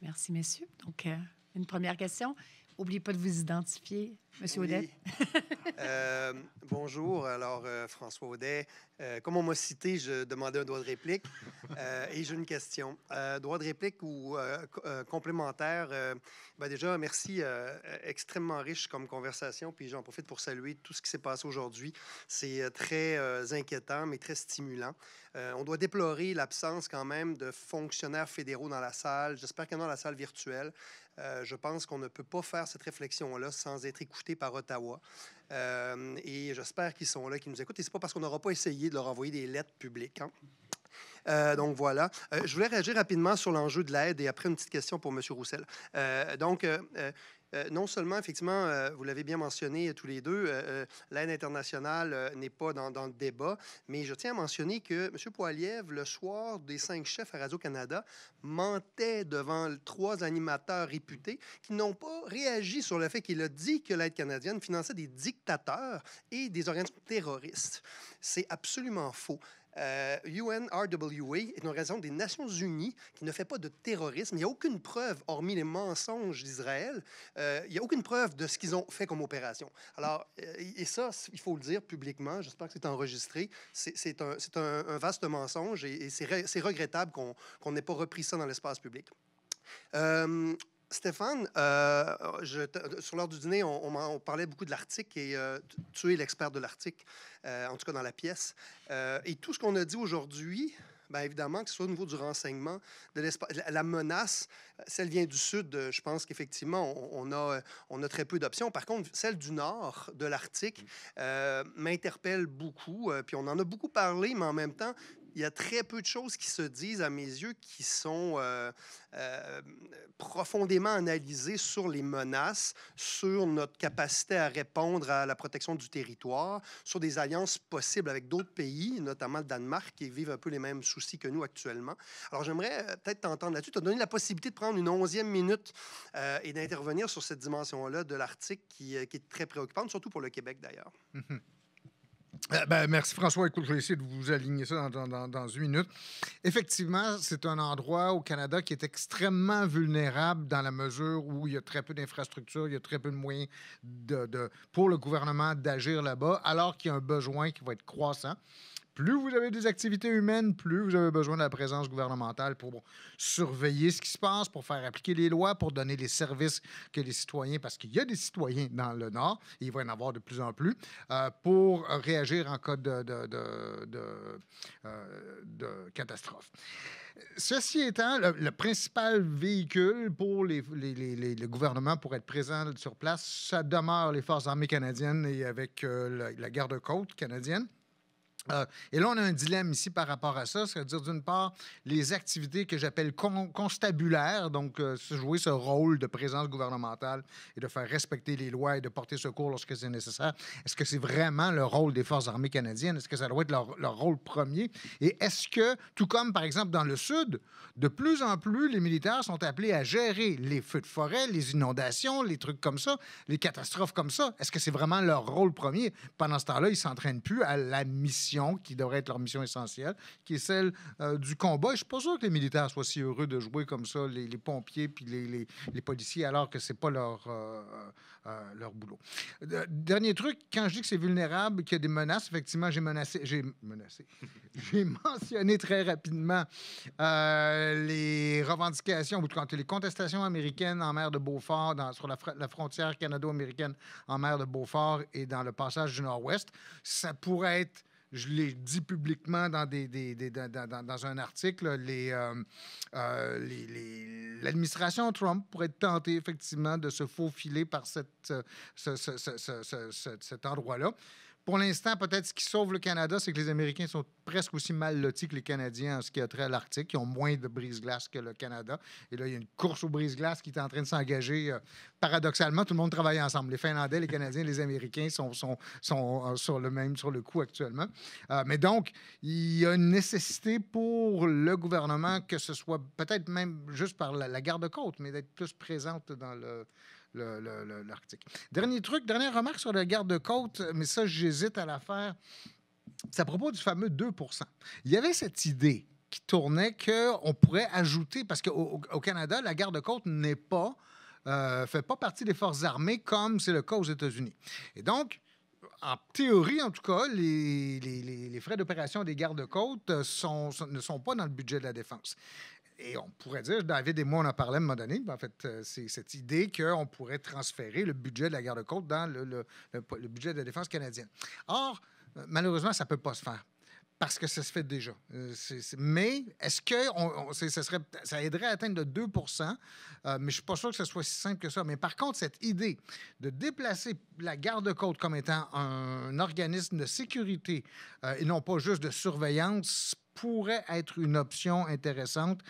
Merci, messieurs. Donc, une première question. N'oubliez pas de vous identifier. Monsieur Audet. Bonjour. Alors, François Audet. Comme on m'a cité, je demandais un droit de réplique et j'ai une question. Droit de réplique ou complémentaire? Déjà, merci. Extrêmement riche comme conversation. Puis j'en profite pour saluer tout ce qui s'est passé aujourd'hui. C'est très inquiétant, mais très stimulant. On doit déplorer l'absence quand même de fonctionnaires fédéraux dans la salle. J'espère qu'il y en a dans la salle virtuelle. Je pense qu'on ne peut pas faire cette réflexion-là sans être écouté par Ottawa. Et j'espère qu'ils sont là, qu'ils nous écoutent. Et c'est pas parce qu'on n'aura pas essayé de leur envoyer des lettres publiques. Hein? Donc, voilà. Je voulais réagir rapidement sur l'enjeu de l'aide et après une petite question pour M. Roussel. Non seulement, effectivement, vous l'avez bien mentionné tous les deux, l'aide internationale n'est pas dans le débat, mais je tiens à mentionner que M. Poilievre, le soir des 5 chefs à Radio-Canada, mentait devant 3 animateurs réputés qui n'ont pas réagi sur le fait qu'il a dit que l'aide canadienne finançait des dictateurs et des organisations terroristes. C'est absolument faux. UNRWA est une organisation des Nations Unies qui ne fait pas de terrorisme. Il n'y a aucune preuve, hormis les mensonges d'Israël, il n'y a aucune preuve de ce qu'ils ont fait comme opération. Alors, et ça, il faut le dire publiquement, j'espère que c'est enregistré, c'est un vaste mensonge et c'est regrettable qu'on n'ait pas repris ça dans l'espace public. Stéphane, sur l'heure du dîner, on parlait beaucoup de l'Arctique et tu es l'expert de l'Arctique, en tout cas dans la pièce. Et tout ce qu'on a dit aujourd'hui, bien évidemment, que ce soit au niveau du renseignement, de l'espace, la menace, celle vient du sud, je pense qu'effectivement, on a très peu d'options. Par contre, celle du nord, de l'Arctique, m'interpelle beaucoup. Puis on en a beaucoup parlé, mais en même temps, il y a très peu de choses qui se disent, à mes yeux, qui sont profondément analysées sur les menaces, sur notre capacité à répondre à la protection du territoire, sur des alliances possibles avec d'autres pays, notamment le Danemark, qui vivent un peu les mêmes soucis que nous actuellement. Alors, j'aimerais peut-être t'entendre là-dessus. Tu as donné la possibilité de prendre une 11e minute et d'intervenir sur cette dimension-là de l'Arctique qui est très préoccupante, surtout pour le Québec, d'ailleurs. Merci François. Écoute, je vais essayer de vous aligner ça dans une minute. Effectivement, c'est un endroit au Canada qui est extrêmement vulnérable dans la mesure où il y a très peu d'infrastructures, il y a très peu de moyens pour le gouvernement d'agir là-bas, alors qu'il y a un besoin qui va être croissant. plus vous avez des activités humaines, plus vous avez besoin de la présence gouvernementale pour surveiller ce qui se passe, pour faire appliquer les lois, pour donner les services que les citoyens, parce qu'il y a des citoyens dans le Nord, et il va y en avoir de plus en plus, pour réagir en cas de catastrophe. Ceci étant, le principal véhicule pour le gouvernement pour être présent sur place, ça demeure les Forces armées canadiennes et avec la garde-côte canadienne. Et là, on a un dilemme ici par rapport à ça, c'est-à-dire d'une part, les activités que j'appelle constabulaires, donc jouer ce rôle de présence gouvernementale et de faire respecter les lois et de porter secours lorsque c'est nécessaire. Est-ce que c'est vraiment le rôle des Forces armées canadiennes? Est-ce que ça doit être leur rôle premier? Et est-ce que, tout comme par exemple dans le Sud, de plus en plus, les militaires sont appelés à gérer les feux de forêt, les inondations, les trucs comme ça, les catastrophes comme ça? Est-ce que c'est vraiment leur rôle premier? Pendant ce temps-là, ils ne s'entraînent plus à la mission qui devrait être leur mission essentielle, qui est celle du combat. Et je ne suis pas sûr que les militaires soient si heureux de jouer comme ça, les pompiers puis les policiers, alors que ce n'est pas leur boulot. Dernier truc, quand je dis que c'est vulnérable, qu'il y a des menaces, effectivement, j'ai mentionné très rapidement les revendications, ou quand les contestations américaines en mer de Beaufort, sur la frontière canado-américaine en mer de Beaufort et dans le passage du Nord-Ouest. Ça pourrait être, je l'ai dit publiquement dans un article, l'administration Trump pourrait être tentée effectivement de se faufiler par cet endroit-là. Pour l'instant, peut-être ce qui sauve le Canada, c'est que les Américains sont presque aussi mal lotis que les Canadiens en ce qui a trait à l'Arctique. Ils ont moins de brise-glace que le Canada. Et là, il y a une course aux brise-glace qui est en train de s'engager. Paradoxalement, tout le monde travaille ensemble. Les Finlandais, les Canadiens, les Américains sont sur le coup actuellement. Mais donc, il y a une nécessité pour le gouvernement, que ce soit peut-être même juste par la garde-côte, mais d'être plus présente dans l'Arctique. Dernière remarque sur la garde-côte, mais ça, j'hésite à la faire. C'est à propos du fameux 2 %. Il y avait cette idée qui tournait qu'on pourrait ajouter, parce qu'au Canada, la garde-côte fait pas partie des forces armées comme c'est le cas aux États-Unis. Et donc, en théorie, en tout cas, les frais d'opération des gardes-côtes ne sont pas dans le budget de la défense. Et on pourrait dire, David et moi, on en parlait à un moment donné, en fait, c'est cette idée qu'on pourrait transférer le budget de la garde-côte dans le budget de la défense canadienne. Or, malheureusement, ça ne peut pas se faire parce que ça se fait déjà. Mais est-ce que ça aiderait à atteindre le 2 %? Mais je ne suis pas sûr que ce soit si simple que ça. Mais par contre, cette idée de déplacer la garde-côte comme étant un organisme de sécurité et non pas juste de surveillance pourrait être une option intéressante.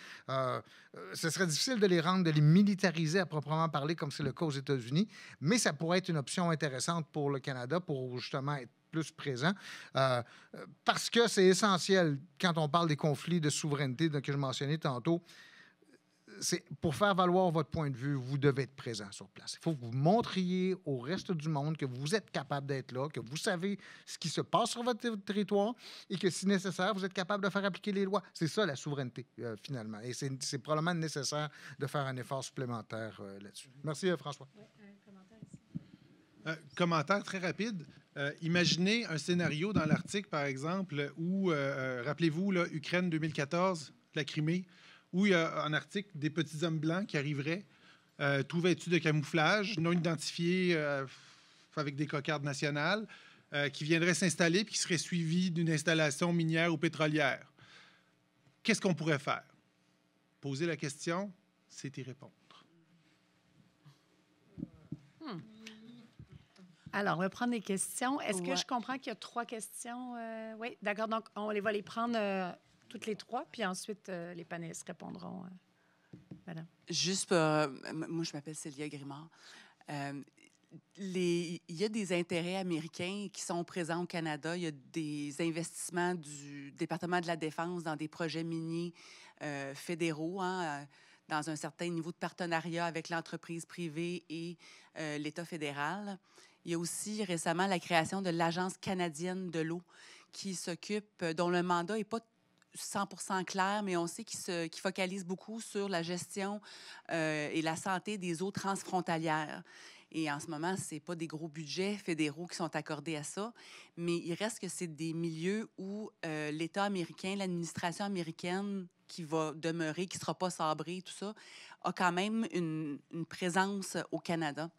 Ce serait difficile de les militariser à proprement parler, comme c'est le cas aux États-Unis, mais ça pourrait être une option intéressante pour le Canada pour justement être plus présent, parce que c'est essentiel quand on parle des conflits de souveraineté que je mentionnais tantôt. C'est pour faire valoir votre point de vue, vous devez être présent sur place. Il faut que vous montriez au reste du monde que vous êtes capable d'être là, que vous savez ce qui se passe sur votre territoire et que, si nécessaire, vous êtes capable de faire appliquer les lois. C'est ça, la souveraineté, finalement. Et c'est probablement nécessaire de faire un effort supplémentaire là-dessus. Merci, François. Oui, un commentaire ici. Commentaire très rapide. Imaginez un scénario dans l'Arctique, par exemple, où, rappelez-vous, là, Ukraine 2014, la Crimée, où il y a en Arctique des petits hommes blancs qui arriveraient, tout vêtus de camouflage, non identifiés, avec des cocardes nationales, qui viendraient s'installer et qui seraient suivis d'une installation minière ou pétrolière. Qu'est-ce qu'on pourrait faire? Poser la question, c'est y répondre. Alors, on va prendre des questions. Est-ce que Ouais. je comprends qu'il y a 3 questions? Oui, d'accord. Donc, on va les prendre toutes les 3, puis ensuite, les panélistes répondront. Madame. Juste pour... moi, je m'appelle Célia Grimard. Il y a des intérêts américains qui sont présents au Canada. Il y a des investissements du département de la Défense dans des projets miniers fédéraux, dans un certain niveau de partenariat avec l'entreprise privée et l'État fédéral. Il y a aussi récemment la création de l'Agence canadienne de l'eau qui s'occupe, dont le mandat n'est pas 100% clair, mais on sait qu'il focalise beaucoup sur la gestion et la santé des eaux transfrontalières. Et en ce moment, ce n'est pas des gros budgets fédéraux qui sont accordés à ça, mais il reste que c'est des milieux où l'État américain, l'administration américaine qui va demeurer, qui ne sera pas sabrée, tout ça, a quand même une présence au Canada.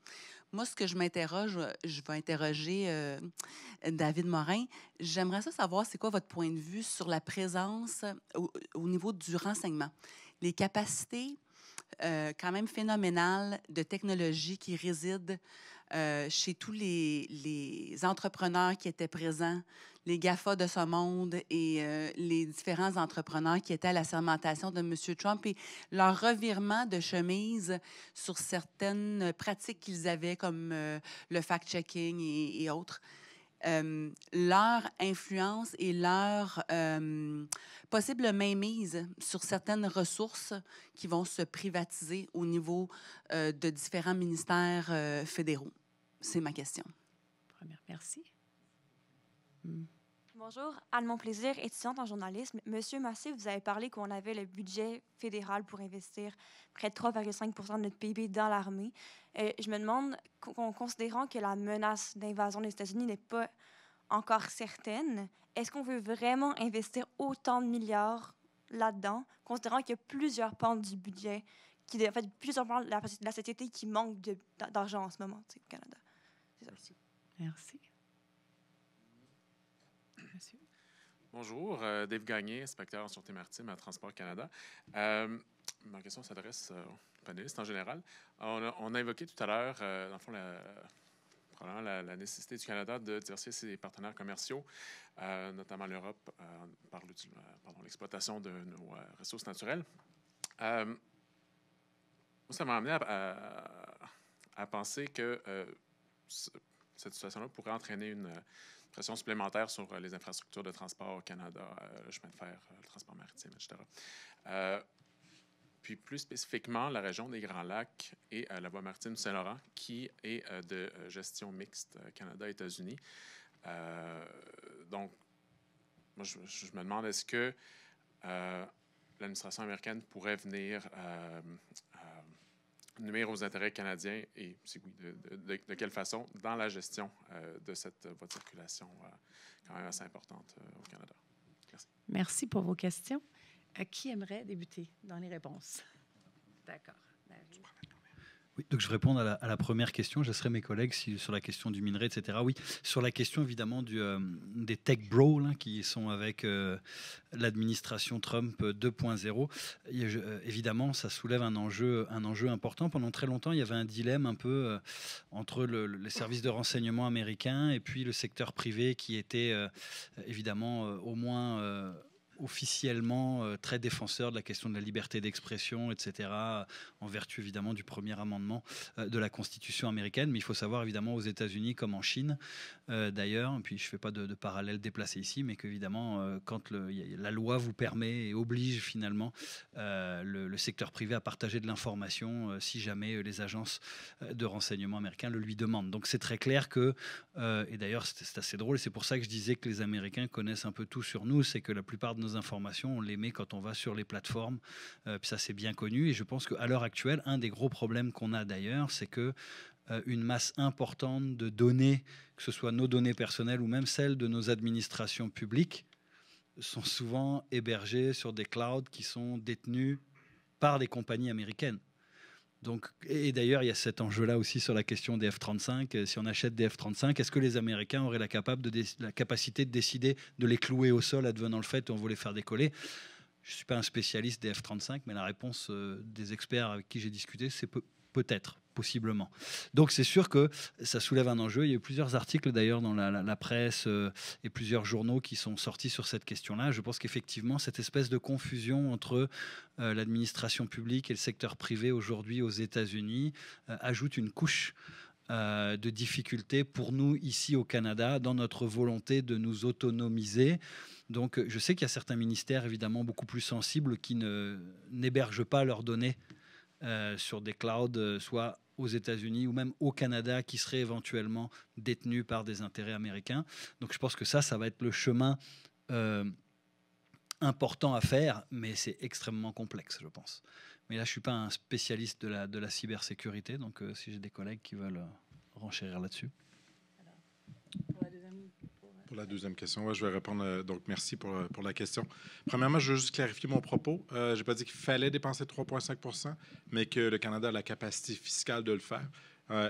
Moi, ce que je m'interroge, je vais interroger David Morin. J'aimerais savoir, c'est quoi votre point de vue sur la présence au niveau du renseignement? Les capacités quand même phénoménales de technologie qui résident chez tous les entrepreneurs qui étaient présents, les GAFA de ce monde et les différents entrepreneurs qui étaient à la sermentation de M. Trump et leur revirement de chemise sur certaines pratiques qu'ils avaient, comme le fact-checking et autres. Leur influence et leur possible mainmise sur certaines ressources qui vont se privatiser au niveau de différents ministères fédéraux. C'est ma question. Première, merci. Bonjour, Anne Monplaisir, étudiante en journalisme. Monsieur Massé, vous avez parlé qu'on avait le budget fédéral pour investir près de 3,5 de notre PIB dans l'armée. Je me demande, considérant que la menace d'invasion des États-Unis n'est pas encore certaine, est-ce qu'on veut vraiment investir autant de milliards là-dedans, considérant qu'il y a plusieurs pans du budget, en fait, plusieurs pans de la société qui manquent d'argent en ce moment au Canada? Merci. Merci. Monsieur. Bonjour, Dave Gagné, inspecteur en sûreté maritime à Transport Canada. Ma question s'adresse aux panélistes en général. On a évoqué tout à l'heure, dans le fond, probablement la nécessité du Canada de diversifier ses partenaires commerciaux, notamment l'Europe, par l'exploitation de nos ressources naturelles. Moi, ça m'a amené à penser que cette situation-là pourrait entraîner une pression supplémentaire sur les infrastructures de transport au Canada, le chemin de fer, le transport maritime, etc. Puis plus spécifiquement, la région des Grands Lacs et la voie maritime du Saint-Laurent, qui est de gestion mixte Canada-États-Unis. Donc, moi, je me demande, est-ce que l'administration américaine pourrait venir nuire aux intérêts canadiens et, si oui, de quelle façon, dans la gestion de cette voie de circulation quand même assez importante au Canada. Merci. Merci pour vos questions. Qui aimerait débuter dans les réponses? D'accord. Oui, donc je vais répondre à la première question. Je laisserai mes collègues sur la question du minerai, etc. Oui, sur la question évidemment des tech bros là, qui sont avec l'administration Trump 2.0. Évidemment, ça soulève un enjeu important. Pendant très longtemps, il y avait un dilemme un peu entre les services de renseignement américains et puis le secteur privé qui était évidemment au moins officiellement très défenseur de la question de la liberté d'expression, etc., en vertu évidemment du premier amendement de la Constitution américaine. Mais il faut savoir évidemment aux États-Unis comme en Chine, d'ailleurs, et puis je ne fais pas de parallèle déplacé ici, mais qu'évidemment, quand la loi vous permet et oblige finalement le secteur privé à partager de l'information si jamais les agences de renseignement américains le lui demandent. Donc c'est très clair que, et d'ailleurs c'est assez drôle, et c'est pour ça que je disais que les Américains connaissent un peu tout sur nous, c'est que la plupart de nos informations, on les met quand on va sur les plateformes, puis ça c'est bien connu, et je pense qu'à l'heure actuelle, un des gros problèmes qu'on a d'ailleurs, c'est que une masse importante de données, que ce soit nos données personnelles ou même celles de nos administrations publiques, sont souvent hébergées sur des clouds qui sont détenus par des compagnies américaines. Donc, et d'ailleurs, il y a cet enjeu-là aussi sur la question des F-35. Si on achète des F-35, est-ce que les Américains auraient la capacité de décider de les clouer au sol advenant le fait où on veut les faire décoller? Je ne suis pas un spécialiste des F-35, mais la réponse des experts avec qui j'ai discuté, c'est peut-être, possiblement. Donc c'est sûr que ça soulève un enjeu. Il y a eu plusieurs articles d'ailleurs dans la presse et plusieurs journaux qui sont sortis sur cette question-là. Je pense qu'effectivement, cette espèce de confusion entre l'administration publique et le secteur privé aujourd'hui aux États-Unis ajoute une couche de difficultés pour nous ici au Canada dans notre volonté de nous autonomiser. Donc je sais qu'il y a certains ministères évidemment beaucoup plus sensibles qui n'hébergent pas leurs données sur des clouds, soit aux États-Unis ou même au Canada, qui seraient éventuellement détenus par des intérêts américains. Donc je pense que ça va être le chemin important à faire, mais c'est extrêmement complexe, je pense. Mais là, je ne suis pas un spécialiste de la cybersécurité, donc si j'ai des collègues qui veulent renchérir là-dessus. Pour la deuxième question, ouais, je vais répondre. Donc, merci pour la question. Premièrement, je veux juste clarifier mon propos. Je n'ai pas dit qu'il fallait dépenser 3,5 %, mais que le Canada a la capacité fiscale de le faire.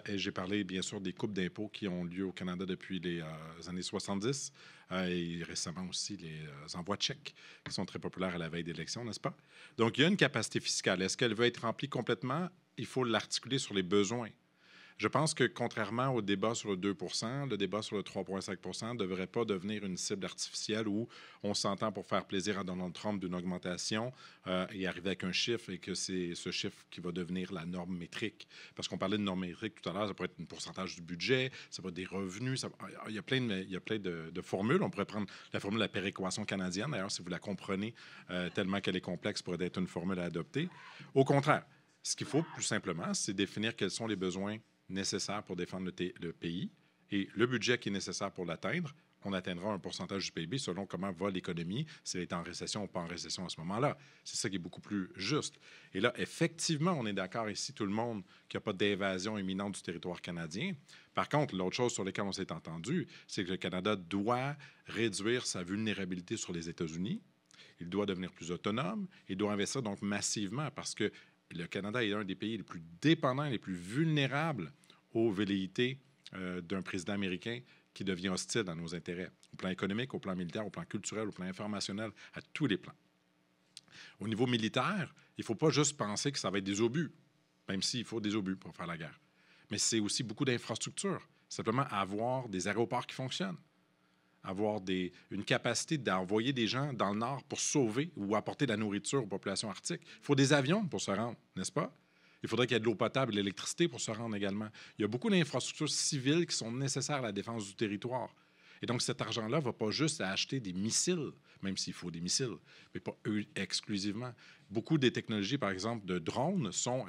Et j'ai parlé, bien sûr, des coupes d'impôts qui ont lieu au Canada depuis les années 70 et récemment aussi les envois de chèques qui sont très populaires à la veille d'élections, n'est-ce pas? Donc, il y a une capacité fiscale. Est-ce qu'elle veut être remplie complètement? Il faut l'articuler sur les besoins. Je pense que, contrairement au débat sur le 2 %, le débat sur le 3,5 % ne devrait pas devenir une cible artificielle où on s'entend pour faire plaisir à Donald Trump d'une augmentation et arriver avec un chiffre et que c'est ce chiffre qui va devenir la norme métrique. Parce qu'on parlait de norme métrique tout à l'heure, ça peut être un pourcentage du budget, ça peut être des revenus. Il y a plein de formules. On pourrait prendre la formule de la péréquation canadienne, d'ailleurs, si vous la comprenez tellement qu'elle est complexe pour être une formule à adopter. Au contraire, ce qu'il faut, plus simplement, c'est définir quels sont les besoins nécessaire pour défendre le pays et le budget qui est nécessaire pour l'atteindre, on atteindra un pourcentage du PIB selon comment va l'économie, si elle est en récession ou pas en récession à ce moment-là. C'est ça qui est beaucoup plus juste. Et là, effectivement, on est d'accord ici, tout le monde, qu'il n'y a pas d'invasion imminente du territoire canadien. Par contre, l'autre chose sur laquelle on s'est entendu, c'est que le Canada doit réduire sa vulnérabilité sur les États-Unis. Il doit devenir plus autonome. Il doit investir donc massivement parce que le Canada est un des pays les plus dépendants et les plus vulnérables aux velléités d'un président américain qui devient hostile à nos intérêts, au plan économique, au plan militaire, au plan culturel, au plan informationnel, à tous les plans. Au niveau militaire, il ne faut pas juste penser que ça va être des obus, même s'il faut des obus pour faire la guerre. Mais c'est aussi beaucoup d'infrastructures. Simplement avoir des aéroports qui fonctionnent, avoir une capacité d'envoyer des gens dans le nord pour sauver ou apporter de la nourriture aux populations arctiques. Il faut des avions pour se rendre, n'est-ce pas? Il faudrait qu'il y ait de l'eau potable et de l'électricité pour se rendre également. Il y a beaucoup d'infrastructures civiles qui sont nécessaires à la défense du territoire. Et donc, cet argent-là ne va pas juste à acheter des missiles, même s'il faut des missiles, mais pas eux exclusivement. Beaucoup des technologies, par exemple, de drones sont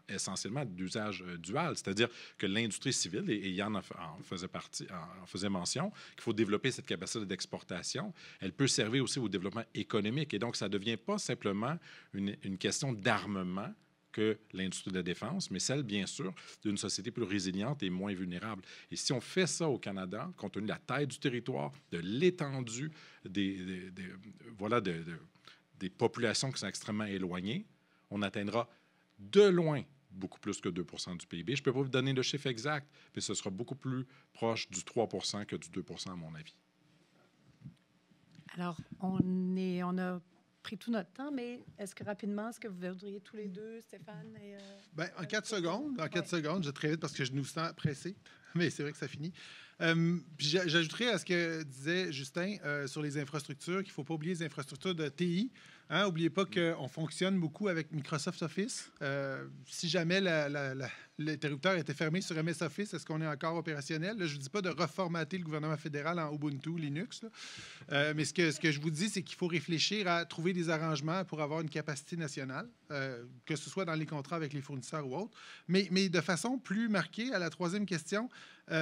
essentiellement d'usage dual, c'est-à-dire que l'industrie civile, et Yann en faisait mention, qu'il faut développer cette capacité d'exportation, elle peut servir aussi au développement économique. Et donc, ça ne devient pas simplement une question d'armement, que l'industrie de la défense, mais celle, bien sûr, d'une société plus résiliente et moins vulnérable. Et si on fait ça au Canada, compte tenu de la taille du territoire, de l'étendue des populations qui sont extrêmement éloignées, on atteindra de loin beaucoup plus que 2 % du PIB. Je ne peux pas vous donner le chiffre exact, mais ce sera beaucoup plus proche du 3 % que du 2 % à mon avis. Alors, on a pris tout notre temps, mais est-ce que rapidement, est-ce que vous voudriez tous les deux, Stéphane et... En 4 secondes, je vais très vite parce que je nous sens pressé, mais c'est vrai que ça finit. Puis j'ajouterais à ce que disait Justin sur les infrastructures, qu'il ne faut pas oublier les infrastructures de TI. N'oubliez pas qu'on fonctionne beaucoup avec Microsoft Office. Si jamais l'interrupteur était fermé sur MS Office, est-ce qu'on est encore opérationnel? Là, je ne vous dis pas de reformater le gouvernement fédéral en Ubuntu, Linux. Mais ce que je vous dis, c'est qu'il faut réfléchir à trouver des arrangements pour avoir une capacité nationale, que ce soit dans les contrats avec les fournisseurs ou autres. Mais de façon plus marquée, à la troisième question, tu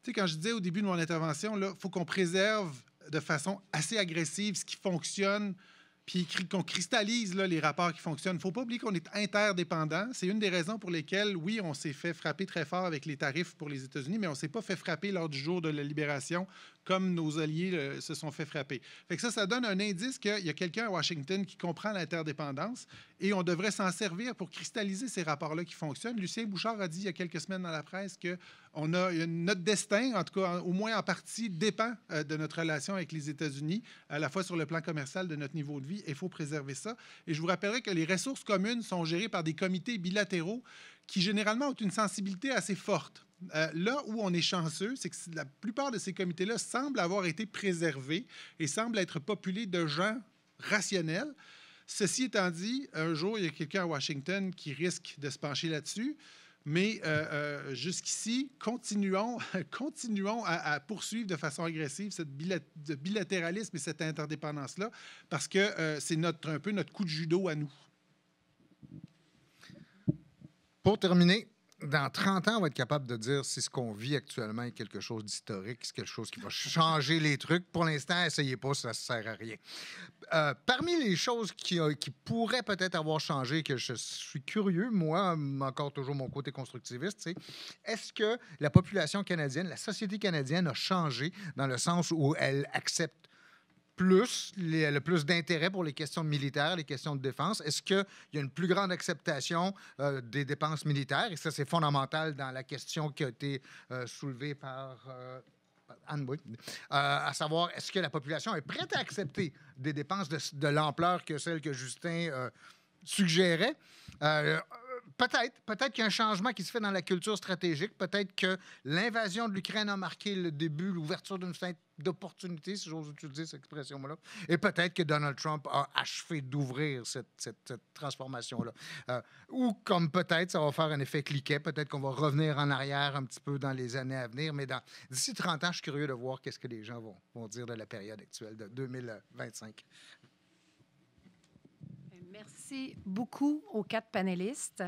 sais, quand je disais au début de mon intervention, il faut qu'on préserve de façon assez agressive ce qui fonctionne, puis qu'on cristallise les rapports qui fonctionnent. Il ne faut pas oublier qu'on est interdépendants. C'est une des raisons pour lesquelles, oui, on s'est fait frapper très fort avec les tarifs pour les États-Unis, mais on ne s'est pas fait frapper lors du jour de la libération comme nos alliés se sont fait frapper. Fait que ça donne un indice qu'il y a quelqu'un à Washington qui comprend l'interdépendance et on devrait s'en servir pour cristalliser ces rapports-là qui fonctionnent. Lucien Bouchard a dit il y a quelques semaines dans la presse que notre destin, en tout cas au moins en partie, dépend de notre relation avec les États-Unis, à la fois sur le plan commercial de notre niveau de vie. Il faut préserver ça. Et je vous rappellerai que les ressources communes sont gérées par des comités bilatéraux qui, généralement, ont une sensibilité assez forte. Là où on est chanceux, c'est que la plupart de ces comités-là semblent avoir été préservés et semblent être populés de gens rationnels. Ceci étant dit, un jour, il y a quelqu'un à Washington qui risque de se pencher là-dessus. Mais jusqu'ici, continuons à poursuivre de façon agressive ce bilatéralisme et cette interdépendance-là, parce que c'est un peu notre coup de judo à nous. Pour terminer, dans 30 ans, on va être capable de dire si ce qu'on vit actuellement est quelque chose d'historique, c'est quelque chose qui va changer les trucs. Pour l'instant, essayez pas, ça ne sert à rien. Parmi les choses qui pourraient peut-être avoir changé, que je suis curieux, moi, encore toujours mon côté constructiviste, c'est est-ce que la population canadienne, la société canadienne a changé dans le sens où elle accepte le plus d'intérêt pour les questions militaires, les questions de défense? Est-ce qu'il y a une plus grande acceptation des dépenses militaires? Et ça, c'est fondamental dans la question qui a été soulevée par Anne, oui. À savoir, est-ce que la population est prête à accepter des dépenses de l'ampleur que celle que Justin suggérait? Peut-être qu'il y a un changement qui se fait dans la culture stratégique. Peut-être que l'invasion de l'Ukraine a marqué le début, l'ouverture d'une fenêtre d'opportunité, si j'ose utiliser cette expression-là. Et peut-être que Donald Trump a achevé d'ouvrir cette transformation-là. Ou comme peut-être ça va faire un effet cliquet. Peut-être qu'on va revenir en arrière un petit peu dans les années à venir. Mais d'ici 30 ans, je suis curieux de voir qu'est-ce que les gens vont dire de la période actuelle de 2025. Merci beaucoup aux 4 panélistes.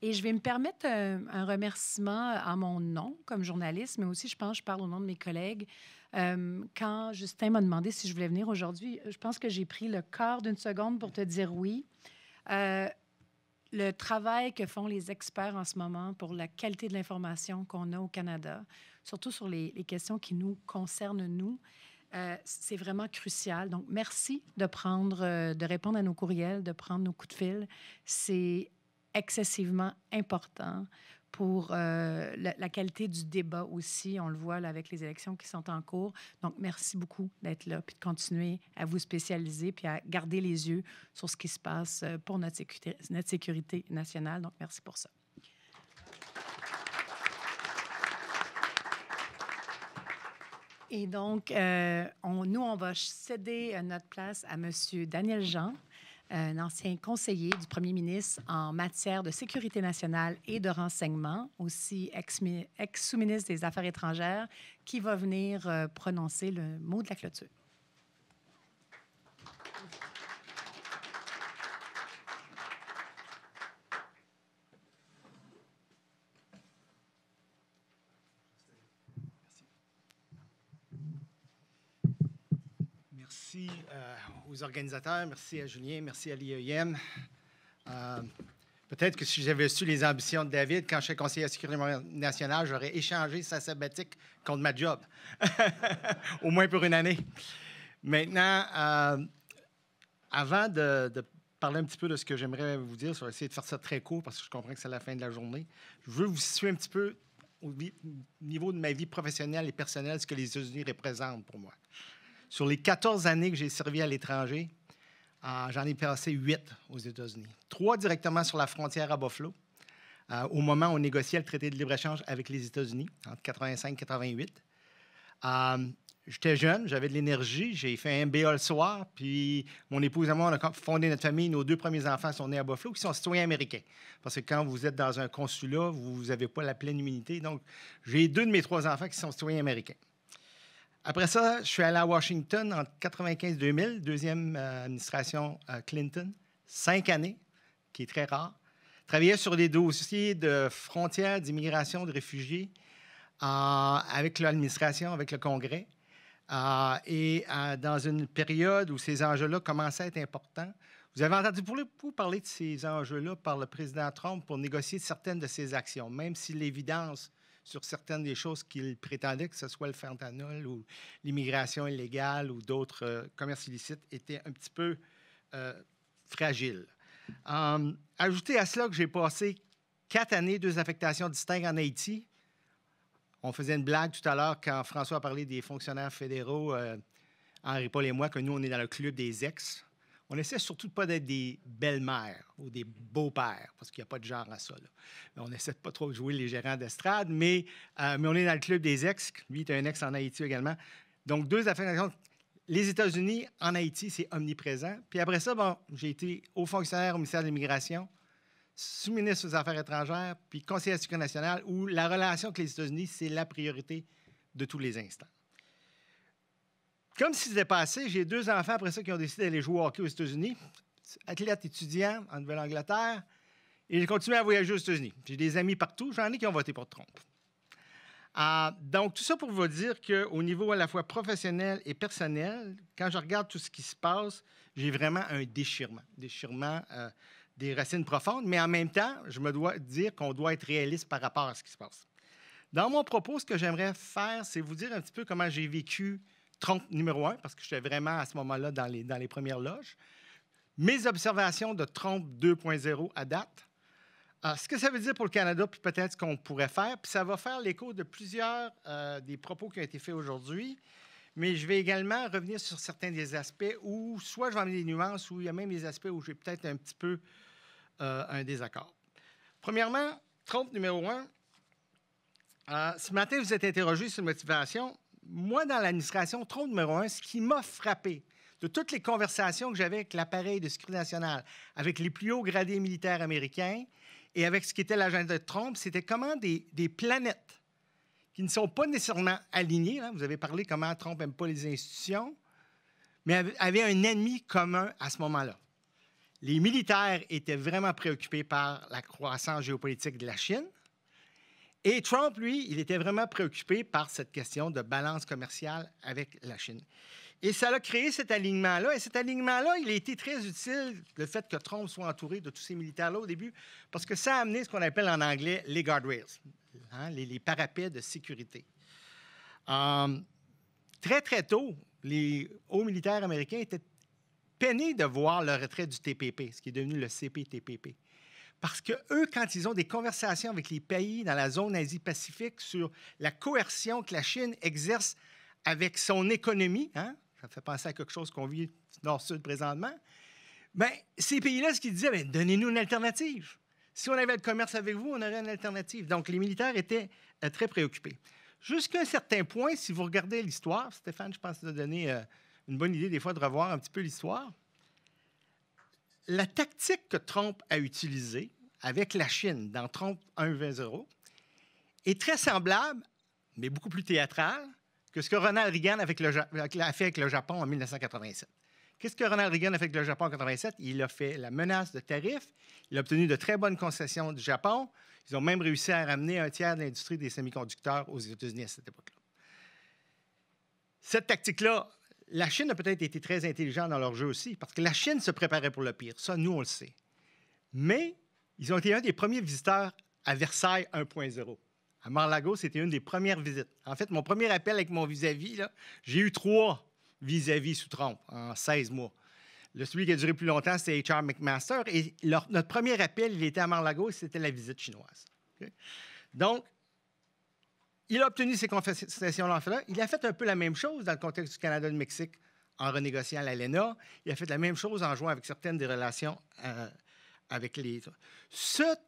Et je vais me permettre un remerciement à mon nom comme journaliste, mais aussi, je pense, je parle au nom de mes collègues. Quand Justin m'a demandé si je voulais venir aujourd'hui, je pense que j'ai pris le quart d'une seconde pour te dire oui. Le travail que font les experts en ce moment pour la qualité de l'information qu'on a au Canada, surtout sur les questions qui nous concernent, nous, c'est vraiment crucial. Donc, merci de répondre à nos courriels, de prendre nos coups de fil. C'est excessivement important pour la qualité du débat aussi. On le voit là, avec les élections qui sont en cours. Donc, merci beaucoup d'être là puis de continuer à vous spécialiser puis à garder les yeux sur ce qui se passe pour notre sécurité nationale. Donc, merci pour ça. Et donc, on va céder notre place à M. Daniel Jean, un ancien conseiller du premier ministre en matière de sécurité nationale et de renseignement, aussi ex-sous-ministre des Affaires étrangères, qui va venir prononcer le mot de la clôture. Merci aux organisateurs, merci à Julien, merci à l'IEM. Peut-être que si j'avais su les ambitions de David, quand je suis conseiller à la sécurité nationale, j'aurais échangé sa sabbatique contre ma job, au moins pour une année. Maintenant, avant de parler un petit peu de ce que j'aimerais vous dire, je vais essayer de faire ça très court parce que je comprends que c'est la fin de la journée. Je veux vous situer un petit peu au niveau de ma vie professionnelle et personnelle, ce que les États-Unis représentent pour moi. Sur les 14 années que j'ai servi à l'étranger, j'en ai passé 8 aux États-Unis. 3 directement sur la frontière à Buffalo, au moment où on négociait le traité de libre-échange avec les États-Unis, entre 85 et 88. J'étais jeune, j'avais de l'énergie, j'ai fait un MBA le soir, puis mon épouse et moi, on a fondé notre famille. Nos 2 premiers enfants sont nés à Buffalo, qui sont citoyens américains. Parce que quand vous êtes dans un consulat, vous n'avez pas la pleine immunité. Donc, j'ai 2 de mes 3 enfants qui sont citoyens américains. Après ça, je suis allé à Washington en 95-2000, deuxième administration Clinton, 5 années, qui est très rare. Travaillais sur des dossiers de frontières, d'immigration, de réfugiés, avec l'administration, avec le Congrès, et dans une période où ces enjeux-là commençaient à être importants. Vous avez entendu beaucoup parler de ces enjeux-là par le président Trump pour négocier certaines de ses actions, même si l'évidence sur certaines des choses qu'il prétendait, que ce soit le fentanyl ou l'immigration illégale ou d'autres commerces illicites, était un petit peu fragile. Ajoutez à cela que j'ai passé 4 années, 2 affectations distinctes en Haïti. On faisait une blague tout à l'heure quand François a parlé des fonctionnaires fédéraux, Henri-Paul et moi, que nous, on est dans le club des ex. On essaie surtout de ne pas être des belles-mères ou des beaux-pères, parce qu'il n'y a pas de genre à ça. Là. On essaie de pas trop jouer les gérants d'estrade, mais on est dans le club des ex. Lui, il est un ex en Haïti également. Donc, 2 affectations. Les États-Unis, en Haïti, c'est omniprésent. Puis après ça, bon, j'ai été haut fonctionnaire au ministère de l'Immigration, sous-ministre aux Affaires étrangères, puis conseiller à la sécurité nationale, où la relation avec les États-Unis, c'est la priorité de tous les instants. Comme si c'était passé, j'ai 2 enfants après ça qui ont décidé d'aller jouer au hockey aux États-Unis, athlètes étudiants en Nouvelle-Angleterre. Et j'ai continué à voyager aux États-Unis. J'ai des amis partout. J'en ai qui ont voté pour Trump. Donc, tout ça pour vous dire qu'au niveau à la fois professionnel et personnel, quand je regarde tout ce qui se passe, j'ai vraiment un déchirement des racines profondes, mais en même temps, je me dois dire qu'on doit être réaliste par rapport à ce qui se passe. Dans mon propos, ce que j'aimerais faire, c'est vous dire un petit peu comment j'ai vécu Trump numéro 1, parce que j'étais vraiment à ce moment-là dans les premières loges, mes observations de Trump 2.0 à date, ce que ça veut dire pour le Canada, puis peut-être ce qu'on pourrait faire, puis ça va faire l'écho de plusieurs des propos qui ont été faits aujourd'hui, mais je vais également revenir sur certains des aspects où soit je vais amener des nuances, ou il y a même des aspects où j'ai peut-être un petit peu un désaccord. Premièrement, Trump numéro 1, ce matin, vous êtes interrogé sur motivation. Moi, dans l'administration, Trump numéro 1, ce qui m'a frappé de toutes les conversations que j'avais avec l'appareil de sécurité nationale, avec les plus hauts gradés militaires américains et avec ce qui était l'agenda de Trump, c'était comment des planètes qui ne sont pas nécessairement alignées, hein, vous avez parlé comment Trump n'aime pas les institutions, mais avaient un ennemi commun à ce moment-là. Les militaires étaient vraiment préoccupés par la croissance géopolitique de la Chine. Et Trump, lui, il était vraiment préoccupé par cette question de balance commerciale avec la Chine. Et ça a créé cet alignement-là. Et cet alignement-là, il a été très utile, le fait que Trump soit entouré de tous ces militaires-là au début, parce que ça a amené ce qu'on appelle en anglais les guardrails, hein, les parapets de sécurité. Très, très tôt, les hauts militaires américains étaient peinés de voir le retrait du TPP, ce qui est devenu le CPTPP. Parce que eux, quand ils ont des conversations avec les pays dans la zone Asie-Pacifique sur la coercion que la Chine exerce avec son économie, hein, ça fait penser à quelque chose qu'on vit nord-sud présentement, bien, ces pays-là, ce qu'ils disaient, bien, donnez-nous une alternative. Si on avait le commerce avec vous, on aurait une alternative. Donc, les militaires étaient très préoccupés. Jusqu'à un certain point, si vous regardez l'histoire, Stéphane, je pense que ça a donné une bonne idée des fois de revoir un petit peu l'histoire. La tactique que Trump a utilisée avec la Chine dans Trump 1.0 est très semblable, mais beaucoup plus théâtrale, que ce que Ronald Reagan a fait avec le Japon en 1987. Qu'est-ce que Ronald Reagan a fait avec le Japon en 1987? Il a fait la menace de tarifs. Il a obtenu de très bonnes concessions du Japon. Ils ont même réussi à ramener un tiers de l'industrie des semi-conducteurs aux États-Unis à cette époque-là. Cette tactique-là, la Chine a peut-être été très intelligente dans leur jeu aussi, parce que la Chine se préparait pour le pire. Ça, nous, on le sait. Mais ils ont été un des premiers visiteurs à Versailles 1.0. À Mar-a-Lago, c'était une des premières visites. En fait, mon premier appel avec mon vis-à-vis, là, j'ai eu 3 vis-à-vis sous Trump en 16 mois. Celui qui a duré plus longtemps, c'était H.R. McMaster. Et notre premier appel, il était à Mar-a-Lago et c'était la visite chinoise. Okay? Donc, il a obtenu ces concessions-là. Il a fait un peu la même chose dans le contexte du Canada et du Mexique en renégociant l'ALENA. Il a fait la même chose en jouant avec certaines des relations avec les... Cette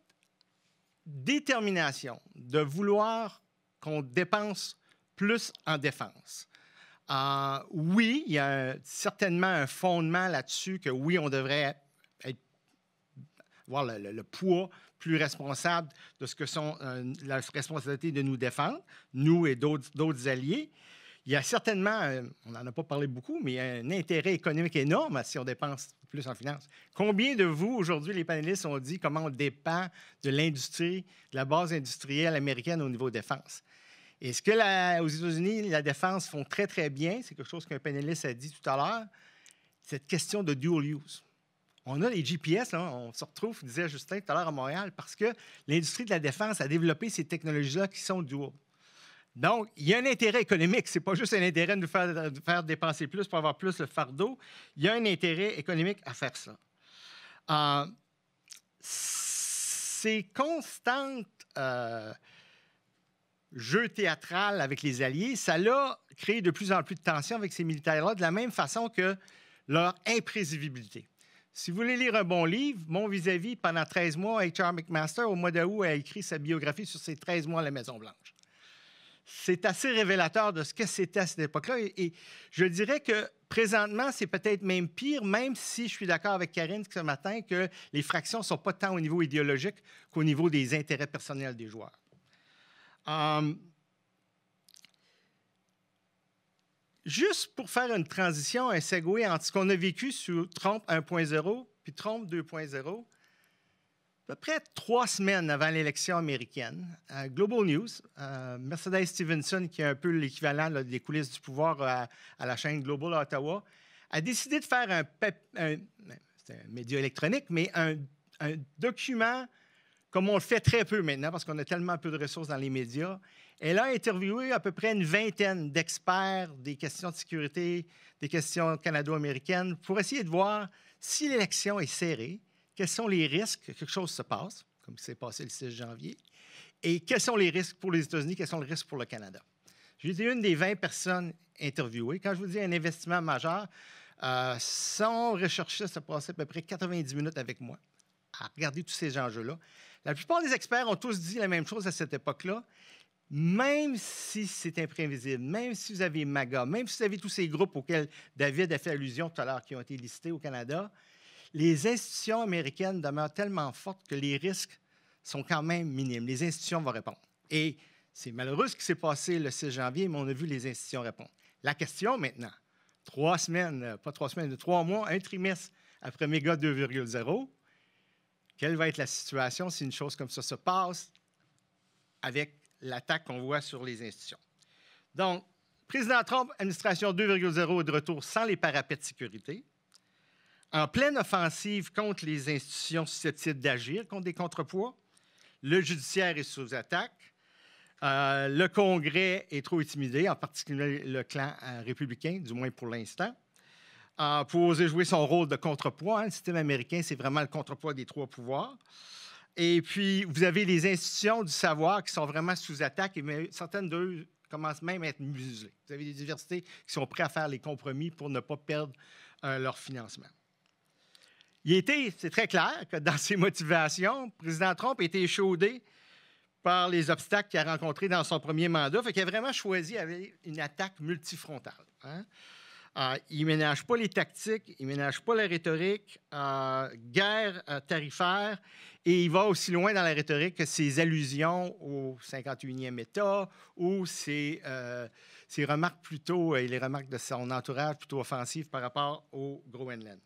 détermination de vouloir qu'on dépense plus en défense. Oui, il y a certainement un fondement là-dessus que oui, on devrait avoir le poids plus responsable de ce que sont la responsabilité de nous défendre, nous et d'autres alliés. Il y a certainement, on n'en a pas parlé beaucoup, mais il y a un intérêt économique énorme si on dépense plus en finance. Combien de vous, aujourd'hui, les panélistes, ont dit comment on dépend de l'industrie, de la base industrielle américaine au niveau défense? Est-ce que aux États-Unis, la défense font très, très bien? C'est quelque chose qu'un panéliste a dit tout à l'heure. Cette question de dual use. On a les GPS, là, on se retrouve, disait Justin tout à l'heure à Montréal, parce que l'industrie de la défense a développé ces technologies-là qui sont dual. Donc, il y a un intérêt économique. Ce n'est pas juste un intérêt de nous faire dépenser plus pour avoir plus de fardeau. Il y a un intérêt économique à faire ça. Ces constantes jeux théâtrales avec les alliés, ça a créé de plus en plus de tensions avec ces militaires-là, de la même façon que leur imprévisibilité. Si vous voulez lire un bon livre, mon vis-à-vis, pendant 13 mois, H.R. McMaster, au mois d'août, a écrit sa biographie sur ses 13 mois à la Maison-Blanche. C'est assez révélateur de ce que c'était à cette époque-là. Et je dirais que présentement, c'est peut-être même pire, même si je suis d'accord avec Karine ce matin que les fractions ne sont pas tant au niveau idéologique qu'au niveau des intérêts personnels des joueurs. Juste pour faire une transition, un segue entre ce qu'on a vécu sur Trump 1.0 puis Trump 2.0, à peu près 3 semaines avant l'élection américaine, Global News, Mercedes Stevenson, qui est un peu l'équivalent là, des coulisses du pouvoir à la chaîne Global à Ottawa, a décidé de faire c'est un média électronique, mais un document comme on le fait très peu maintenant parce qu'on a tellement peu de ressources dans les médias. Elle a interviewé à peu près une vingtaine d'experts des questions de sécurité, des questions canado-américaines, pour essayer de voir si l'élection est serrée, quels sont les risques que quelque chose se passe, comme c'est passé le 6 janvier, et quels sont les risques pour les États-Unis, quels sont les risques pour le Canada. J'ai été une des 20 personnes interviewées. Quand je vous dis un investissement majeur, son recherchiste a passé à peu près 90 minutes avec moi à regarder tous ces enjeux-là. La plupart des experts ont tous dit la même chose à cette époque-là. Même si c'est imprévisible, même si vous avez MAGA, même si vous avez tous ces groupes auxquels David a fait allusion tout à l'heure qui ont été listés au Canada, les institutions américaines demeurent tellement fortes que les risques sont quand même minimes. Les institutions vont répondre. Et c'est malheureux ce qui s'est passé le 6 janvier, mais on a vu les institutions répondre. La question maintenant, 3 semaines, pas 3 semaines, 3 mois, un trimestre après Méga 2,0, quelle va être la situation si une chose comme ça se passe avec l'attaque qu'on voit sur les institutions? Donc, président Trump, administration 2,0 est de retour sans les parapets de sécurité, en pleine offensive contre les institutions susceptibles d'agir contre des contrepoids. Le judiciaire est sous attaque. Le Congrès est trop intimidé, en particulier le clan républicain, du moins pour l'instant, pour oser jouer son rôle de contrepoids. Le système américain, c'est vraiment le contrepoids des 3 pouvoirs. Et puis, vous avez les institutions du savoir qui sont vraiment sous attaque, et certaines d'eux commencent même à être muselées. Vous avez des universités qui sont prêtes à faire les compromis pour ne pas perdre leur financement. C'est très clair que dans ses motivations, le président Trump a été échaudé par les obstacles qu'il a rencontrés dans son premier mandat. Fait qu'il a vraiment choisi avec une attaque multifrontale. Il ne ménage pas les tactiques, il ne ménage pas la rhétorique, guerre tarifaire, et il va aussi loin dans la rhétorique que ses allusions au 51e État ou ses remarques plutôt, et les remarques de son entourage plutôt offensives par rapport au Groenland.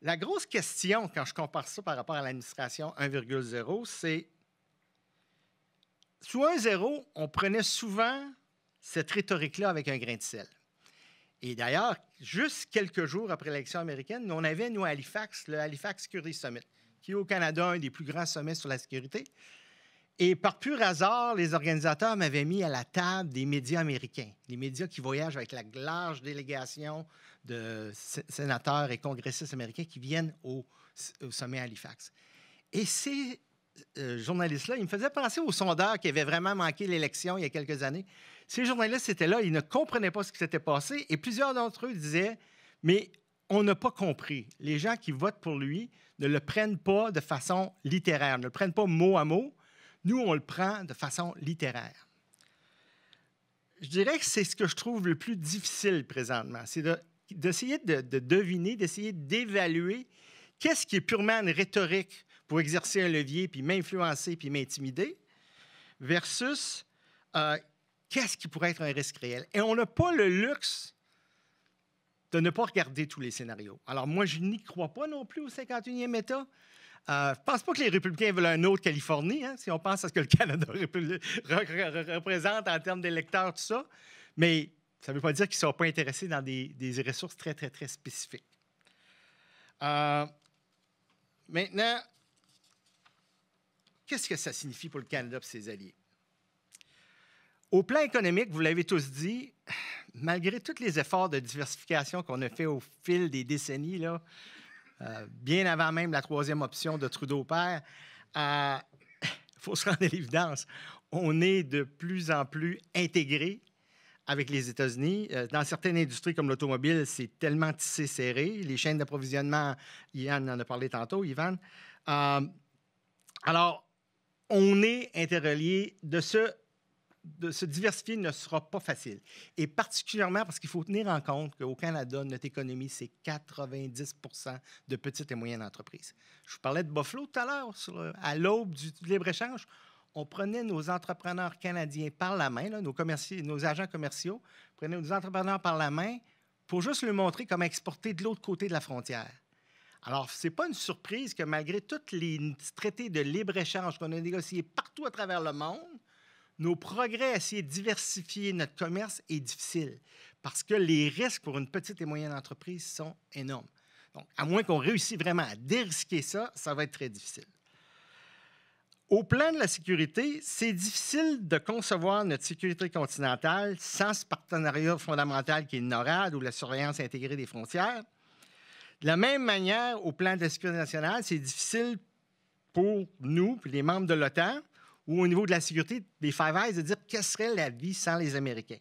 La grosse question, quand je compare ça par rapport à l'administration 1,0, c'est sous 1,0, on prenait souvent cette rhétorique-là avec un grain de sel. Et d'ailleurs, juste quelques jours après l'élection américaine, on avait, nous, à Halifax, le Halifax Security Summit, qui est au Canada un des plus grands sommets sur la sécurité. Et par pur hasard, les organisateurs m'avaient mis à la table des médias américains, les médias qui voyagent avec la large délégation de sénateurs et congressistes américains qui viennent au sommet Halifax. Et ces journalistes-là, ils me faisaient penser aux sondeurs qui avaient vraiment manqué l'élection il y a quelques années. Ces journalistes étaient là, ils ne comprenaient pas ce qui s'était passé et plusieurs d'entre eux disaient « Mais on n'a pas compris. Les gens qui votent pour lui ne le prennent pas de façon littéraire, ne le prennent pas mot à mot. Nous, on le prend de façon littéraire. » Je dirais que c'est ce que je trouve le plus difficile présentement. C'est d'essayer de deviner, d'essayer d'évaluer qu'est-ce qui est purement une rhétorique pour exercer un levier, puis m'influencer, puis m'intimider, versus qu'est-ce qui pourrait être un risque réel. Et on n'a pas le luxe de ne pas regarder tous les scénarios. Alors moi, je n'y crois pas non plus au 51e État. Je ne pense pas que les républicains veulent un autre Californie, si on pense à ce que le Canada représente en termes d'électeurs, tout ça. Mais ça ne veut pas dire qu'ils ne sont pas intéressés dans des ressources très, très, très spécifiques. Maintenant, qu'est-ce que ça signifie pour le Canada et ses alliés? Au plan économique, vous l'avez tous dit, malgré tous les efforts de diversification qu'on a fait au fil des décennies, là, bien avant même la 3e option de Trudeau-Père, il faut se rendre à l'évidence, on est de plus en plus intégré avec les États-Unis. Dans certaines industries comme l'automobile, c'est tellement tissé serré. Les chaînes d'approvisionnement, Yann en a parlé tantôt, Yvan. Alors, on est interreliés. De se diversifier ne sera pas facile. Et particulièrement parce qu'il faut tenir en compte qu'au Canada, notre économie, c'est 90 % de petites et moyennes entreprises. Je vous parlais de Buffalo tout à l'heure, à l'aube du libre-échange. On prenait nos entrepreneurs canadiens par la main, là, nos agents commerciaux, prenaient nos entrepreneurs par la main pour juste leur montrer comment exporter de l'autre côté de la frontière. Alors, ce n'est pas une surprise que malgré tous les traités de libre-échange qu'on a négociés partout à travers le monde, nos progrès à essayer de diversifier notre commerce est difficile parce que les risques pour une petite et moyenne entreprise sont énormes. Donc, à moins qu'on réussisse vraiment à dérisquer ça, ça va être très difficile. Au plan de la sécurité, c'est difficile de concevoir notre sécurité continentale sans ce partenariat fondamental qui est le NORAD ou la surveillance intégrée des frontières. De la même manière, au plan de la sécurité nationale, c'est difficile pour nous, puis les membres de l'OTAN, ou au niveau de la sécurité des Five Eyes, de dire quelle serait la vie sans les Américains.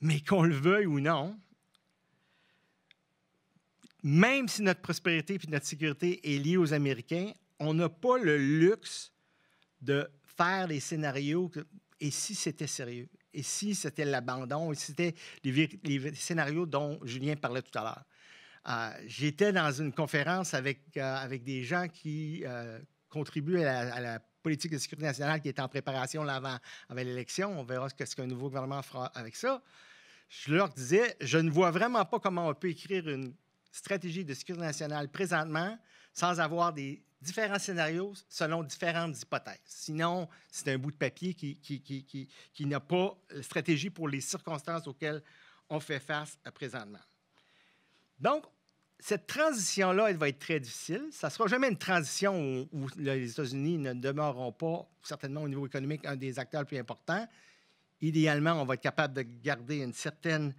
Mais qu'on le veuille ou non, même si notre prospérité et notre sécurité est liée aux Américains, on n'a pas le luxe de faire des scénarios et si c'était sérieux, et si c'était l'abandon, et si c'était les scénarios dont Julien parlait tout à l'heure. J'étais dans une conférence avec des gens qui contribuent à la politique de sécurité nationale qui est en préparation là, avant l'élection. On verra ce qu'un nouveau gouvernement fera avec ça. Je leur disais, je ne vois vraiment pas comment on peut écrire une stratégie de sécurité nationale présentement sans avoir des différents scénarios selon différentes hypothèses. Sinon, c'est un bout de papier qui n'a pas de stratégie pour les circonstances auxquelles on fait face présentement. Donc, cette transition-là, elle va être très difficile. Ça ne sera jamais une transition où les États-Unis ne demeureront pas, certainement au niveau économique, un des acteurs les plus importants. Idéalement, on va être capable de garder une certaine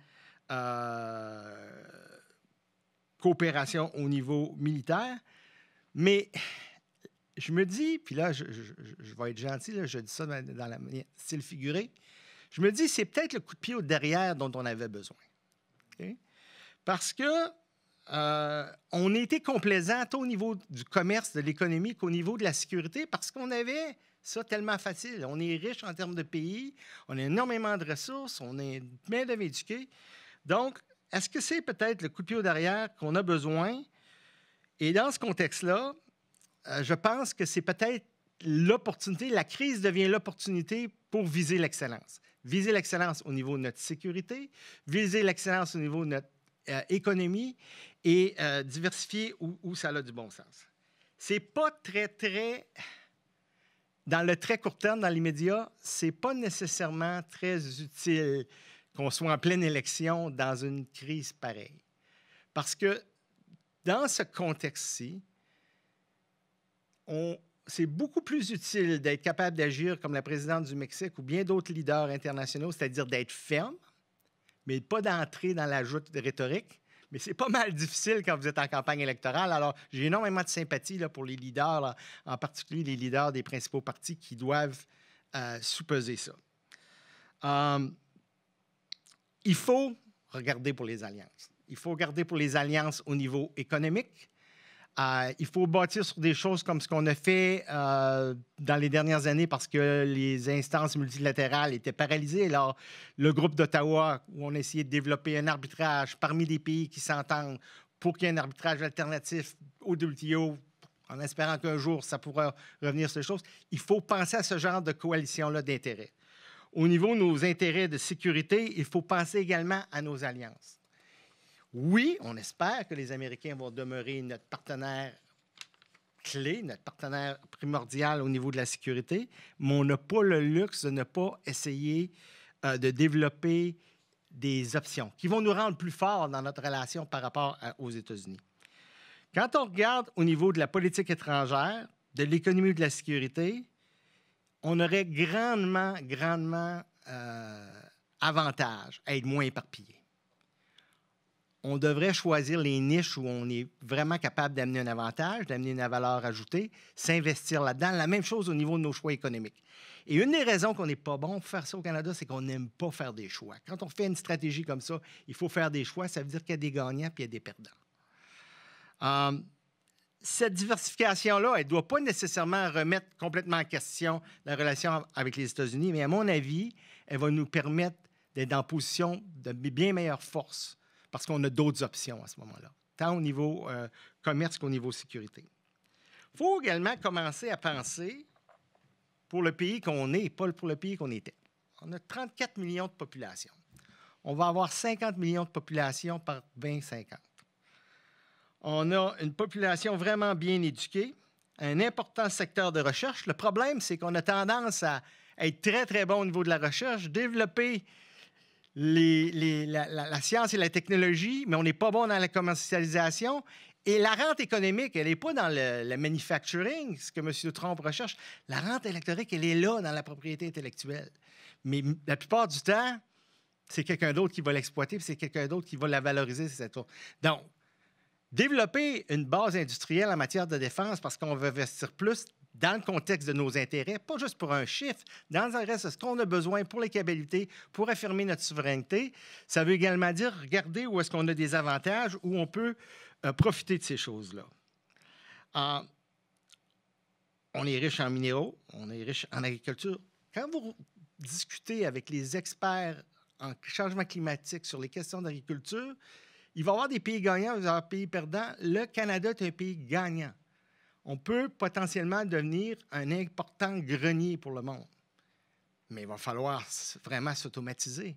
coopération au niveau militaire. Mais je me dis, puis là, je vais être gentil, là, je dis ça dans la manière style figuré, je me dis, c'est peut-être le coup de pied au derrière dont on avait besoin. Okay? Parce que on a été complaisant tant au niveau du commerce, de l'économie qu'au niveau de la sécurité parce qu'on avait ça tellement facile. On est riche en termes de pays, on a énormément de ressources, on est bien éduqué. Donc, est-ce que c'est peut-être le coup de pied au derrière qu'on a besoin? Et dans ce contexte-là, je pense que c'est peut-être l'opportunité, la crise devient l'opportunité pour viser l'excellence. Viser l'excellence au niveau de notre sécurité, viser l'excellence au niveau de notre économie et diversifier où ça a du bon sens. C'est pas très... Dans le très court terme, dans l'immédiat, c'est pas nécessairement très utile qu'on soit en pleine élection dans une crise pareille. Parce que dans ce contexte-ci, c'est beaucoup plus utile d'être capable d'agir comme la présidente du Mexique ou bien d'autres leaders internationaux, c'est-à-dire d'être ferme, mais pas d'entrer dans la joute de rhétorique. Mais c'est pas mal difficile quand vous êtes en campagne électorale. Alors, j'ai énormément de sympathie là, pour les leaders, là, en particulier les leaders des principaux partis qui doivent sous-peser ça. Il faut regarder pour les alliances. Il faut regarder pour les alliances au niveau économique. Il faut bâtir sur des choses comme ce qu'on a fait dans les dernières années parce que les instances multilatérales étaient paralysées. Alors, le groupe d'Ottawa, où on a essayé de développer un arbitrage parmi des pays qui s'entendent pour qu'il y ait un arbitrage alternatif au WTO, en espérant qu'un jour, ça pourra revenir sur les choses. Il faut penser à ce genre de coalition-là d'intérêts. Au niveau de nos intérêts de sécurité, il faut penser également à nos alliances. Oui, on espère que les Américains vont demeurer notre partenaire clé, notre partenaire primordial au niveau de la sécurité, mais on n'a pas le luxe de ne pas essayer de développer des options qui vont nous rendre plus forts dans notre relation par rapport aux États-Unis. Quand on regarde au niveau de la politique étrangère, de l'économie et de la sécurité, on aurait grandement avantage à être moins éparpillé. On devrait choisir les niches où on est vraiment capable d'amener un avantage, d'amener une valeur ajoutée, s'investir là-dedans. La même chose au niveau de nos choix économiques. Et une des raisons qu'on n'est pas bon pour faire ça au Canada, c'est qu'on n'aime pas faire des choix. Quand on fait une stratégie comme ça, il faut faire des choix. Ça veut dire qu'il y a des gagnants puis il y a des perdants. Cette diversification-là, elle ne doit pas nécessairement remettre complètement en question la relation avec les États-Unis, mais à mon avis, elle va nous permettre d'être en position de bien meilleure force parce qu'on a d'autres options à ce moment-là, tant au niveau commerce qu'au niveau sécurité. Il faut également commencer à penser pour le pays qu'on est, pas pour le pays qu'on était. On a 34 millions de population. On va avoir 50 millions de population par 2050. On a une population vraiment bien éduquée, un important secteur de recherche. Le problème, c'est qu'on a tendance à être très, très bon au niveau de la recherche, développer la science et la technologie, mais on n'est pas bon dans la commercialisation. Et la rente économique, elle n'est pas dans le manufacturing, ce que M. Trump recherche. La rente électrique, elle est là dans la propriété intellectuelle. Mais la plupart du temps, c'est quelqu'un d'autre qui va l'exploiter, puis c'est quelqu'un d'autre qui va la valoriser. Donc, développer une base industrielle en matière de défense parce qu'on veut investir plus dans le contexte de nos intérêts, pas juste pour un chiffre, dans le reste de ce qu'on a besoin pour les capabilités, pour affirmer notre souveraineté. Ça veut également dire regarder où est-ce qu'on a des avantages, où on peut profiter de ces choses-là. On est riche en minéraux, on est riche en agriculture. Quand vous discutez avec les experts en changement climatique sur les questions d'agriculture, il va y avoir des pays gagnants, il va y avoir des pays perdants. Le Canada est un pays gagnant. On peut potentiellement devenir un important grenier pour le monde. Mais il va falloir vraiment s'automatiser.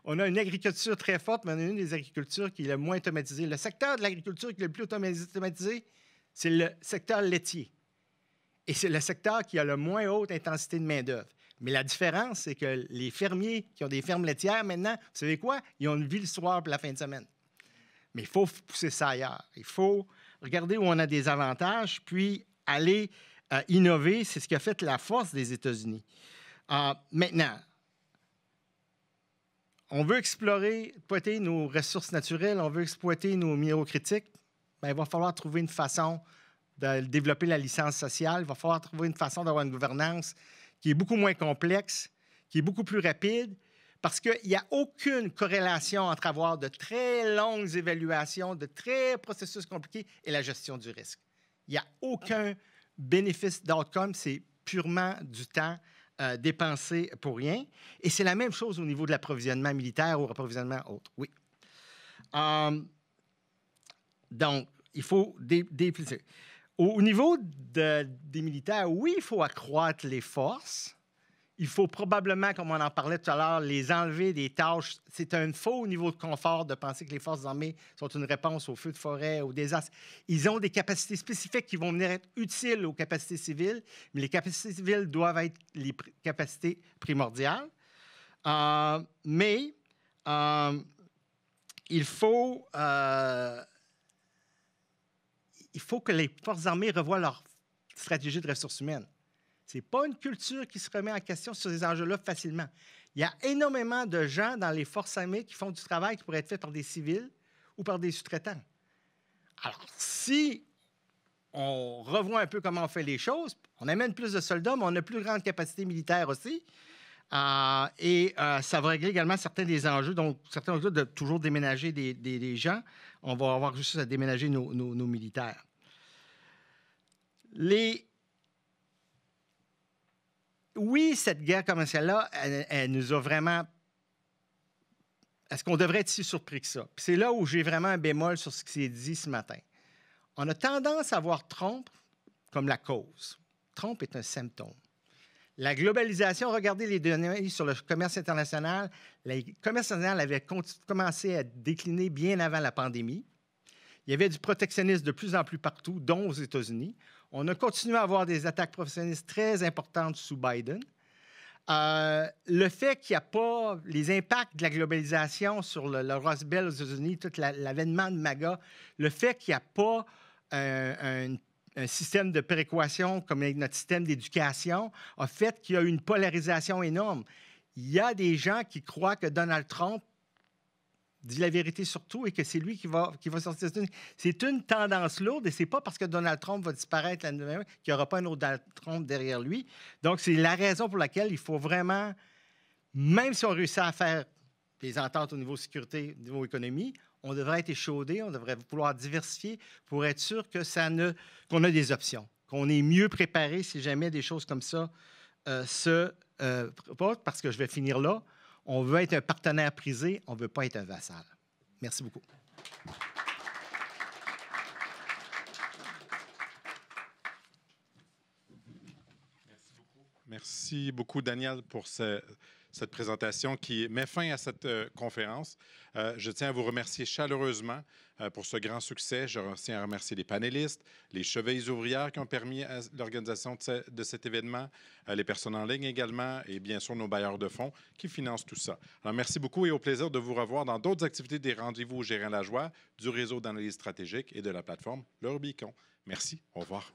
On a une agriculture très forte, mais on a une des agricultures qui est le moins automatisée. Le secteur de l'agriculture qui est le plus automatisé, c'est le secteur laitier. Et c'est le secteur qui a le moins haute intensité de main-d'œuvre. Mais la différence, c'est que les fermiers qui ont des fermes laitières, maintenant, vous savez quoi? Ils ont une vie le soir pour la fin de semaine. Mais il faut pousser ça ailleurs. Il faut regarder où on a des avantages, puis aller innover. C'est ce qui a fait la force des États-Unis. Maintenant, on veut exploiter nos ressources naturelles, on veut exploiter nos minéraux critiques. Bien, il va falloir trouver une façon de développer la licence sociale. Il va falloir trouver une façon d'avoir une gouvernance qui est beaucoup moins complexe, qui est beaucoup plus rapide, parce qu'il n'y a aucune corrélation entre avoir de très longues évaluations, de très processus compliqués et la gestion du risque. Il n'y a aucun bénéfice d'outcome, c'est purement du temps dépensé pour rien. Et c'est la même chose au niveau de l'approvisionnement militaire ou approvisionnement autre. Oui. Donc, il faut déplicer. Au niveau des militaires, oui, il faut accroître les forces. Il faut probablement, comme on en parlait tout à l'heure, les enlever des tâches. C'est un faux niveau de confort de penser que les forces armées sont une réponse aux feux de forêt, aux désastres. Ils ont des capacités spécifiques qui vont venir être utiles aux capacités civiles, mais les capacités civiles doivent être les capacités primordiales. Mais il faut que les forces armées revoient leur stratégie de ressources humaines. Ce n'est pas une culture qui se remet en question sur ces enjeux-là facilement. Il y a énormément de gens dans les forces armées qui font du travail qui pourrait être fait par des civils ou par des sous-traitants. Alors, si on revoit un peu comment on fait les choses, on amène plus de soldats, mais on a plus grande capacité militaire aussi. Ça va régler également certains des enjeux. Donc, certains enjeux de toujours déménager des gens. On va avoir juste à déménager nos militaires. Oui, cette guerre commerciale-là, elle nous a vraiment... Est-ce qu'on devrait être si surpris que ça? Puis c'est là où j'ai vraiment un bémol sur ce qui s'est dit ce matin. On a tendance à voir Trump comme la cause. Trump est un symptôme. La globalisation, regardez les données sur le commerce international. Le commerce international avait commencé à décliner bien avant la pandémie. Il y avait du protectionnisme de plus en plus partout, dont aux États-Unis. On a continué à avoir des attaques protectionnistes très importantes sous Biden. Le fait qu'il n'y a pas les impacts de la globalisation sur le Rust Belt aux États-Unis, tout l'avènement de MAGA, le fait qu'il n'y a pas un système de péréquation comme avec notre système d'éducation a fait qu'il y a eu une polarisation énorme. Il y a des gens qui croient que Donald Trump dit la vérité sur tout et que c'est lui qui va sortir des États-Unis. C'est une tendance lourde et ce n'est pas parce que Donald Trump va disparaître l'année prochaine qu'il n'y aura pas un autre Donald Trump derrière lui. Donc, c'est la raison pour laquelle il faut vraiment, même si on réussit à faire des ententes au niveau sécurité, au niveau économie, on devrait être échaudé, on devrait vouloir diversifier pour être sûr que qu'on a des options, qu'on est mieux préparé si jamais des choses comme ça se passent, parce que je vais finir là. On veut être un partenaire prisé, on ne veut pas être un vassal. Merci beaucoup. Merci beaucoup, Daniel, pour cette présentation qui met fin à cette conférence. Je tiens à vous remercier chaleureusement pour ce grand succès. Je tiens à remercier les panélistes, les chevilles ouvrières qui ont permis à l'organisation de cet événement, les personnes en ligne également et bien sûr nos bailleurs de fonds qui financent tout ça. Alors merci beaucoup et au plaisir de vous revoir dans d'autres activités des rendez-vous au Gérant Lajoie, du réseau d'analyse stratégique et de la plateforme Le Rubicon. Merci. Au revoir.